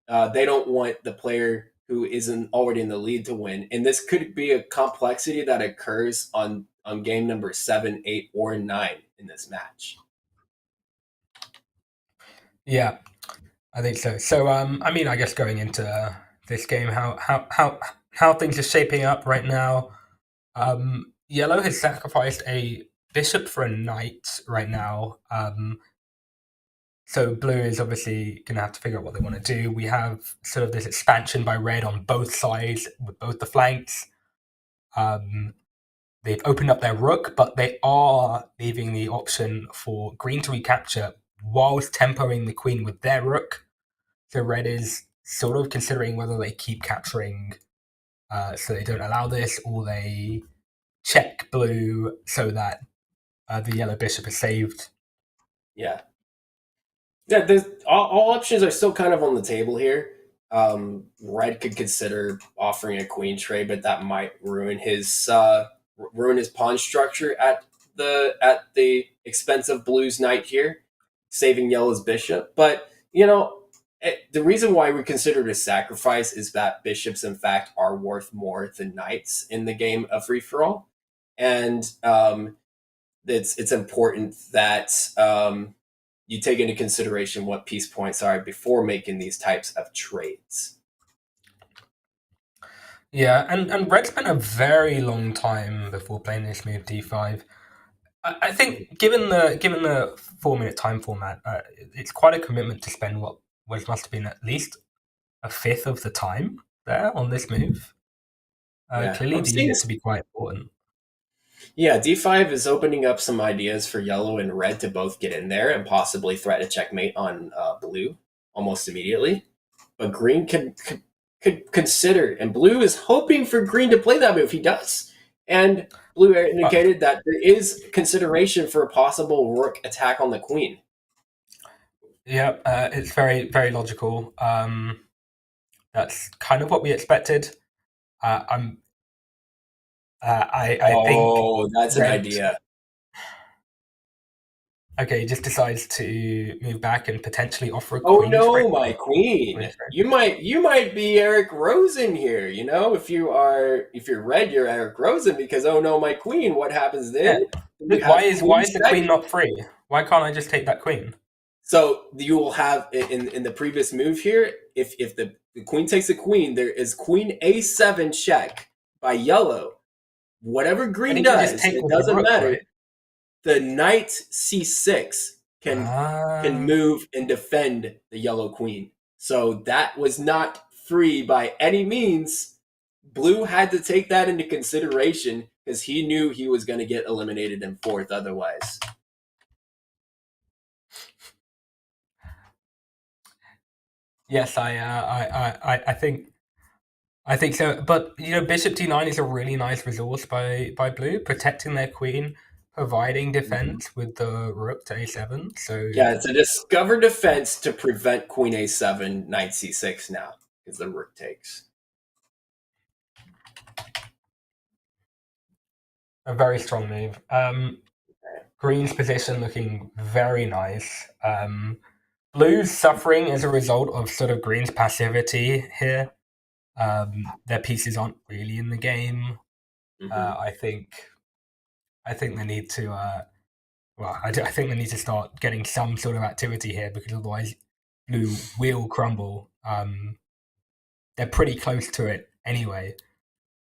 they don't want the player who isn't already in the lead to win. And this could be a complexity that occurs on game number 7, 8, or 9 in this match. Yeah, I think so. So, I guess going into this game, how how things are shaping up right now. Yellow has sacrificed a bishop for a knight right now. So blue is obviously going to have to figure out what they want to do. We have sort of this expansion by red on both sides with both the flanks. They've opened up their rook, but they are leaving the option for green to recapture whilst tempoing the queen with their rook. So red is sort of considering whether they keep capturing so they don't allow this, or they check blue so that the yellow bishop is saved. Yeah. Yeah, all options are still kind of on the table here. Red could consider offering a queen trade, but that might ruin his pawn structure at the expense of blue's knight here, saving yellow's bishop. But the reason why we consider it a sacrifice is that bishops, in fact, are worth more than knights in the game of free for all, and it's important that you take into consideration what piece points are before making these types of trades. Yeah, and red spent a very long time before playing this move d5. I think given the 4-minute time format, it's quite a commitment to spend what must have been at least a fifth of the time there on this move. Clearly, d needs to be quite important. Yeah, d5 is opening up some ideas for yellow and red to both get in there and possibly threaten a checkmate on blue almost immediately. But green could consider, and blue is hoping for green to play that move. He does. And blue indicated that there is consideration for a possible rook attack on the queen. Yeah, it's very, very logical. That's kind of what we expected. I think. Oh, that's an idea. Okay, he just decides to move back and potentially offer a queen. Oh no, my queen! You might be Eric Rosen here. If you're red, you're Eric Rosen because oh no, my queen. What happens then? Yeah. Why is the queen not free? Why can't I just take that queen? So you will have in the previous move here. If the queen takes the queen, there is queen a7 check by yellow. Whatever green does, it doesn't matter. Right? The knight c6 can move and defend the yellow queen. So that was not free by any means. Blue had to take that into consideration because he knew he was going to get eliminated in fourth otherwise. Yes, I think so. But bishop d9 is a really nice resource by blue, protecting their queen, providing defense with the rook to a7. So yeah, it's a discover defense to prevent queen a7, knight c6 now, because the rook takes. A very strong move. Green's position looking very nice. Blue's suffering as a result of sort of green's passivity here. Their pieces aren't really in the game. Mm-hmm. I think they need to. I think they need to start getting some sort of activity here because otherwise, blue will crumble. They're pretty close to it anyway.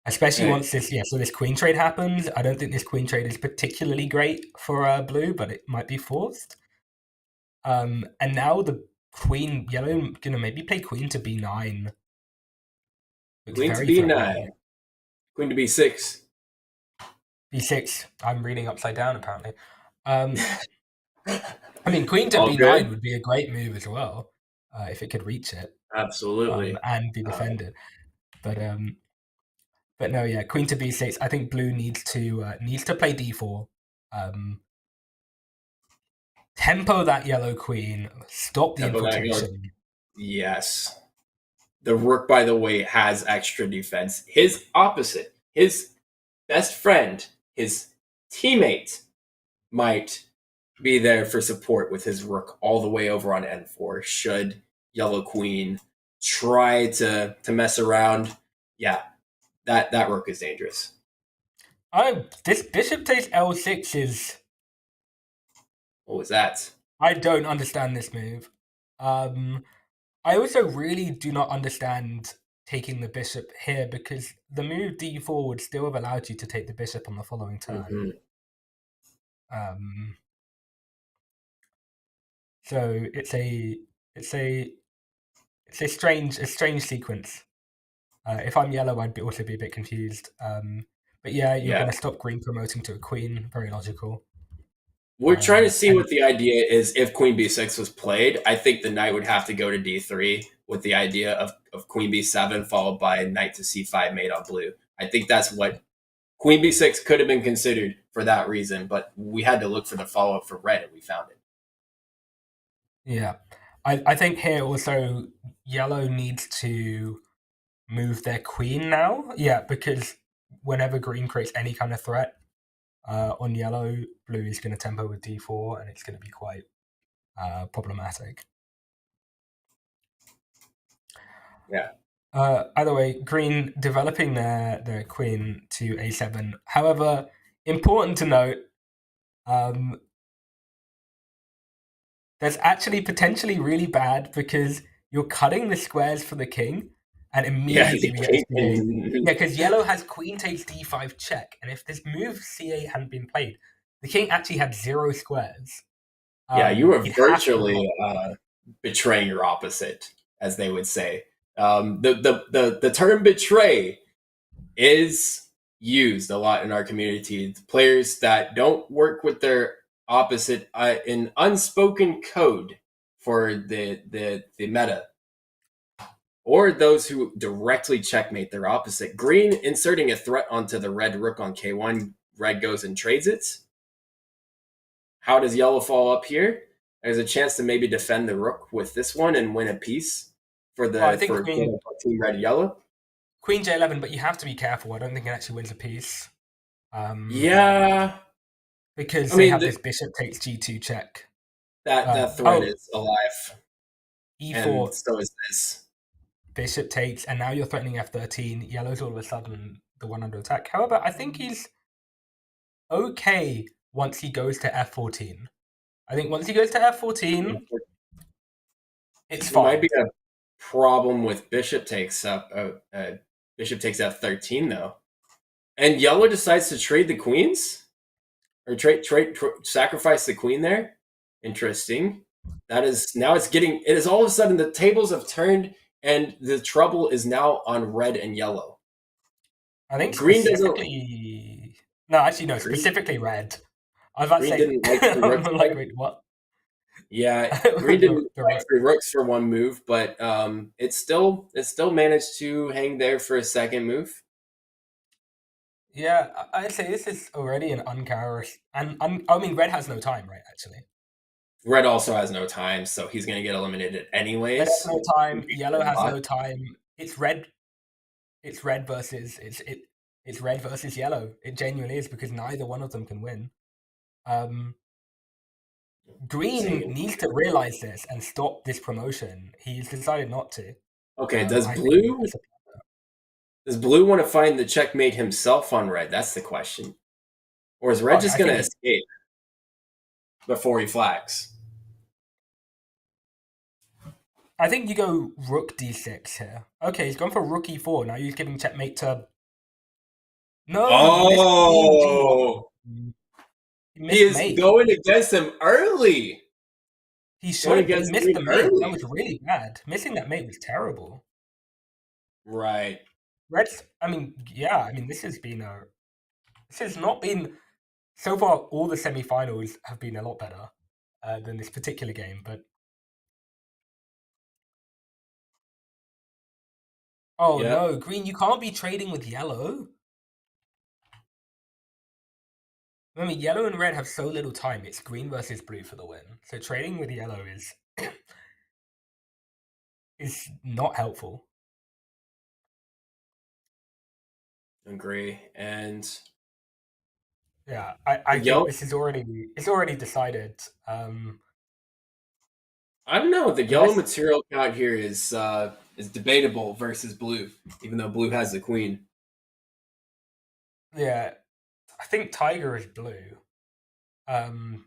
Especially once this queen trade happens. I don't think this queen trade is particularly great for blue, but it might be forced. And now the queen, yellow, gonna maybe play queen to b9. Queen to b9. Queen to b6. b6. I'm reading upside down, apparently. I mean, queen to b9 would be a great move as well, if it could reach it. Absolutely. And be defended. But no, yeah, queen to b6. I think blue needs to play d4. Tempo that yellow queen. Stop the infiltration. Yes. The rook, by the way, has extra defense. His opposite, his best friend, his teammate, might be there for support with his rook all the way over on n4. Should yellow queen try to mess around, yeah, that rook is dangerous. This bishop takes l6 is... What was that? I don't understand this move. I also really do not understand taking the bishop here because the move d4 would still have allowed you to take the bishop on the following turn. So it's a strange sequence. If I'm yellow, I'd also be a bit confused. But yeah, you're going to stop green promoting to a queen. Very logical. We're trying to see what the idea is if queen b6 was played. I think the knight would have to go to d3 with the idea of queen b7 followed by knight to c5 mate on blue. I think that's what queen b6 could have been considered for that reason, but we had to look for the follow-up for red and we found it. Yeah. I think here also yellow needs to move their queen now. Yeah, because whenever green creates any kind of threat on yellow, blue is going to tempo with d4 and it's going to be quite problematic. Yeah. Either way, green developing their queen to a7. However, important to note, that's actually potentially really bad because you're cutting the squares for the king, and immediately we get c8. Yeah, because yellow has queen takes d5 check, and if this move c8 hadn't been played, the king actually had 0 squares. Yeah, you were virtually betraying your opposite, as they would say. The term betray is used a lot in our community. Players that don't work with their opposite in unspoken code for the meta, or those who directly checkmate their opposite. Green inserting a threat onto the red rook on k1, red goes and trades it. How does yellow fall up here? There's a chance to maybe defend the rook with this one and win a piece for team red yellow. Queen j11, but you have to be careful. I don't think it actually wins a piece. Yeah. Because they have this bishop takes g2 check. That threat is alive. e4. And so is this. Bishop takes, and now you're threatening f13. Yellow's all of a sudden the one under attack. However, I think he's okay once he goes to f14. I think once he goes to f14, it's fine. There might be a problem with bishop takes up. Bishop takes f13 though, and yellow decides to trade the queens, or sacrifice the queen there. Interesting. That is now it's getting. It is all of a sudden the tables have turned, and the trouble is now on red and yellow. I think green specifically. No, actually no. Green? Specifically red. I was about to say. Didn't like the rooks. Like, wait, what? Yeah, green didn't like the rooks for one move, but it still managed to hang there for a second move. Yeah, I'd say this is already an uncharacteristic. And I mean, red has no time, right? Actually, red also has no time, so he's going to get eliminated anyways. Red has no time. Yellow has no time. It's red. It's red versus it's red versus yellow. It genuinely is because neither one of them can win. Green needs to realize this and stop this promotion. He's decided not to. Okay, does blue want to find the checkmate himself on red? That's the question. Or is red just going to escape before he flags? I think you go rook d6 here. Okay, he's gone for rook e4. Now he's giving checkmate to... No! Oh! He is going against him early. He should have missed the mate. That was really bad. Missing that mate was terrible. Right. Red's, this has not been, so far all the semi-finals have been a lot better than this particular game, but... Oh no, green, you can't be trading with yellow. Remember, yellow and red have so little time. It's green versus blue for the win. So trading with yellow is not helpful. Agree. And yeah, I think this is already decided. I don't know. The yellow material count here is debatable versus blue, even though blue has the queen. Yeah. I think Tiger is blue. It's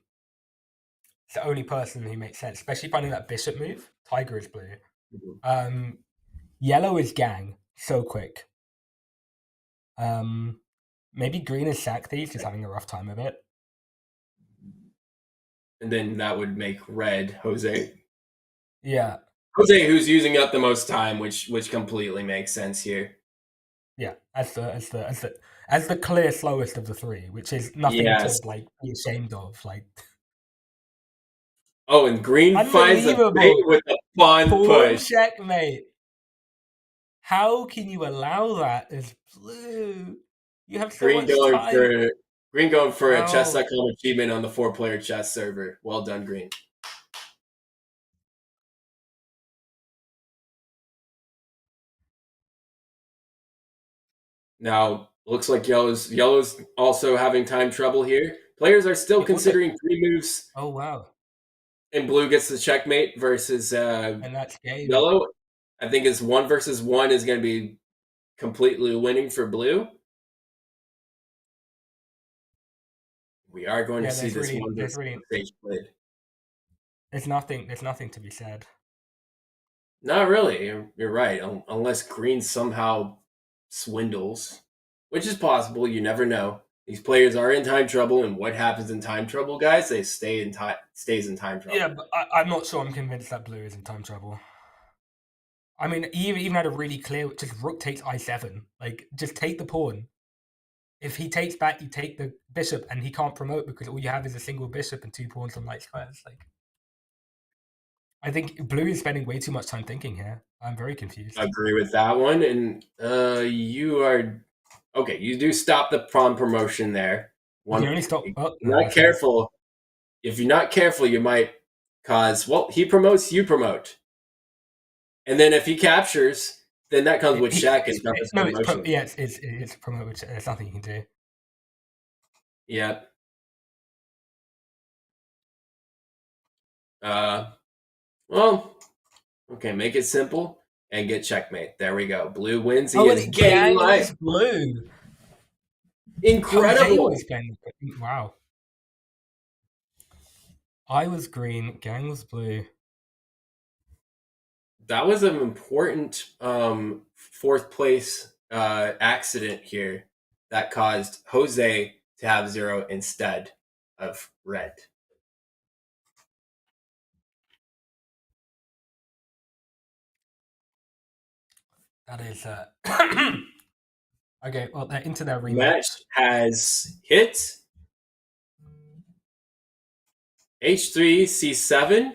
the only person who makes sense, especially finding that bishop move. Tiger is blue. Yellow is gang. so quick. Maybe green is sack these, just having a rough time of it. And then that would make red Jose. Yeah. Jose, who's using up the most time, which completely makes sense here. Yeah, as the clear slowest of the three, which is nothing Yes. to like be ashamed of. Like, oh, and green finds a Unbelievable. bait with a pawn pawn push. checkmate. How can you allow that as blue? You have so much time. Green going for a Wow. Chess.com achievement on the 4-player chess server. Well done, Green. Now, looks like yellow's also having time trouble here. Players are still considering 3 moves. Oh, wow. And blue gets the checkmate versus And that's game. yellow. I think it's 1 versus 1 is going to be completely winning for blue. We are going to see this one stage played. There's nothing to be said. Not really. You're right. Unless green somehow swindles, which is possible. You never know. These players are in time trouble, and what happens in time trouble, guys? They stays in time trouble. Yeah, but I'm not sure I'm convinced that blue is in time trouble. I mean, even had a really clear, just rook takes I7. Like, just take the pawn. If he takes back, you take the bishop, and he can't promote because all you have is a single bishop and 2 pawns on light squares. Like, I think blue is spending way too much time thinking here. I'm very confused. I agree with that one, and you are okay. You do stop the pawn promotion there. You can only stop. Not careful. If you're not careful, you might cause. Well, he promotes, you promote, and then if he captures, then that comes with check and stuff. It's promote, which there's nothing you can do. Yeah. Well, okay, make it simple and get checkmate. There we go. Blue wins. He is gang life. Blue. Incredible. Wow. I was green. Gang was blue. That was an important 4th place accident here that caused Jose to have 0 instead of red. That is okay. Well, they're into their rematch. Match has hit H3, C7,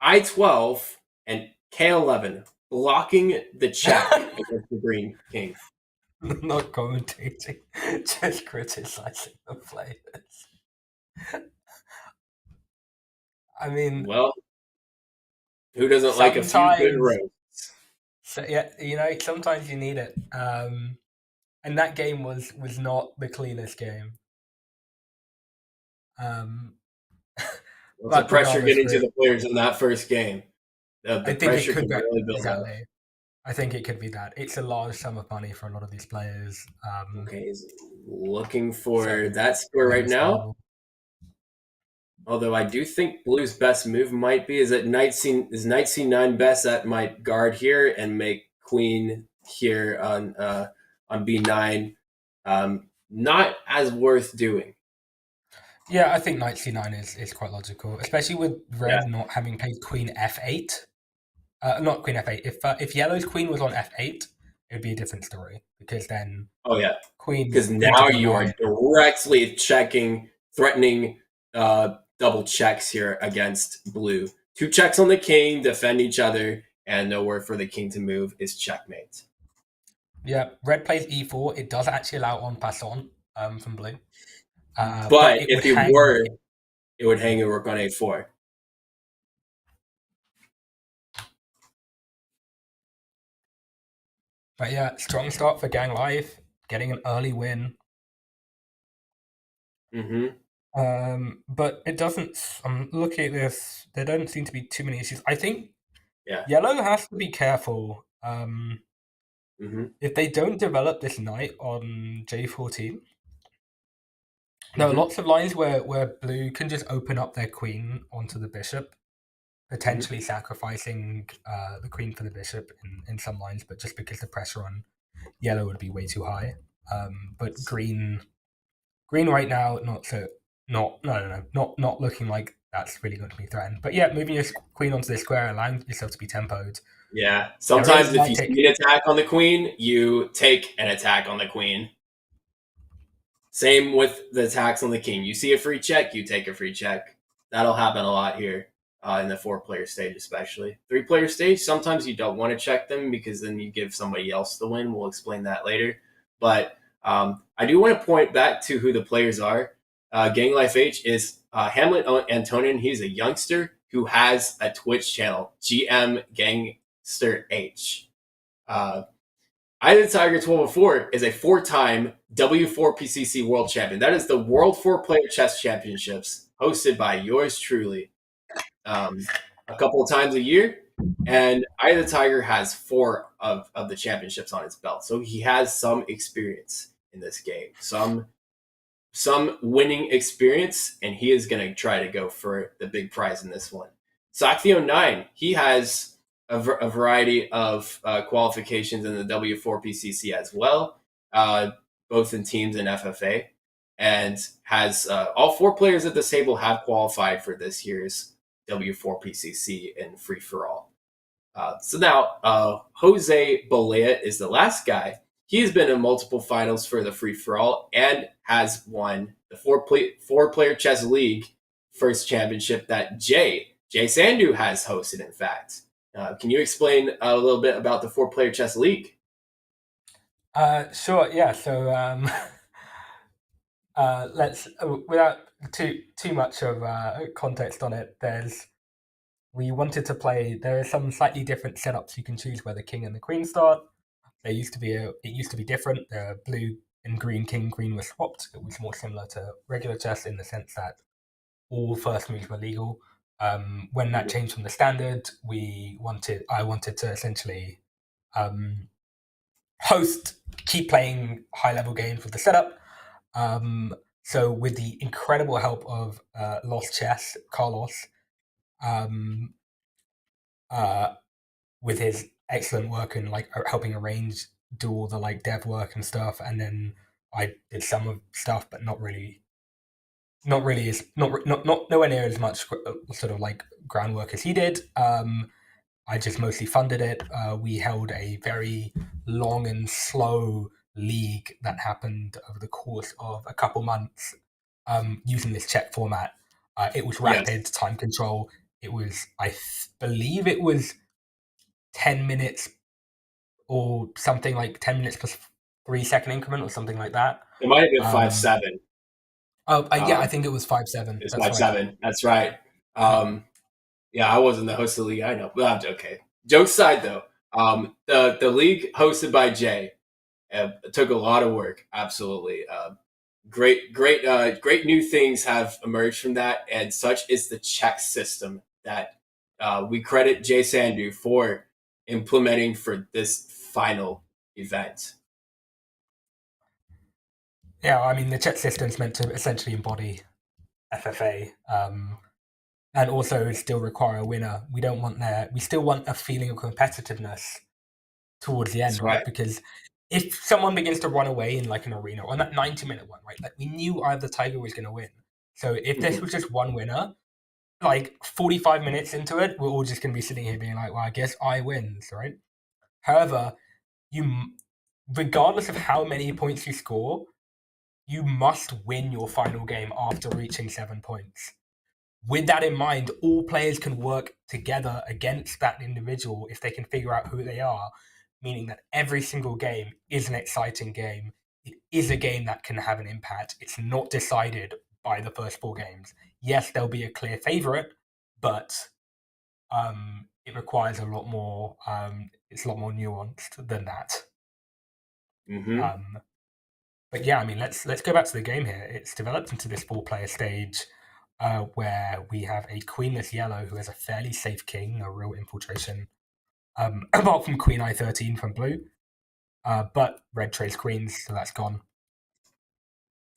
I12, and K11, blocking the check against the green king. Not commentating, just criticizing the players. I mean, well, who doesn't like a few good roasts? So yeah, sometimes you need it. And that game was not the cleanest game. The pressure getting to the players in that first game. The pressure can really build up. I think it could be that. It's a large sum of money for a lot of these players. Okay, he's looking for that score right now. Although I do think blue's best move might be is knight c9 best. That might guard here and make queen here on b9 not as worth doing. Yeah, I think knight c9 is quite logical, especially with red not having played queen f8. Not queen f8. If yellow's queen was on f8, it would be a different story because then queen, because now you are directly threatening double checks here against blue. 2 checks on the king, defend each other, and nowhere for the king to move is checkmate. Yeah, red plays e4. It does actually allow en passant from blue. But if it were, it would hang a rook on a4. But yeah, strong start for Gang Life, getting an early win. But it doesn't. I'm looking at this. There don't seem to be too many issues. I think yellow has to be careful. If they don't develop this knight on J14, there are lots of lines where blue can just open up their queen onto the bishop. potentially sacrificing the queen for the bishop in some lines, but just because the pressure on yellow would be way too high. But green right now, not looking like that's really going to be threatened. But yeah, moving your queen onto the square, allowing yourself to be tempoed. Yeah, sometimes if you see an attack on the queen, you take an attack on the queen. Same with the attacks on the king. You see a free check, you take a free check. That'll happen a lot here in the 4-player stage especially. 3-player stage, sometimes you don't want to check them because then you give somebody else the win. We'll explain that later. But I do want to point back to who the players are. Gang Life H is Hamlet Antonin. He's a youngster who has a Twitch channel, GM Gangster H. Eye of the Tiger 1204 is a 4-time W4PCC World Champion. That is the World 4-Player Chess Championships hosted by yours truly a couple of times a year. And Eye of the Tiger has 4 of the championships on his belt. So he has some experience in this game, some winning experience, and he is going to try to go for the big prize in this one. Sakthio9, he has a variety of qualifications in the W4PCC as well, both in teams and FFA, and has all 4 players at this table have qualified for this year's W4PCC in free-for-all. So now, Jose Bolea is the last guy. He has been in multiple finals for the free-for-all and has won the 4-player chess league first championship that Jay Sandu has hosted, in fact. Can you explain a little bit about the 4-player chess league? Sure. Yeah. So let's without too much of context on it. We wanted to play. There are some slightly different setups you can choose where the king and the queen start. It used to be different. The blue and green king queen were swapped. It was more similar to regular chess in the sense that all first moves were legal. When that changed from the standard, I wanted to essentially keep playing high level games with the setup. So with the incredible help of Lost Chess, Carlos, with his excellent work and helping arrange, do all the dev work and stuff, and then I did some of stuff, but nowhere near as much sort of groundwork as he did. I just mostly funded it. We held a very long and slow league that happened over the course of a couple months using this check format. It was rapid time control. It was, I believe it was 10 minutes or something, like 10 minutes plus 3-second increment or something like that. It might have been 5-7. Yeah, I think it was 5-7. It's 5-7. That's right. Yeah, I wasn't the host of the league. I know, but I'm okay. Jokes aside, though, the league hosted by Jay took a lot of work. Absolutely, great new things have emerged from that, and such is the check system that we credit Jay Sandu for implementing for this final event. Yeah, I mean, the check system is meant to essentially embody FFA. And also still require a winner. We still want a feeling of competitiveness towards the end, right? Because if someone begins to run away in an arena, or on that 90-minute one, right? We knew either Tiger was going to win. So if this was just one winner, 45 minutes into it, we're all just going to be sitting here being like, well, I guess I wins, right? However, regardless of how many points you score, you must win your final game after reaching 7 points. With that in mind, all players can work together against that individual if they can figure out who they are, meaning that every single game is an exciting game. It is a game that can have an impact. It's not decided by the first 4 games. Yes, there'll be a clear favorite, but it requires a lot more. It's a lot more nuanced than that. Mm-hmm. But yeah, I mean, let's go back to the game here. It's developed into this 4-player stage. Where we have a queenless yellow who has a fairly safe king, no real infiltration, apart from queen I13 from blue. But red trades queens, so that's gone.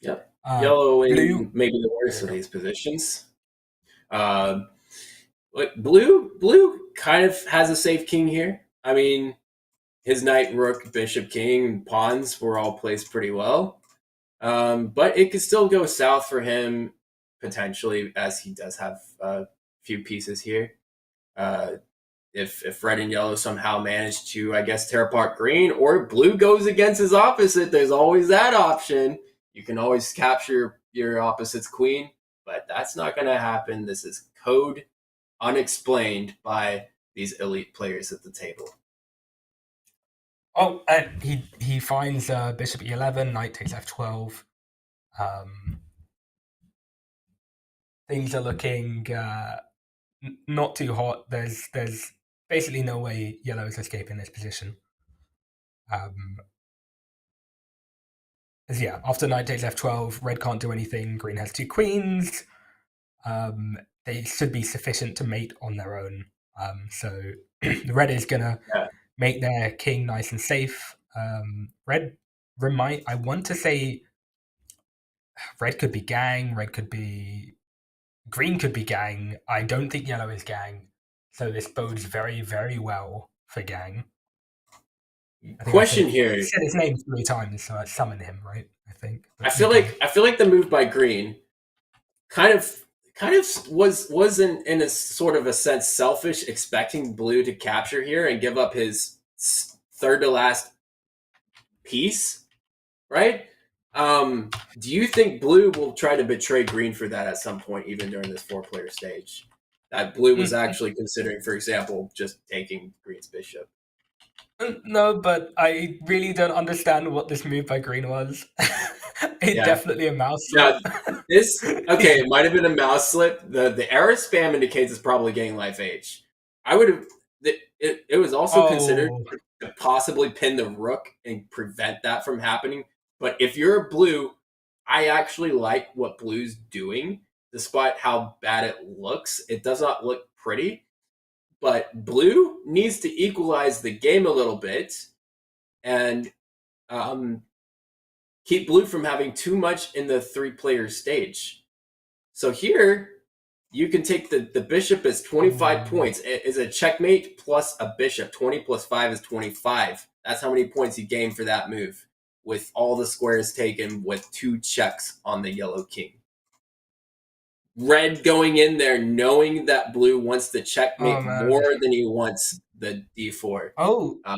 Yep. Yellow blue, maybe the worst of these positions. Look, blue kind of has a safe king here. I mean, his knight, rook, bishop, king, and pawns were all placed pretty well. But it could still go south for him potentially, as he does have a few pieces here. If red and yellow somehow manage to, I guess, tear apart green, or blue goes against his opposite, there's always that option. You can always capture your opposite's queen, but that's not going to happen. This is code unexplained by these elite players at the table. Oh, and he finds bishop e11, knight takes f12. Things are looking not too hot. There's basically no way yellow is escaping this position. As after knight takes f12, red can't do anything. Green has 2 queens. They should be sufficient to mate on their own. So red is gonna make their king nice and safe. Red I want to say red could be gang, green could be gang. I don't think yellow is gang. So this bodes very, very well for gang. Question here. He said his name 3 times, so I summoned him, right? I think. I feel like the move by green kind of was in a sort of a sense selfish, expecting blue to capture here and give up his third to last piece, right? Do you think blue will try to betray green for that at some point, even during this 4-player stage? That blue was actually considering, for example, just taking green's bishop. No, but I really don't understand what this move by green was. Definitely a mouse slip. Now, it might have been a mouse slip. The error spam indicates it's probably getting life H. I would have. It was also considered to possibly pin the rook and prevent that from happening. But if you're a blue, I actually like what blue's doing, despite how bad it looks. It does not look pretty. But blue needs to equalize the game a little bit and keep blue from having too much in the 3-player stage. So here, you can take the bishop as 25 points. It is a checkmate plus a bishop. 20 plus 5 is 25. That's how many points you gain for that move, with all the squares taken with 2 checks on the yellow king. Red going in there knowing that blue wants the checkmate more than he wants the d4.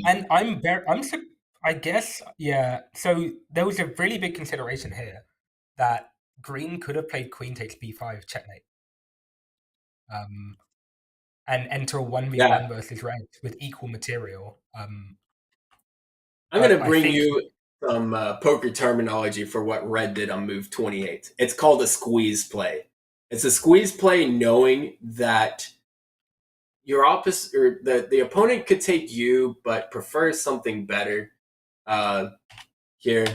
And I guess, so there was a really big consideration here that green could have played queen takes b5 checkmate. And enter a 1v1 versus red with equal material. I'm going to bring you some poker terminology for what red did on move 28. It's called a squeeze play. It's a squeeze play knowing that your opposite or the opponent could take you, but prefers something better here.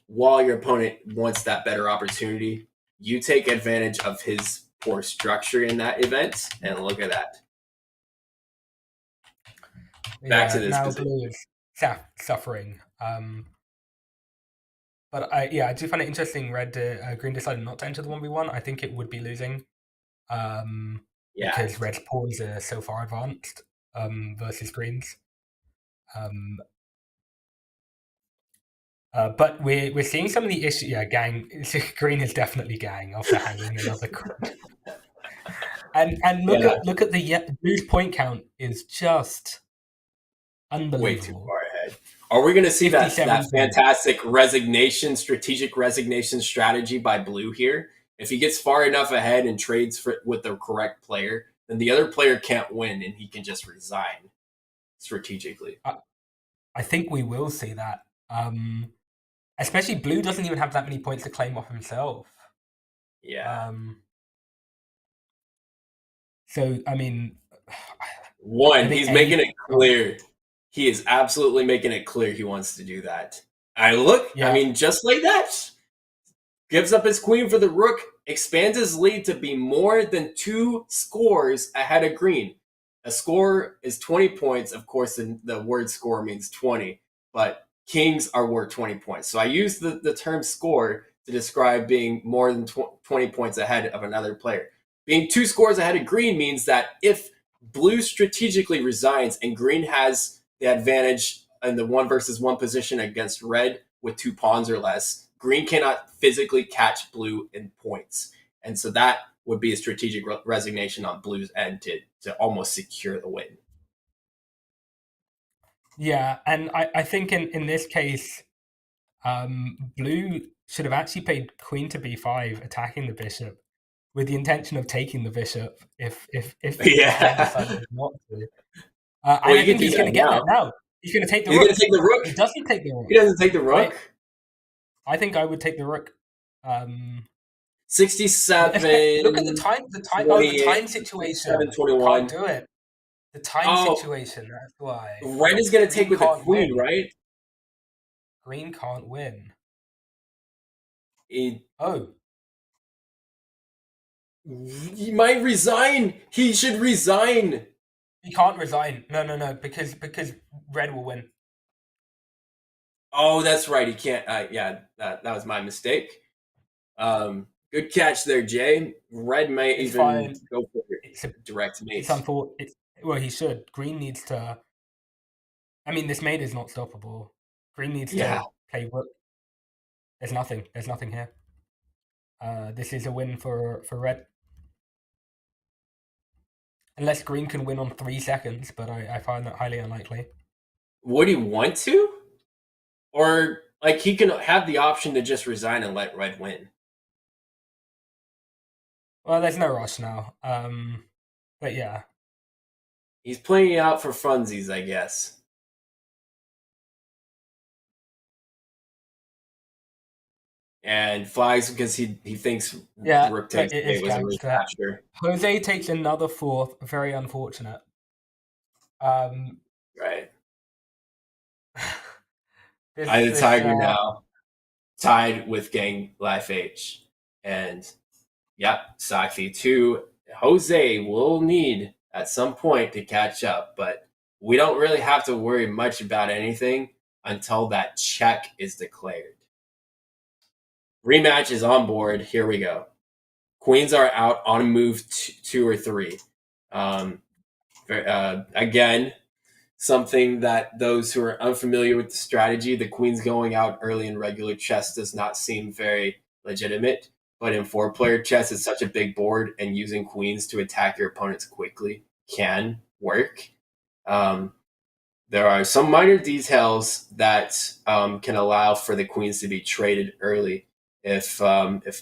While your opponent wants that better opportunity, you take advantage of his poor structure in that event, and look at that. Back to this now position. blue is suffering. But I do find it interesting. Green decided not to enter the 1v1. I think it would be losing. Because red's pawns are so far advanced versus green's. But we're seeing some of the issues. Gang. Green is definitely gang after hanging another queen. And look at the blue's point count is just unbelievable. Way too far ahead. Are we going to see that fantastic strategic resignation strategy by blue here? If he gets far enough ahead and trades with the correct player, then the other player can't win and he can just resign strategically. I think we will see that. Especially blue doesn't even have that many points to claim off himself. Yeah. So, I mean... he's making it clear. He is absolutely making it clear he wants to do that. I mean, just like that. Gives up his queen for the rook, expands his lead to be more than 2 scores ahead of green. A score is 20 points. Of course, the word score means 20, but kings are worth 20 points. So I use the term score to describe being more than 20 points ahead of another player. being 2 scores ahead of green means that if blue strategically resigns and green has the advantage in the 1 versus 1 position against red with 2 pawns or less, green cannot physically catch blue in points. And so that would be a strategic resignation on blue's end to almost secure the win. Yeah, and I think in this case, blue should have actually played queen to b5, attacking the bishop, with the intention of taking the bishop if Yeah. decided not to. Well, I think he's going to get that now. He's going to take the rook. He's going to take the rook. He doesn't take the rook. He doesn't take the rook. I think I would take the rook. 67. Look at the time situation. 721. Can't do it. The time situation. That's why. Red is going to take with the queen, right? Green can't win. He might resign. He should resign. He can't resign. No, because red will win. Oh, that's right. He can't. Yeah, that was my mistake. Good catch there, Jay. Red might even go for it. It's a direct mate. Well, he should. Green needs to. I mean, this mate is not stoppable. Green needs to play rook. There's nothing here. This is a win for red. Unless green can win on 3 seconds, but I find that highly unlikely. Would he want to? Or, like, he can have the option to just resign and let red win? Well, there's no rush now. But yeah. He's playing it out for funsies, I guess. And flags because he thinks rook takes it was a recapture. Jose takes another 4th. Very unfortunate. Right. The Tiger now tied with Gang Life H. And Sakthi 2. Jose will need at some point to catch up, but we don't really have to worry much about anything until that check is declared. Rematch is on board. Here we go. Queens are out on move 2 or 3. Again, something that those who are unfamiliar with the strategy, the queens going out early in regular chess does not seem very legitimate. But in 4-player chess, it's such a big board, and using queens to attack your opponents quickly can work. There are some minor details that can allow for the queens to be traded early if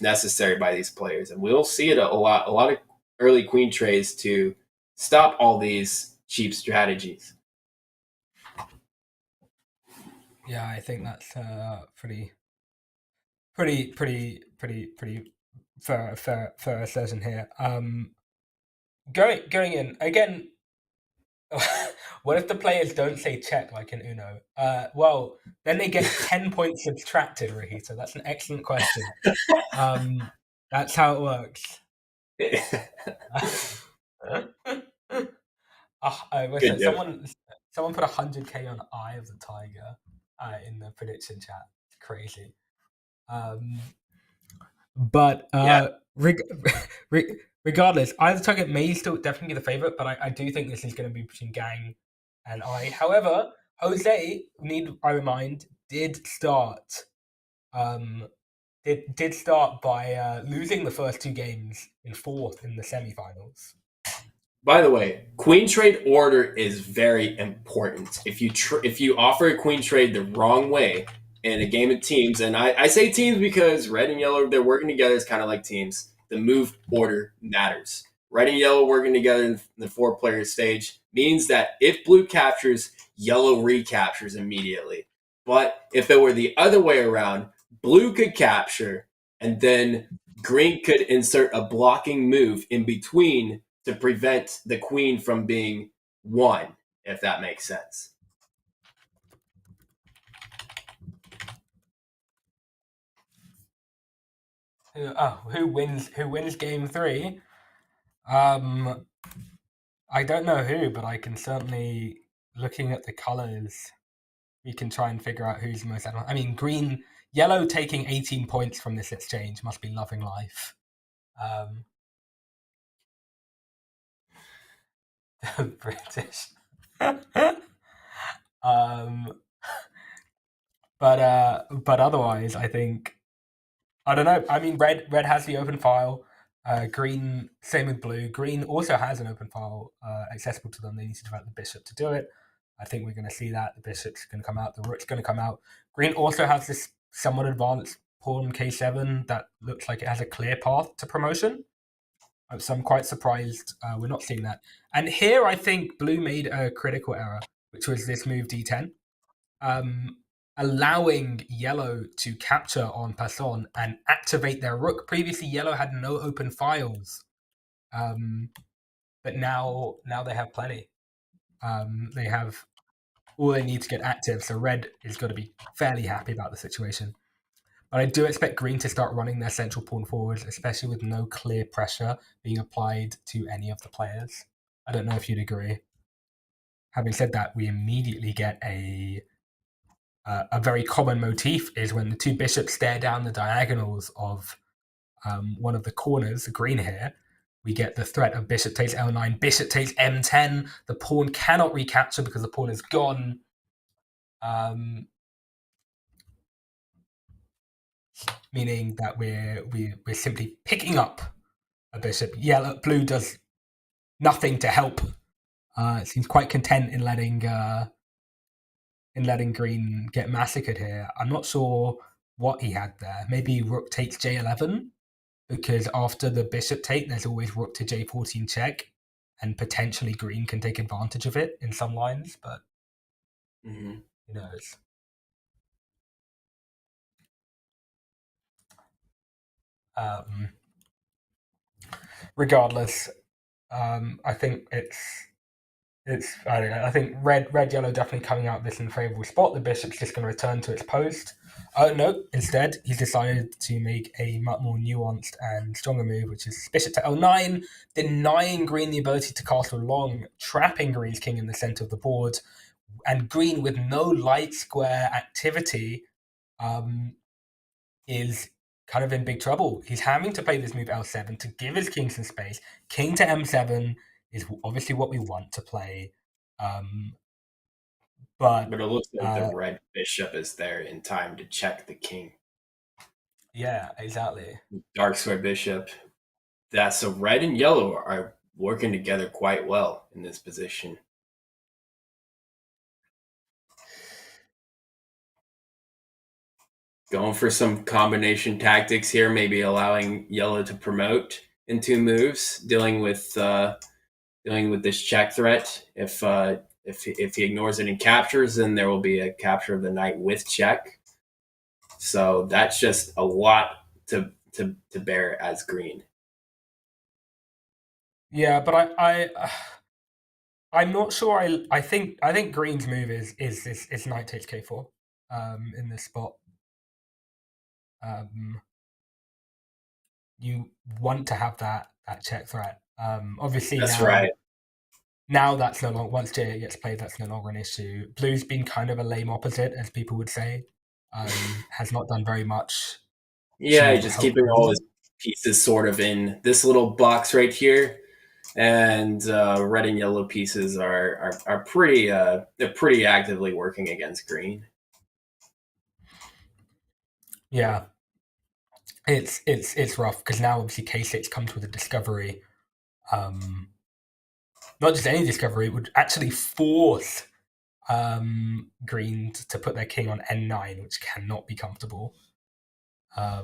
necessary by these players, and we'll see it a lot of early queen trades to stop all these cheap strategies. Yeah, I think that's pretty fair assertion here. Going in again. What if the players don't say check like in Uno? Well, then they get 10 points subtracted, Rahita. That's an excellent question. That's how it works. Someone put 100k on Eye of the Tiger in the prediction chat. It's crazy. Regardless, Eye of the Tiger may still definitely be the favorite, but I do think this is going to be between Gang and Eye. However, Jose, I remind, did start by losing the first 2 games in 4th in the semifinals. By the way, queen trade order is very important. If you offer a queen trade the wrong way in a game of teams, and I say teams because red and yellow, they're working together. It's kind of like teams. The move order matters. Red and yellow working together in the 4-player stage means that if blue captures, yellow recaptures immediately. But if it were the other way around, blue could capture, and then green could insert a blocking move in between to prevent the queen from being won, if that makes sense. Who wins game 3? I don't know who, but I can certainly, looking at the colors, we can try and figure out who's most advanced. I mean, yellow taking 18 points from this exchange must be loving life. British. But otherwise, I think I don't know. I mean, red has the open file. Green, same with blue. Green also has an open file accessible to them. They need to develop the bishop to do it. I think we're going to see that. The bishop's going to come out. The rook's going to come out. Green also has this somewhat advanced pawn k7 that looks like it has a clear path to promotion. So I'm quite surprised we're not seeing that. And here I think blue made a critical error, which was this move d10. Allowing yellow to capture on Passon and activate their rook. Previously, yellow had no open files, but now they have plenty. They have all they need to get active, so red is going to be fairly happy about the situation. But I do expect green to start running their central pawn forwards, especially with no clear pressure being applied to any of the players. I don't know if you'd agree. Having said that, we immediately get a very common motif is when the two bishops stare down the diagonals of one of the corners, the green here, we get the threat of bishop takes L9, bishop takes M10. The pawn cannot recapture because the pawn is gone. Meaning that we're simply picking up a bishop. Blue does nothing to help. It seems quite content in letting green get massacred here. I'm not sure what he had there. Maybe rook takes J11, because after the bishop take, there's always rook to J14 check, and potentially green can take advantage of it in some lines, but who knows? Regardless, I think I think red yellow definitely coming out of this in a favourable spot. The bishop's just going to return to its post. No, instead he's decided to make a much more nuanced and stronger move, which is bishop to L9, denying green the ability to castle long, trapping green's king in the centre of the board, and green with no light square activity is kind of in big trouble. He's having to play this move L7 to give his king some space. King to M7 is obviously what we want to play. But it looks like the red bishop is there in time to check the king. Yeah, exactly. Dark square bishop. So red and yellow are working together quite well in this position. Going for some combination tactics here, maybe allowing yellow to promote in two moves, dealing with this check threat. If he ignores it and captures, then there will be a capture of the knight with check. So that's just a lot to bear as green. Yeah, but I'm not sure. I think green's move is knight takes k4 in this spot. You want to have that check threat. Obviously, that's right. Now that's no longer, once J8 gets played, that's no longer an issue. Blue's been kind of a lame opposite, as people would say. Has not done very much. Yeah, just keeping all his pieces sort of in this little box right here. And red and yellow pieces are pretty they're pretty actively working against green. Yeah. It's rough because now obviously K6 comes with a discovery. Not just any discovery, it would actually force green to put their king on N9, which cannot be comfortable. I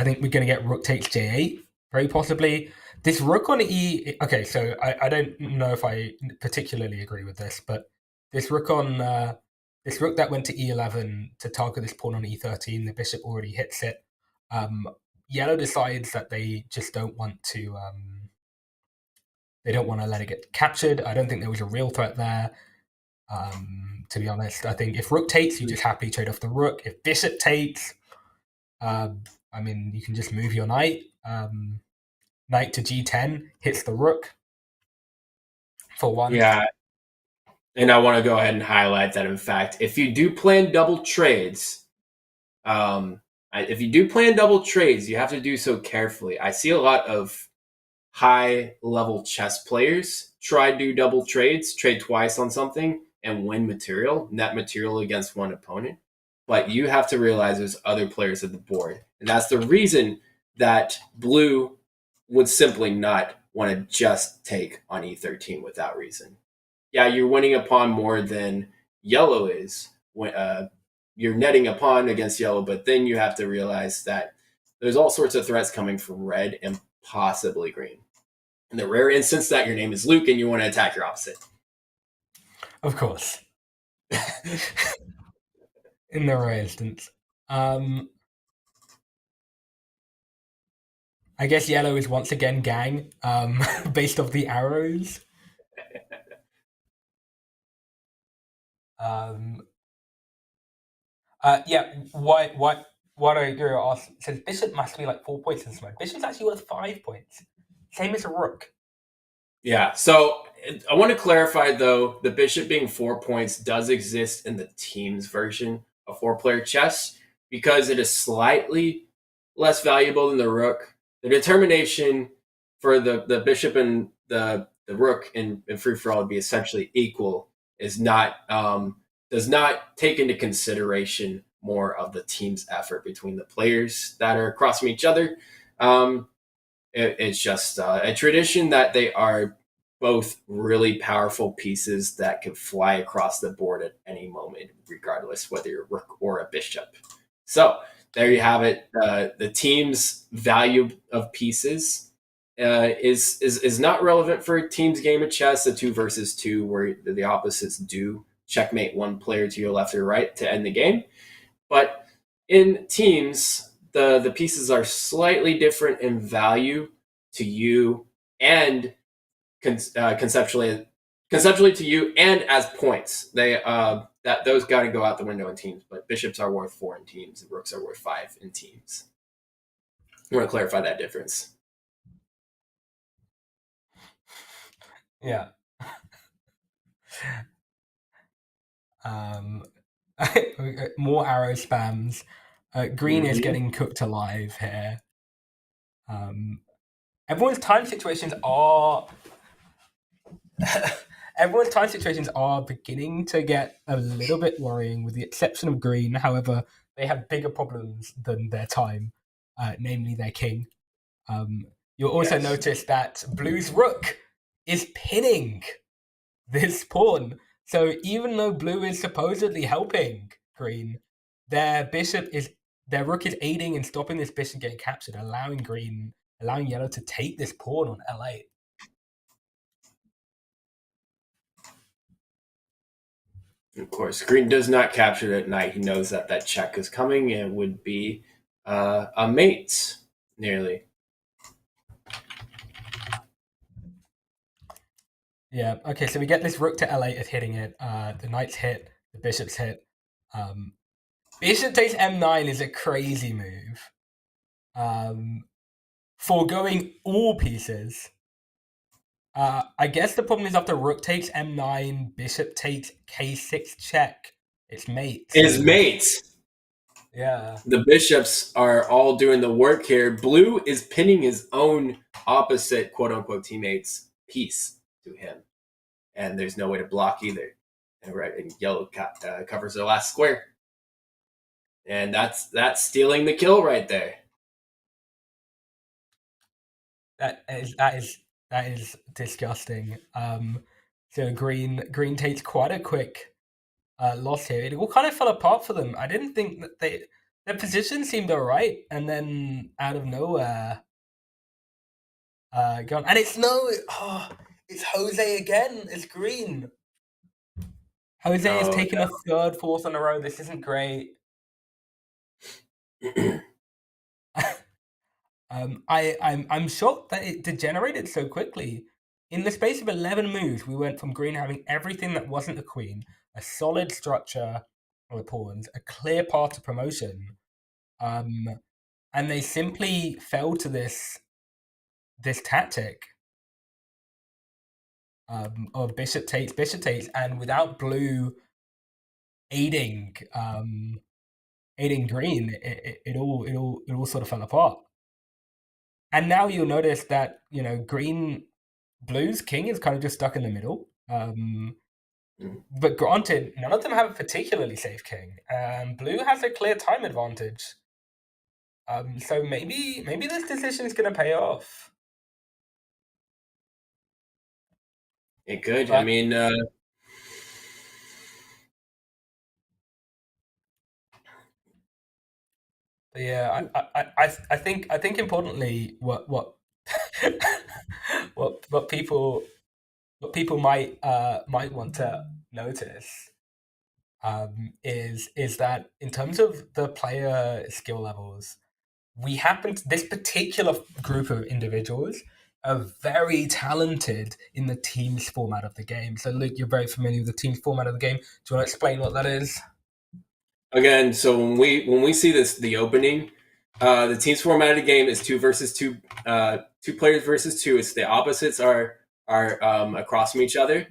think we're going to get rook takes J8, very possibly. This rook on E. Okay, so I don't know if I particularly agree with this, but this rook that went to E11 to target this pawn on E13, the bishop already hits it. Yellow decides that they just don't want to. They don't want to let it get captured. I don't think there was a real threat there. To be honest, I think if rook takes, you just happily trade off the rook. If bishop takes, I mean, you can just move your knight. Knight to G10 hits the rook for one. Yeah, And I want to go ahead and highlight that, in fact, if you do plan double trades, you have to do so carefully. I see a lot of high-level chess players try to do double trades, trade twice on something, and win material, net material against one opponent. But you have to realize there's other players at the board. And that's the reason that blue would simply not want to just take on E13 without reason. Yeah, you're winning a pawn more than yellow is. You're netting a pawn against yellow, but then you have to realize that there's all sorts of threats coming from red and possibly green. In the rare instance that your name is Luke and you want to attack your opposite. Of course. In the rare instance. I guess yellow is once again gang, based off the arrows. What I agree asked says bishop must be like 4 points in this mode. Bishop's actually worth 5 points. Same as a rook. Yeah, so I want to clarify, though, the bishop being 4 points does exist in the team's version of 4-player chess because it is slightly less valuable than the rook. The determination for the bishop and the rook in free-for-all would be essentially equal, does not take into consideration more of the team's effort between the players that are across from each other. It's just a tradition that they are both really powerful pieces that can fly across the board at any moment, regardless whether you're a rook or a bishop. So there you have it. The team's value of pieces is not relevant for a team's game of chess, a 2 versus 2, where the opposites do checkmate one player to your left or right to end the game. But in teams, the pieces are slightly different in value to you and conceptually to you and as points. Those got to go out the window in teams. But bishops are worth 4 in teams, and rooks are worth 5 in teams. I want to clarify that difference. Yeah. More arrow spams. Green is getting cooked alive here. Everyone's time situations are beginning to get a little bit worrying, with the exception of green. However, they have bigger problems than their time, namely their king. You'll also notice that blue's rook is pinning this pawn. So even though blue is supposedly helping green, their rook is aiding and stopping this bishop getting captured, allowing yellow to take this pawn on L8. Of course, green does not capture it at night. He knows that check is coming and would be a mate, nearly. Yeah, okay, so we get this rook to L8 is hitting it. The knight's hit, the bishop's hit. Bishop takes M9 is a crazy move. Foregoing all pieces. I guess the problem is after rook takes M9, bishop takes K6 check. It's mate. It's mate. Yeah. The bishops are all doing the work here. Blue is pinning his own opposite, quote-unquote, teammate's piece to him. And there's no way to block either. And yellow covers the last square. And that's stealing the kill right there. That is disgusting. So green takes quite a quick loss here. It all kind of fell apart for them. I didn't think that their position seemed alright, and then out of nowhere, gone. And it's Jose again. It's green. Jose has taken a third, fourth in a row. This isn't great. I'm shocked that it degenerated so quickly. In the space of 11 moves, we went from green having everything that wasn't a queen, a solid structure on the pawns, a clear path to promotion, and they simply fell to this tactic. of bishop takes, and without blue aiding green, it all sort of fell apart. And now you'll notice that blue's king is kind of just stuck in the middle. But granted, none of them have a particularly safe king. Blue has a clear time advantage. So maybe this decision is going to pay off. It could. I mean, yeah, I think importantly, what what people might want to notice is that in terms of the player skill levels, this particular group of individuals are very talented in the teams format of the game. So Luke, you're very familiar with the teams format of the game. Do you want to explain what that is? Again, so when we see the opening, the teams format of the game is 2 versus 2, 2 players versus 2. It's the opposites are across from each other,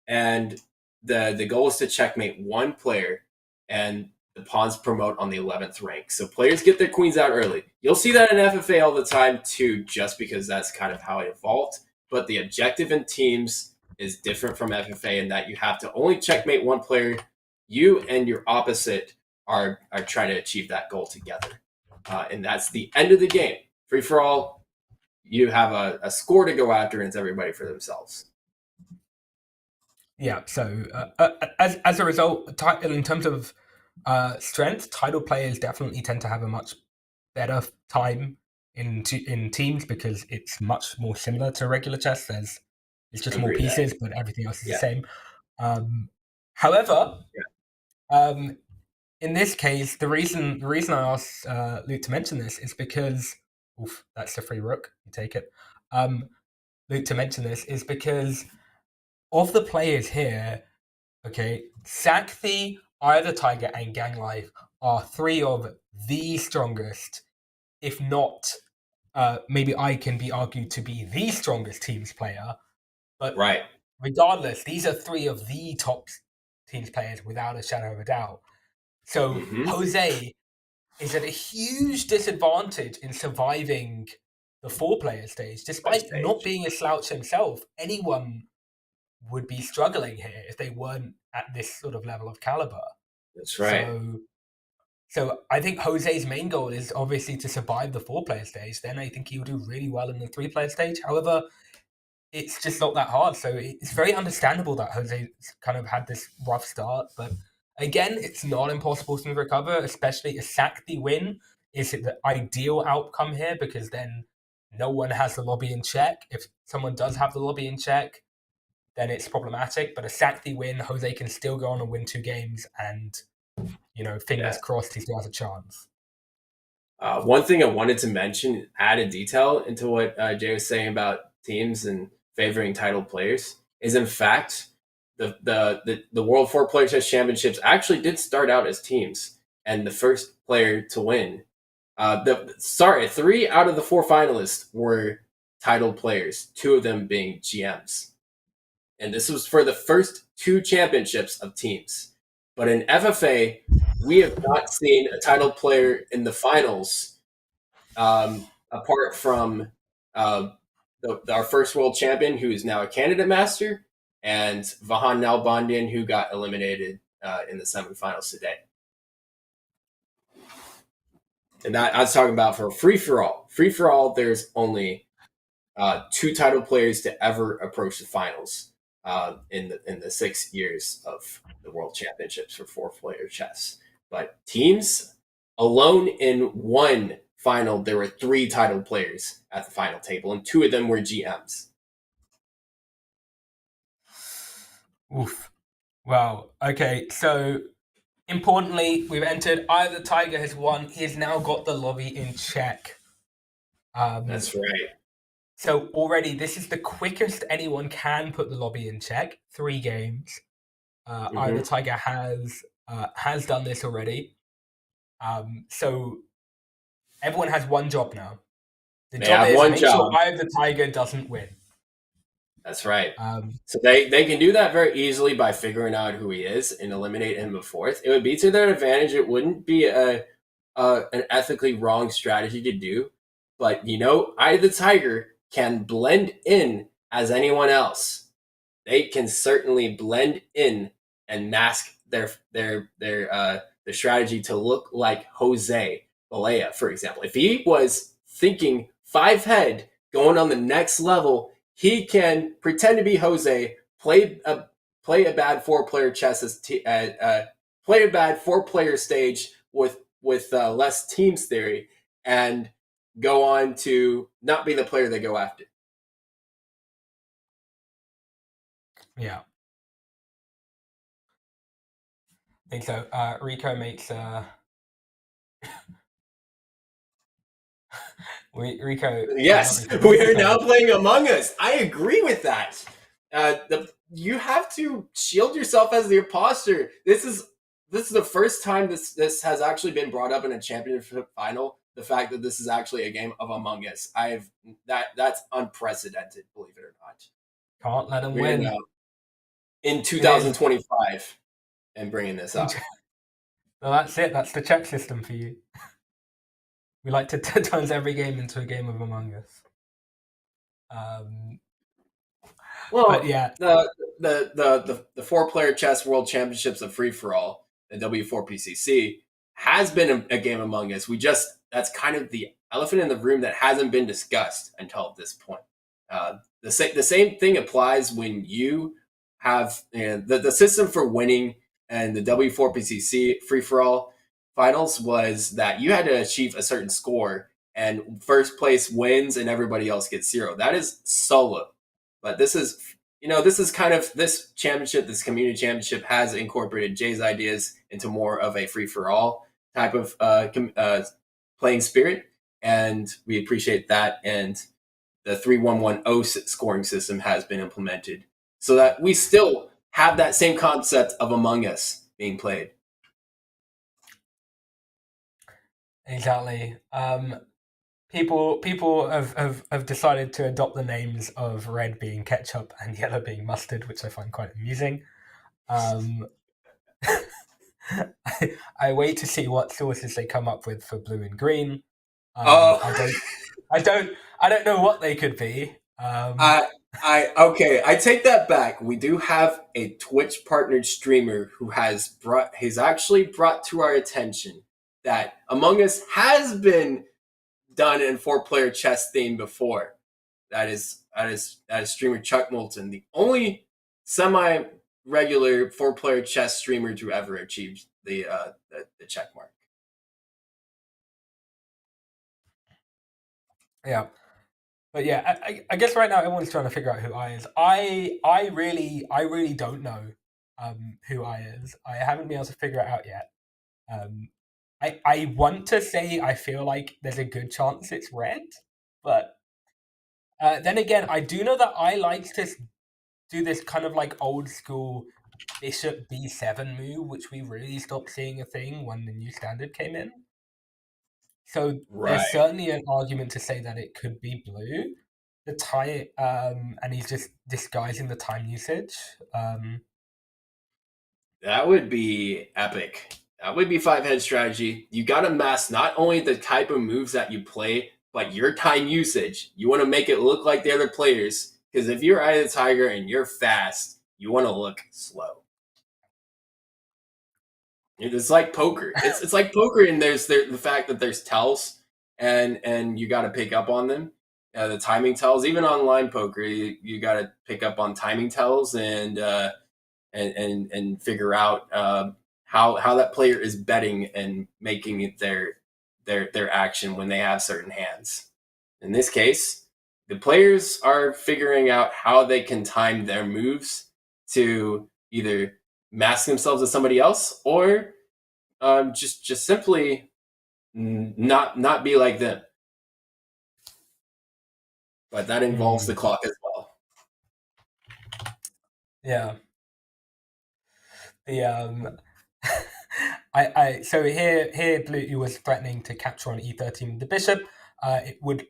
and the goal is to checkmate one player, and the pawns promote on the 11th rank. So players get their queens out early. You'll see that in FFA all the time too, just because that's kind of how it evolved. But the objective in teams is different from FFA in that you have to only checkmate one player. You and your opposite are trying to achieve that goal together. And that's the end of the game. Free for all, you have a score to go after, and it's everybody for themselves. Yeah, so as a result, in terms of strength, title players definitely tend to have a much better time in teams because it's much more similar to regular chess. It's just more pieces, but everything else is the same. However, in this case, the reason I asked Luke to mention this is because that's the free rook. You take it. Luke to mention this is because of the players here. Okay, Sakthi, Eye of the Tiger, and Gang Life are 3 of the strongest, if not, maybe I can be argued to be the strongest teams player. But regardless, these are 3 of the top teams players without a shadow of a doubt. So Jose is at a huge disadvantage in surviving the 4-player stage, despite not being a slouch himself. Anyone would be struggling here if they weren't at this sort of level of caliber. That's right. So I think Jose's main goal is obviously to survive the 4-player stage. Then I think he'll do really well in the 3-player stage. However, it's just not that hard. So it's very understandable that Jose kind of had this rough start. But again, it's not impossible to recover, especially a Sakthi win is the ideal outcome here because then no one has the lobby in check. If someone does have the lobby in check, then it's problematic. But a Sakthi win, Jose can still go on and win 2 games and, fingers crossed he still has a chance. One thing I wanted to mention, add a detail into what Jay was saying about teams and favoring title players, is in fact, the World 4-Player Chess Championships actually did start out as teams. And the first player to win, 3 out of the 4 finalists were title players, 2 of them being GMs. And this was for the first 2 championships of teams. But in FFA, we have not seen a title player in the finals, apart from our first world champion, who is now a candidate master, and Vahan Nalbandian, who got eliminated in the semifinals today. And that I was talking about for free-for-all. Free-for-all, there's only 2 title players to ever approach the finals. In the 6 years of the World Championships for 4-player chess. But teams, alone in 1 final, there were 3 title players at the final table, and 2 of them were GMs. Oof. Wow. Okay, so importantly, we've entered. Eye of the Tiger has won. He has now got the lobby in check. That's right. So already, this is the quickest anyone can put the lobby in check. 3 games. Eye of the Tiger has done this already. So everyone has one job now. The job is make sure Eye of the Tiger doesn't win. That's right. Um, So they can do that very easily by figuring out who he is and eliminate him before. It would be to their advantage. It wouldn't be an ethically wrong strategy to do. But Eye of the Tiger can blend in as anyone else. They can certainly blend in and mask their strategy to look like Jose Balea, for example. If he was thinking 5-head going on the next level, he can pretend to be Jose, play a bad 4-player play a bad 4-player stage with less teams theory, and go on to not be the player they go after. Yeah. I think so. Rico makes Rico. Yes, we are now playing Among Us. I agree with that. You have to shield yourself as the imposter. This is the first time this has actually been brought up in a championship final. The fact that this is actually a game of Among Us, that's unprecedented. Believe it or not. Can't let them win. In 2025, and bringing this up. Well, that's it. That's the check system for you. We like to turn every game into a game of Among Us. But yeah, the 4-player chess world championships of free for all, the W4PCC, has been a game Among Us. That's kind of the elephant in the room that hasn't been discussed until this point. The same thing applies when you have the system for winning and the W4PCC free for all finals was that you had to achieve a certain score, and first place wins and everybody else gets 0. That is solo. But this is kind of this championship, this community championship has incorporated Jay's ideas into more of a free for all type of playing spirit, and we appreciate that. And the 3110 scoring system has been implemented so that we still have that same concept of Among Us being played. Exactly. People have decided to adopt the names of red being ketchup and yellow being mustard, which I find quite amusing. I wait to see what sources they come up with for blue and green. I don't know what they could be. I take that back. We do have a Twitch partnered streamer who he's actually brought to our attention that Among Us has been done in 4-player chess theme before. That is streamer Chuck Moulton, the only semi-regular 4-player chess streamer to ever achieve the check mark. Yeah. But yeah, I guess right now everyone's trying to figure out who I is. I really don't know who I is. I haven't been able to figure it out yet. I want to say I feel like there's a good chance it's red, but then again, I do know that I like to do this kind of like old school bishop b7 move, which we really stopped seeing a thing when the new standard came in. So there's certainly an argument to say that it could be blue. The time, and he's just disguising the time usage. That would be epic. That would be 5-head strategy. You got to mask not only the type of moves that you play, but your time usage. You want to make it look like the other players, because if you're Eye of the Tiger and you're fast, you want to look slow. It's like poker. It's like poker, and there's the fact that there's tells, and you got to pick up on them. The timing tells, even online poker, you got to pick up on timing tells and figure out how that player is betting and making it their action when they have certain hands. In this case, the players are figuring out how they can time their moves to either mask themselves as somebody else or just simply not be like them. But that involves the clock as well. Yeah. The so here blue was threatening to capture on e13 with the bishop. It was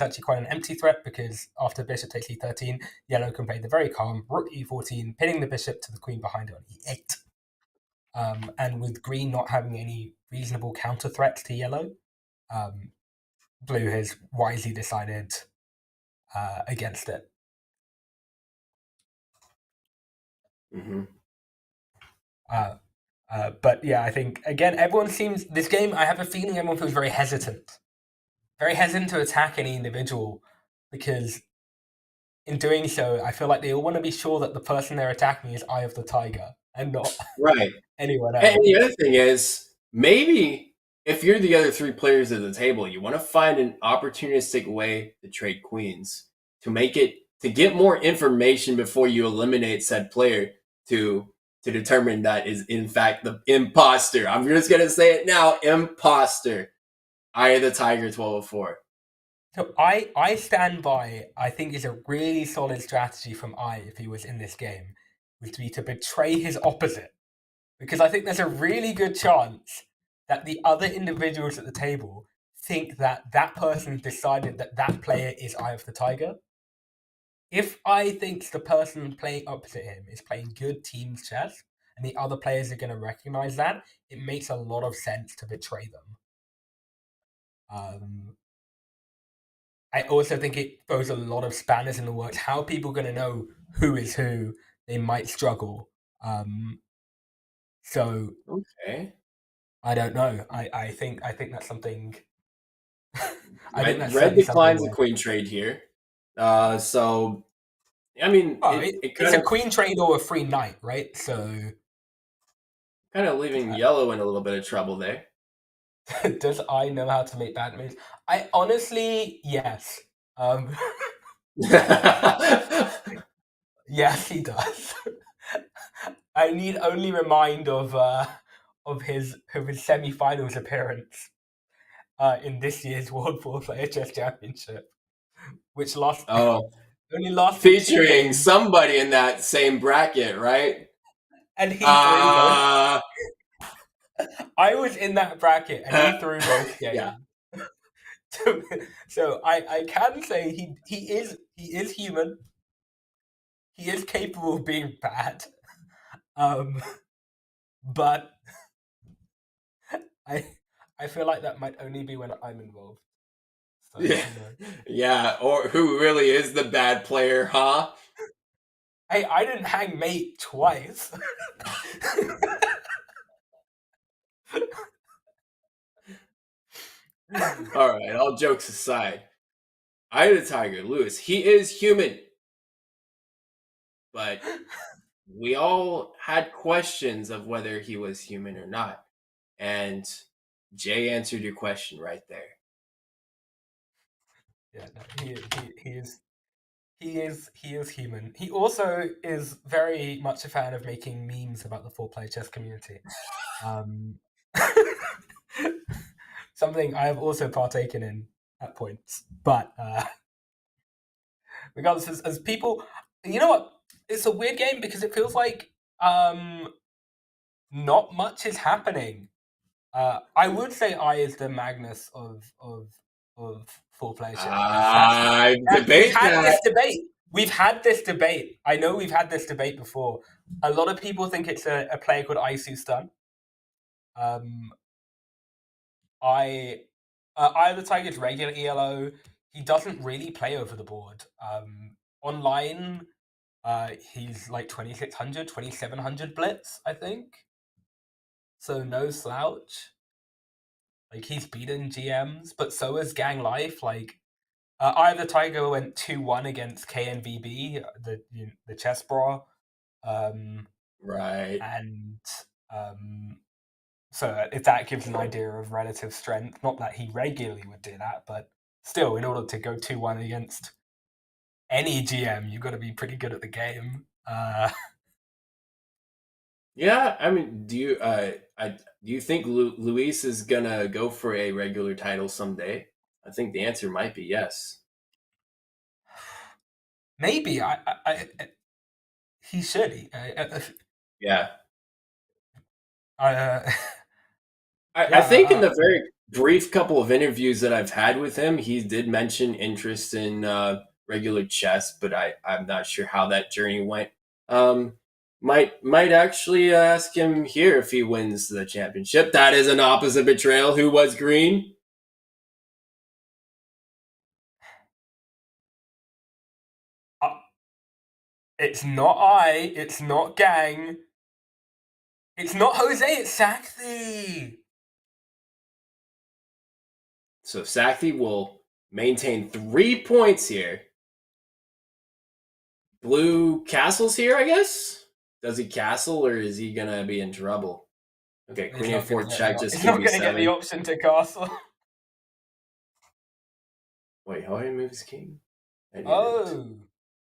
actually quite an empty threat because after bishop takes e13, yellow can play the very calm rook e14, pinning the bishop to the queen behind it on e8. And with green not having any reasonable counter threats to yellow, blue has wisely decided against it. Mm-hmm. But yeah, I think, again, this game, I have a feeling everyone feels very hesitant to attack any individual, because in doing so, I feel like they all want to be sure that the person they're attacking is Eye of the Tiger and not anyone else. And the other thing is, maybe if you're the other three players at the table, you want to find an opportunistic way to trade queens to get more information before you eliminate said player to determine that is in fact the imposter. I'm just gonna say it now, imposter. Eye of the Tiger 1204. So I stand by, I think is a really solid strategy from Eye if he was in this game, would be to betray his opposite. Because I think there's a really good chance that the other individuals at the table think that that person decided that that player is Eye of the Tiger. If I think the person playing opposite him is playing good team chess, and the other players are going to recognize that, it makes a lot of sense to betray them. I also think it throws a lot of spanners in the works. How are people going to know who is who? They might struggle. So okay, I don't know. I think that's something. Red declines the queen trade here. So I mean, it's a queen trade or a free knight, right? So kind of leaving yellow in a little bit of trouble there. Does I know how to make bad moves? I honestly, yes. Yes, he does. I need only remind of his semi-finals appearance in this year's World 4 Player Chess Championship, which only lasted featuring somebody in that same bracket, right? And he threw both. I was in that bracket, and he threw both games. Yeah. So I can say he is human. He is capable of being bad. But I feel like that might only be when I'm involved. So, yeah. Yeah, or who really is the bad player, huh? Hey, I didn't hang mate twice. All right, all jokes aside, Eye of the Tiger, Lewis, he is human. But we all had questions of whether he was human or not. And Jay answered your question right there. Yeah, no, he is human. He also is very much a fan of making memes about the 4-player chess community. Something I have also partaken in at points. But regardless, as people, you know what? It's a weird game because it feels like not much is happening. I would say I is the Magnus of 4-player chess. We've had this debate. I know we've had this debate before. A lot of people think it's a player called Isu Stun. Eye of the Tiger is regular ELO. He doesn't really play over the board. Online, he's like 2600, 2700 blitz, I think. So no slouch. Like, he's beaten GMs, but so is Gang Life. Like, Eye of the Tiger went 2-1 against KNVB, the chess bra. Right. And so if that gives an idea of relative strength, not that he regularly would do that, but still, in order to go 2-1 against any GM, you've got to be pretty good at the game. Yeah, I mean, do you think Luis is gonna go for a regular title someday? I think the answer might be yes. Maybe he should. Yeah. I think in the brief couple of interviews that I've had with him, he did mention interest in regular chess, but I'm not sure how that journey went. Might actually ask him here if he wins the championship. That is an opposite betrayal. Who was green? It's not I. It's not Gang. It's not Jose. It's Sakthi. So Sakthi will maintain 3 points here. Blue castles here, I guess? Does he castle or is he going to be in trouble? Okay, Queen A4 check just He's give not me going to 7. get the option to castle. Wait, how did he move his king? Oh.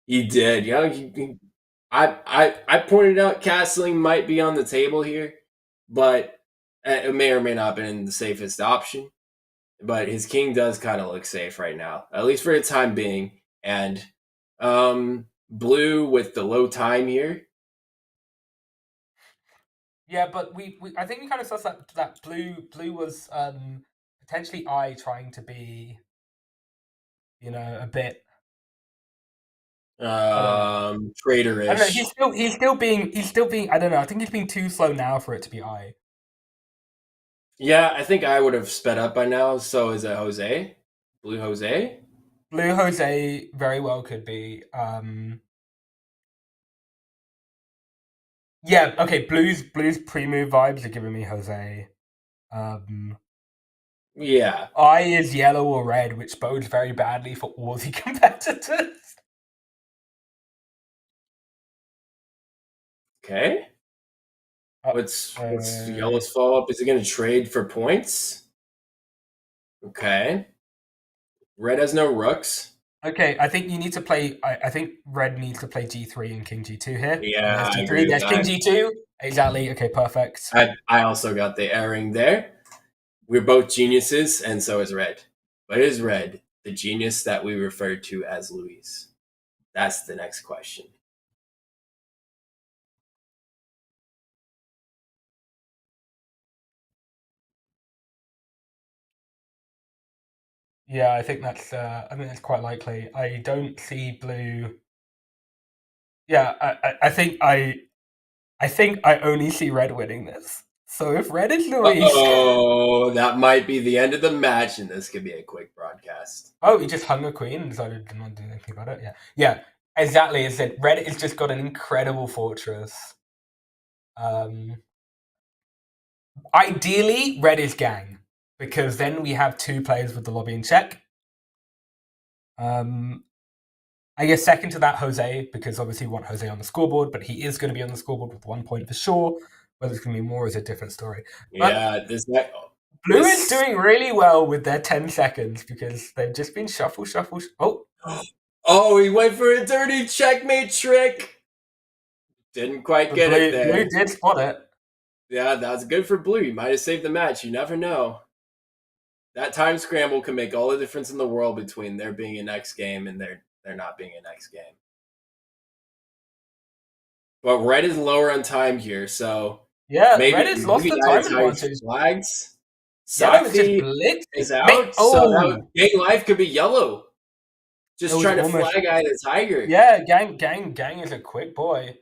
He did. Yeah, I pointed out castling might be on the table here, but it may or may not have been the safest option. But his king does kind of look safe right now, at least for the time being. And blue with the low time here. Yeah, but I think we kind of saw that blue was potentially trying to be, a bit traitorish. I don't know, he's still being I don't know, I think he's being too slow now for it to be I. Yeah, I think I would have sped up by now. So is it Jose? Blue Jose? Blue Jose very well could be. Yeah, okay, blue's pre-move vibes are giving me Jose. Yeah. I is yellow or red, which bodes very badly for all the competitors. Okay. What's yellow's follow-up? Is he going to trade for points? Okay. Red has no rooks. Okay, I think you need to play. I think red needs to play G3 and King G2 here. Yeah, there's I G3. agree There's with King that. G2. Exactly. Okay, perfect. I also got the airing there. We're both geniuses, and so is red. But is red the genius that we refer to as Luis? That's the next question. Yeah, I think that's quite likely. I don't see blue. Yeah, I think I only see red winning this. So if red is Luis, oh, that might be the end of the match, and this could be a quick broadcast. Oh, he just hung a queen and decided to not do anything about it. Yeah, exactly. As I said, red has just got an incredible fortress. Ideally, red is Gang, because then we have 2 players with the lobby in check. I guess second to that, Jose, because obviously we want Jose on the scoreboard, but he is going to be on the scoreboard with 1 point for sure. Whether it's going to be more is a different story. But yeah, blue is doing really well with their 10 seconds because they've just been shuffle. Oh, he went for a dirty checkmate trick. Didn't quite get it there. Blue did spot it. Yeah, that's good for blue. He might have saved the match. You never know. That time scramble can make all the difference in the world between there being a next game and there not being a next game. But red is lower on time here, so yeah, maybe red has lost the time advantage. Flags. Sakthi is out, so Gang Life could be yellow. Just trying to flag eye the tiger. Yeah, Gang is a quick boy.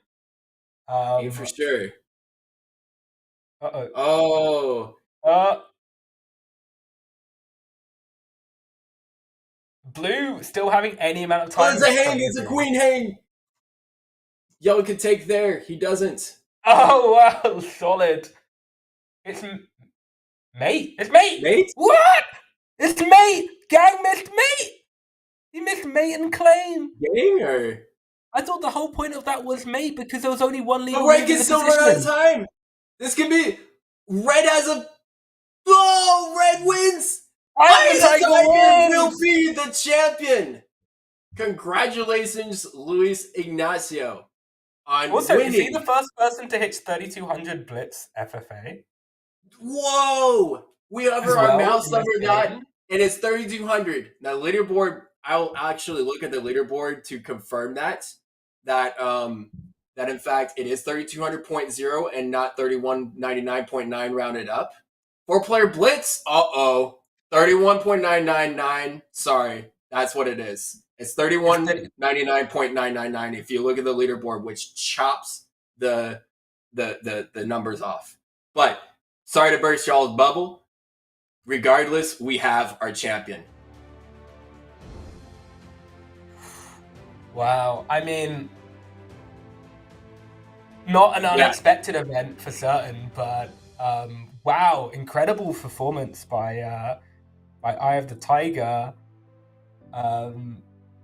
For sure. Uh-oh. Blue still having any amount of time. Oh, it's a hang. It's a queen hang. Yellow can take there. He doesn't. Oh, wow. Solid. It's mate. It's mate. Mate? What? It's mate. Gang missed mate. He missed mate and claim. Gang or? I thought the whole point of that was mate because there was only one legal. But red can still run out of time. This could be. Red has a. Oh, red wins. Tiger will be the champion. Congratulations, Luis Ignacio, on also, winning. Is he the first person to hit 3,200 Blitz FFA? Whoa! We hover our mouse over that, and it's 3,200. Now, leaderboard, I'll actually look at the leaderboard to confirm that in fact it is 3,200.0 and not 3,199.9 rounded up 4-player blitz. 31.999. Sorry, that's what it is. It's 3199.999 if you look at the leaderboard, which chops the numbers off. But sorry to burst y'all's bubble. Regardless, we have our champion. Wow. I mean, not an unexpected event for certain, but wow, incredible performance by Eye of the Tiger.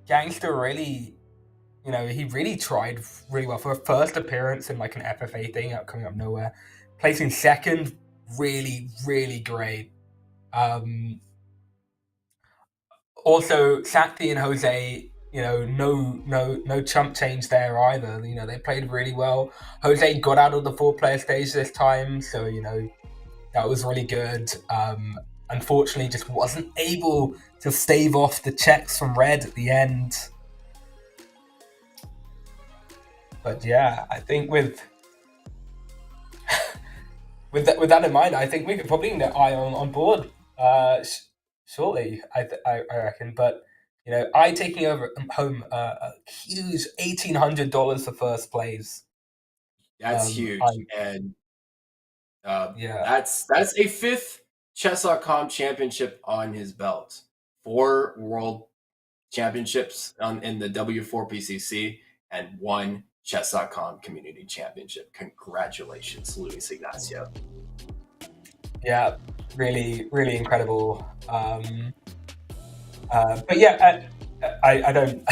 Gangster really, he really tried really well for a first appearance in like an FFA thing, coming up nowhere. Placing second, really, really great. Also, Sakti and Jose, no chump change there either. They played really well. Jose got out of the 4-player stage this time, so that was really good. Unfortunately, just wasn't able to stave off the checks from Red at the end. But yeah, I think with that in mind, I think we could probably get Eye on board shortly. I reckon, but Eye taking home a huge $1,800 for first place. That's huge, and that's a 5th Chess.com championship on his belt. 4 world championships in the W4PCC and 1 Chess.com community championship. Congratulations, Luis Ignacio. Yeah, really, really incredible. But yeah, I don't,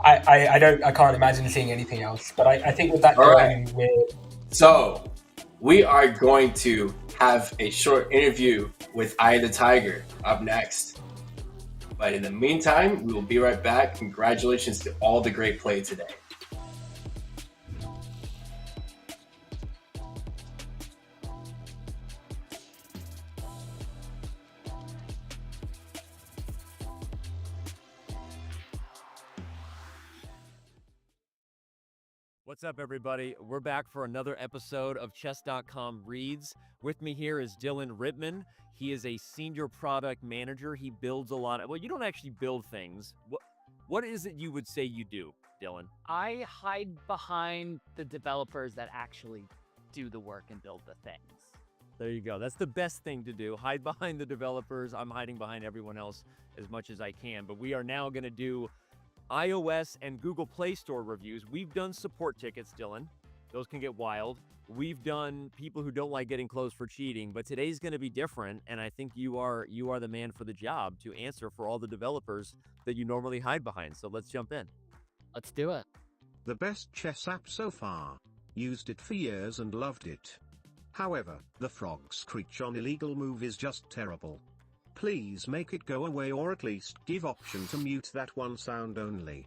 I can't imagine seeing anything else. But I think with that going, so we are going to have a short interview with Eye of the Tiger up next. But in the meantime, we will be right back. Congratulations to all the great play today. What's up, everybody? We're back for another episode of Chess.com Reads. With me here is Dylan Rittman. He is a senior product manager. He builds a lot of, well, you don't actually build things. What is it you would say you do, Dylan? I hide behind the developers that actually do the work and build the things. There you go. That's the best thing to do. Hide behind the developers. I'm hiding behind everyone else as much as I can. But we are now going to do iOS and Google Play Store reviews. We've done support tickets, Dylan. Those can get wild. We've done people who don't like getting closed for cheating, but today's going to be different, and I think you are the man for the job to answer for all the developers that you normally hide behind. So let's jump in. Let's do it. The best chess app so far. Used it for years and loved it. However, the frog screech on illegal move is just terrible. Please make it go away, or at least give option to mute that one sound only.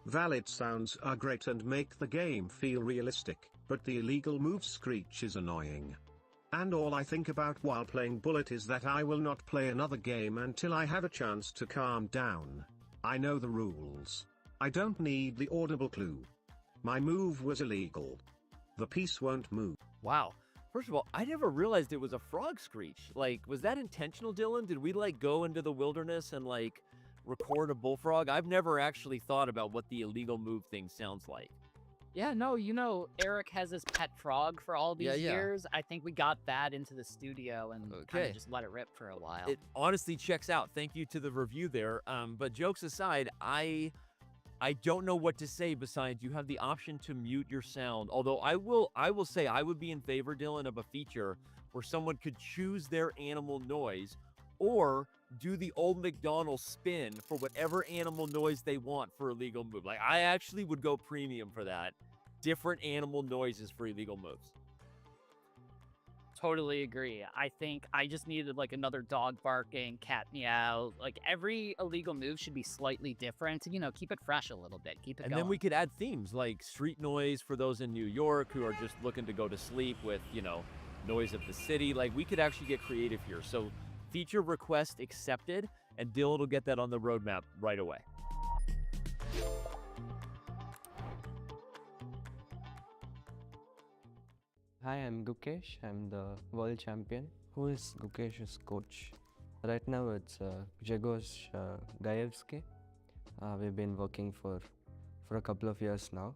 Valid sounds are great and make the game feel realistic, but the illegal move screech is annoying. And all I think about while playing Bullet is that I will not play another game until I have a chance to calm down. I know the rules. I don't need the audible clue. My move was illegal. The piece won't move. Wow. First of all, I never realized it was a frog screech. Like, was that intentional, Dylan? Did we, like, go into the wilderness and, like, record a bullfrog? I've never actually thought about what the illegal move thing sounds like. Yeah, no, Eric has his pet frog for all these years. I think we got that into the studio and kind of just let it rip for a while. It honestly checks out. Thank you to the review there. But jokes aside, I don't know what to say besides you have the option to mute your sound. Although I will say I would be in favor, Dylan, of a feature where someone could choose their animal noise or do the old McDonald's spin for whatever animal noise they want for illegal move. Like, I actually would go premium for that. Different animal noises for illegal moves. Totally agree. I think I just needed like another dog barking, cat meow. Like every illegal move should be slightly different to, keep it fresh a little bit. Keep it going. And then we could add themes like street noise for those in New York who are just looking to go to sleep with, noise of the city. Like, we could actually get creative here. So feature request accepted, and Dylan will get that on the roadmap right away. Hi, I'm Gukesh. I'm the world champion Who is Gukesh's coach? Right now it's Grzegorz Gajewski. We've been working for a couple of years now.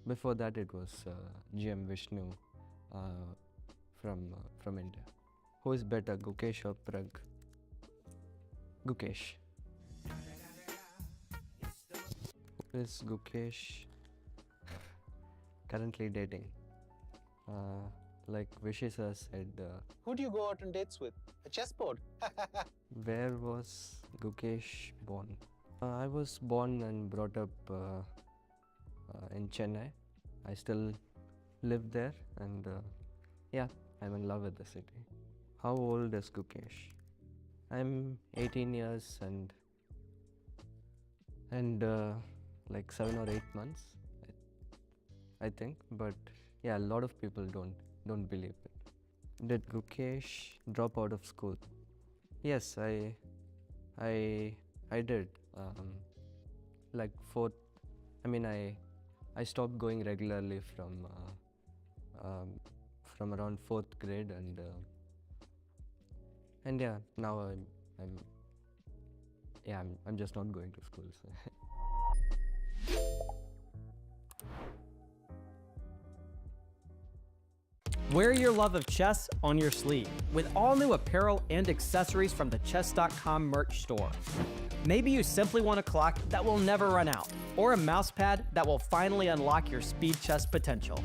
Before that it was GM Vishnu from India. Who is better, Gukesh or Prag? Gukesh. Who is Gukesh currently dating? Like Vishy sir said. Who do you go out on dates with? A chessboard. Where was Gukesh born? I was born and brought up in Chennai. I still live there, and yeah, I'm in love with the city. How old is Gukesh? I'm 18 years and like 7 or 8 months, I think. But yeah, a lot of people don't believe it. Did Gukesh drop out of school? Yes, I did. Like fourth. I mean, I stopped going regularly from around 4th grade, and yeah, now I'm just not going to school. So. Wear your love of chess on your sleeve with all new apparel and accessories from the Chess.com merch store. Maybe you simply want a clock that will never run out, or a mouse pad that will finally unlock your speed chess potential.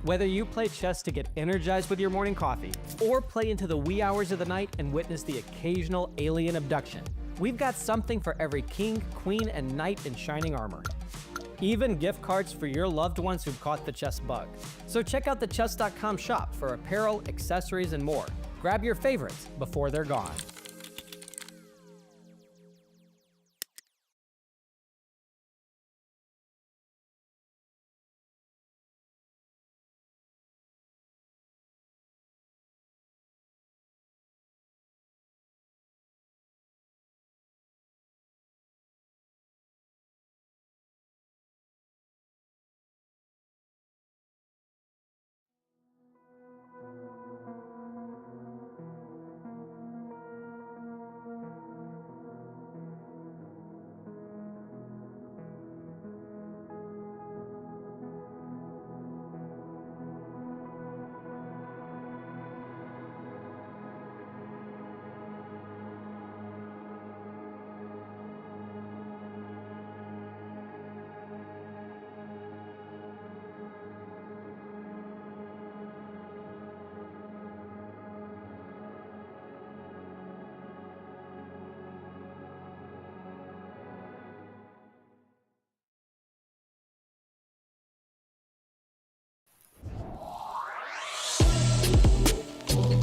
Whether you play chess to get energized with your morning coffee, or play into the wee hours of the night and witness the occasional alien abduction, we've got something for every king, queen, and knight in shining armor. Even gift cards for your loved ones who've caught the chess bug. So check out the Chess.com shop for apparel, accessories, and more. Grab your favorites before they're gone.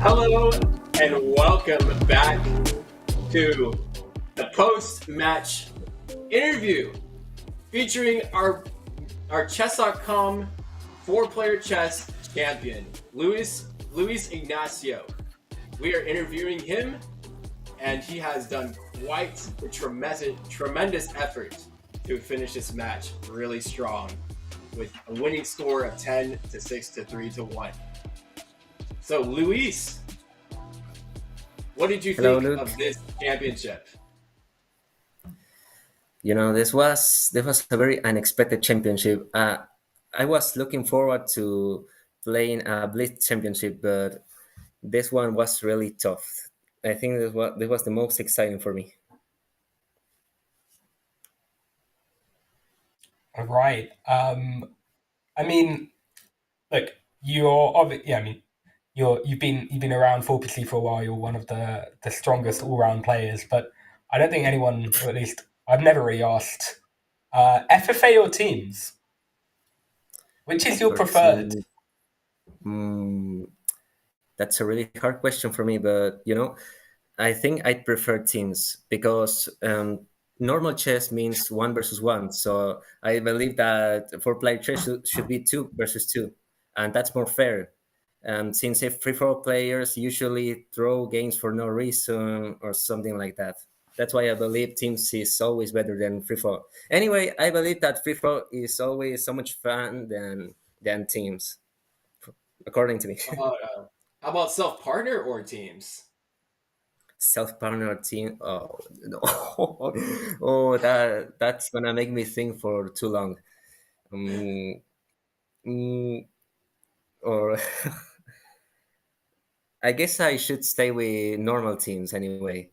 Hello and welcome back to the post-match interview featuring our Chess.com 4-player chess champion, Luis Ignacio. We are interviewing him, and he has done quite a tremendous effort to finish this match really strong with a winning score of 10 to 6 to 3 to 1. So, Luis, what did you think of this championship? You know, this was a very unexpected championship. I was looking forward to playing a Blitz championship, but this one was really tough. I think this was the most exciting for me. Right. I mean, look, you've been around obviously for a while. You're one of the strongest all-round players, but I don't think anyone, or at least I've never really asked, FFA or teams? Which is your preferred? That's a really hard question for me, but I think I'd prefer teams because normal chess means 1 versus 1. So I believe that 4-player chess should be 2 versus 2, and that's more fair. Since if free-for-all players usually throw games for no reason or something like that. That's why I believe teams is always better than free-for-all. Anyway, I believe that free-for-all is always so much fun than teams, according to me. How about self partner or teams? Self partner team. Oh no. Oh, that's gonna make me think for too long. Um, mm, or I guess I should stay with normal teams anyway.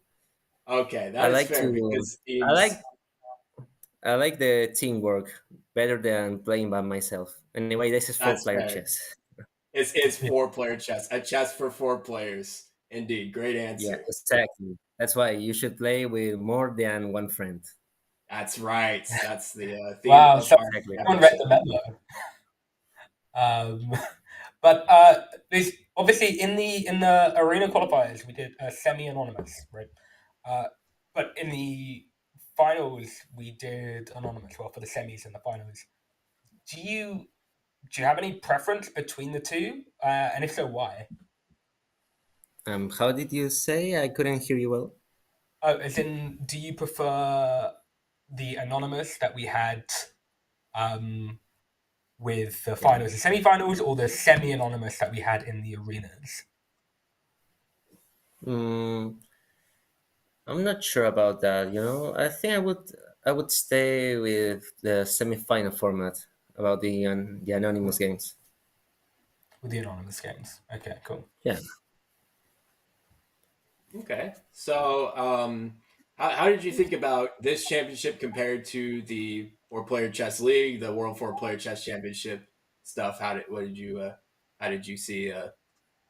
Okay, I that is like fair to. because I teams. like. I like the teamwork better than playing by myself. Anyway, this is That's four-player fair. chess. It's 4-player chess. A chess for 4 players. Indeed, great Yeah, answer. exactly. That's why you should play with more than one friend. That's right. That's the theme Wow, of so our Exactly. someone read episode. the memo. But there's obviously in the arena qualifiers we did semi-anonymous, right? But in the finals we did anonymous. Well, for the semis and the finals, do you have any preference between the two? And if so, why? How did you say? I couldn't hear you well. Oh, as in, do you prefer the anonymous that we had with the finals and semi-finals, or the semi-anonymous that we had in the arenas? I'm not sure about that. I think I would stay with the semi-final format about the anonymous games. With the anonymous games. Okay, cool. Yeah. Okay. So, how did you think about this championship compared to the 4-player chess league, the World 4-player chess championship stuff? How did you see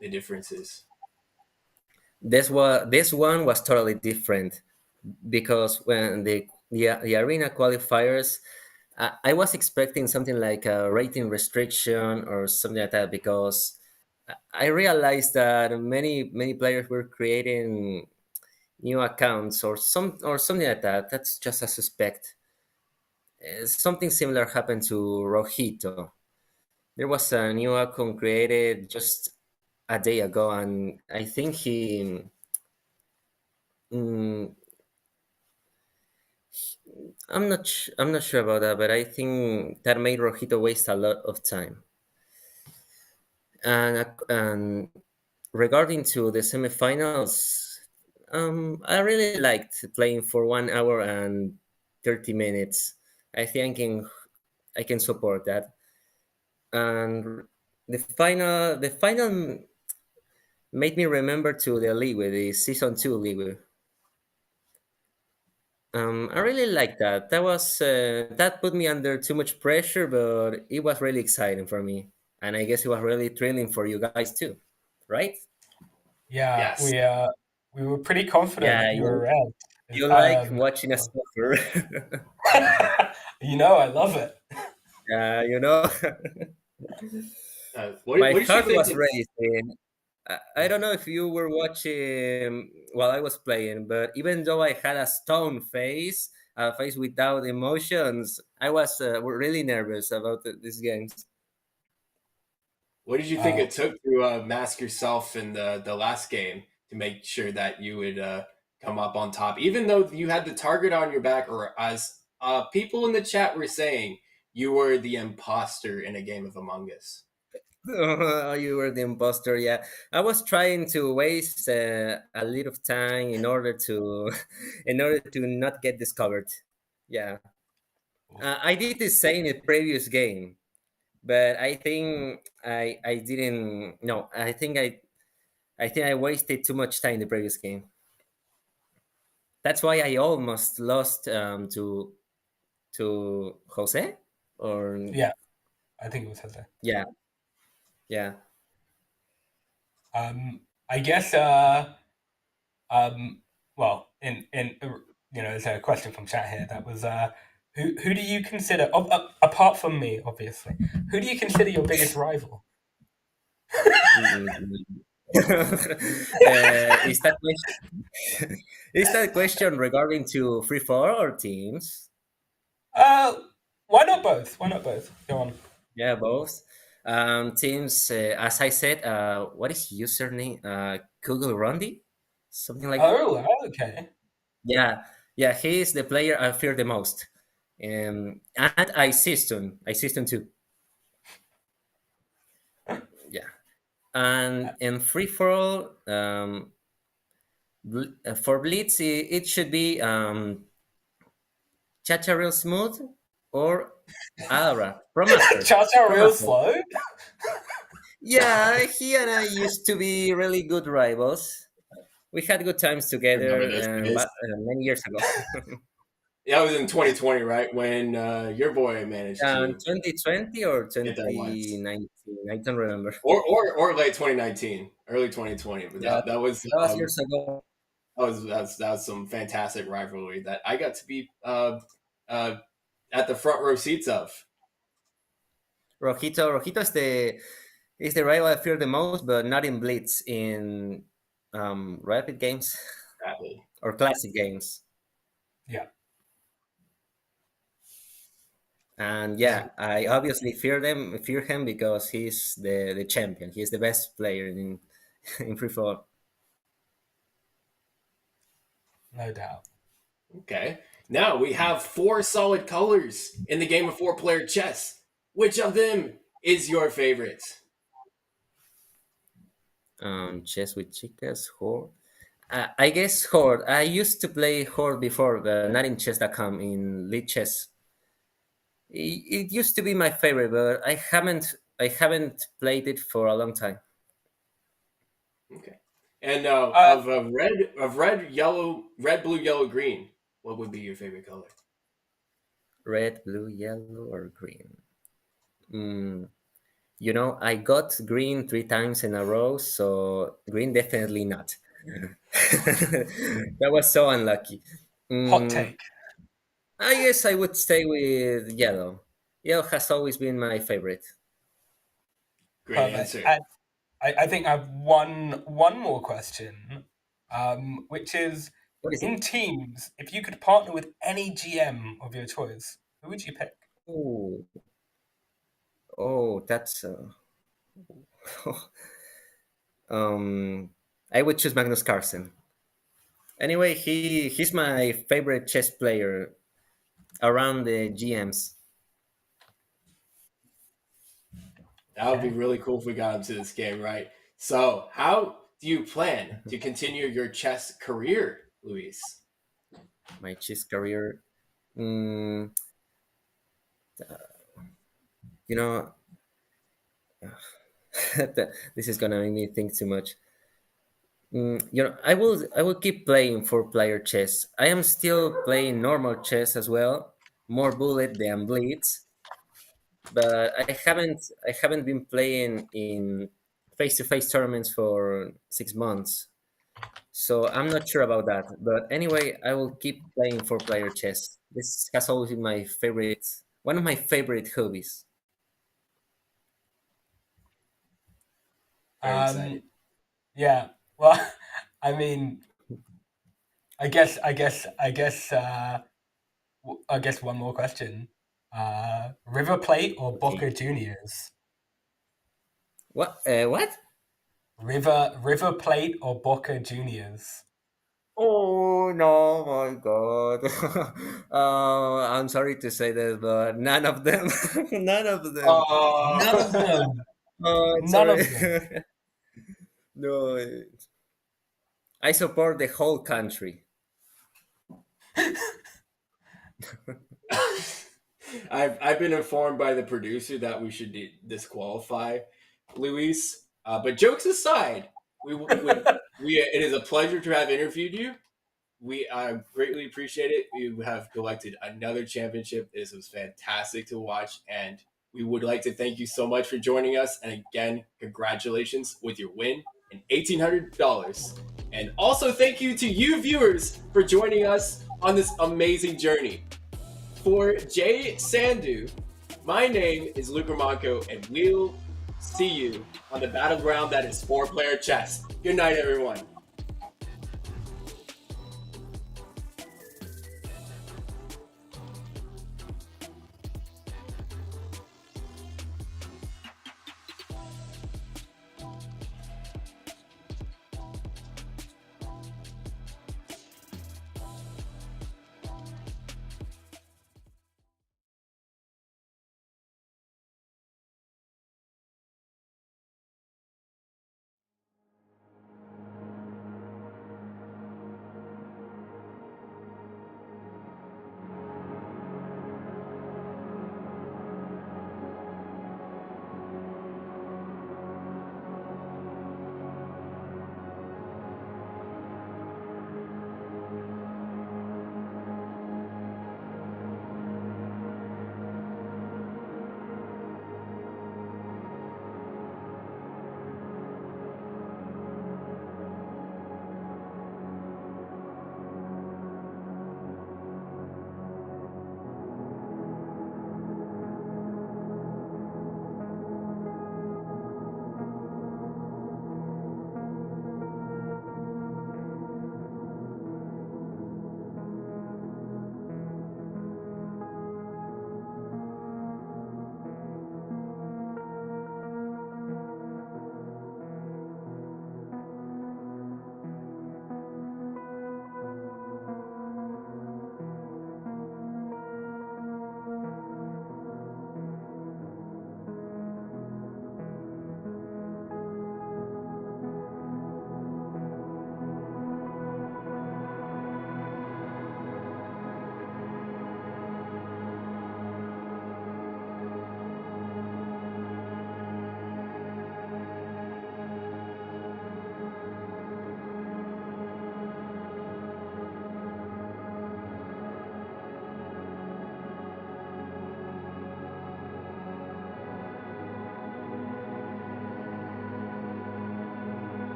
the differences? This one was totally different because when the arena qualifiers, I was expecting something like a rating restriction or something like that because I realized that many players were creating new accounts or something like that. That's just a suspect. Something similar happened to Rojito. There was a new account created just a day ago, and I think mm, I'm not sure about that, but I think that made Rojito waste a lot of time. And regarding to the semifinals, I really liked playing for 1 hour and 30 minutes. I think I can support that. And the final made me remember to the league, the season 2 league. I really like that. That put me under too much pressure, but it was really exciting for me, and I guess it was really thrilling for you guys too, right? Yeah, Yes. we were pretty confident Yeah, that you were red. you like watching us suffer. I love it. Yeah, What my did you heart think? was racing. I don't know if you were watching while I was playing, but even though I had a stone face, a face without emotions, I was really nervous about these games. What did you think it took to mask yourself in the last game to make sure that you would come up on top, even though you had the target on your back, or as people in the chat were saying, you were the imposter in a game of Among Us? You were the imposter. Yeah, I was trying to waste a little of time in order to, in order to not get discovered. Yeah, I did the same in the previous game, but I think I didn't. No, I think I wasted too much time in the previous game. That's why I almost lost to Jose. Or Yeah, I think it was Jose. yeah, yeah. I guess. Well, in there's a question from chat here that was who do you consider apart from me, obviously, who do you consider your biggest rival? Is that question? Is that question regarding to free for all or teams? Why not both? Why not both? Go on. Yeah, both. Teams, as I said, what is username? Google Rondi, something like that. Oh, okay. Yeah, he is the player I fear the most. And I system too. Yeah. And in free for all, for Blitz, it should be Chacha Real Smooth or Aura Pro Master. Chacha Real Slow? Yeah, he and I used to be really good rivals. We had good times together many years ago. Yeah, it was in 2020, right? When your boy managed to 2020 or 2019, I don't remember. Or late 2019, early 2020. But that was years ago. That was some fantastic rivalry that I got to be at the front row seats of. Rojito is the rival I fear the most, but not in Blitz, in rapid games or classic games. Yeah. And yeah, I obviously fear him because he's the champion. He's the best player in free for all. No doubt. Okay. Now we have 4 solid colors in the game of 4-player chess. Which of them is your favorite? Chess with chicas, Horde. I guess Horde. I used to play Horde before, but not in Chess.com, in Lead Chess. It used to be my favorite, but I haven't played it for a long time. Okay. And of red, blue, yellow, green, what would be your favorite color? Red, blue, yellow, or green? I got green 3 times in a row, so green definitely not. That was so unlucky. Hot take. I guess I would stay with yellow. Yellow has always been my favorite. Great answer. I think I have one more question, which is, in teams, if you could partner with any GM of your choice, who would you pick? That's I would choose Magnus Carlsen. Anyway, he's my favorite chess player around the GMs. That would be really cool if we got into this game, right? So, how do you plan to continue your chess career, Luis? My chess career, this is gonna make me think too much. I will keep playing 4-player chess. I am still playing normal chess as well, more bullet than blitz. But I haven't been playing in face-to-face tournaments for 6 months, so I'm not sure about that. But anyway, I will keep playing 4-player chess. This has always been one of my favorite hobbies. Yeah. Well, I mean, I guess one more question. River Plate or Boca Juniors? What? River Plate or Boca Juniors? Oh no, my God! I'm sorry to say this, but none of them. None of them. None of them. None of them. No, I support the whole country. I've been informed by the producer that we should disqualify Luis. But jokes aside, it is a pleasure to have interviewed you. We greatly appreciate it. You have collected another championship. This was fantastic to watch, and we would like to thank you so much for joining us. And again, congratulations with your win and $1,800. And also thank you to you viewers for joining us on this amazing journey. For Jay Sandu, my name is Luke Romanco, and we'll see you on the battleground that is 4-player chess. Good night, everyone.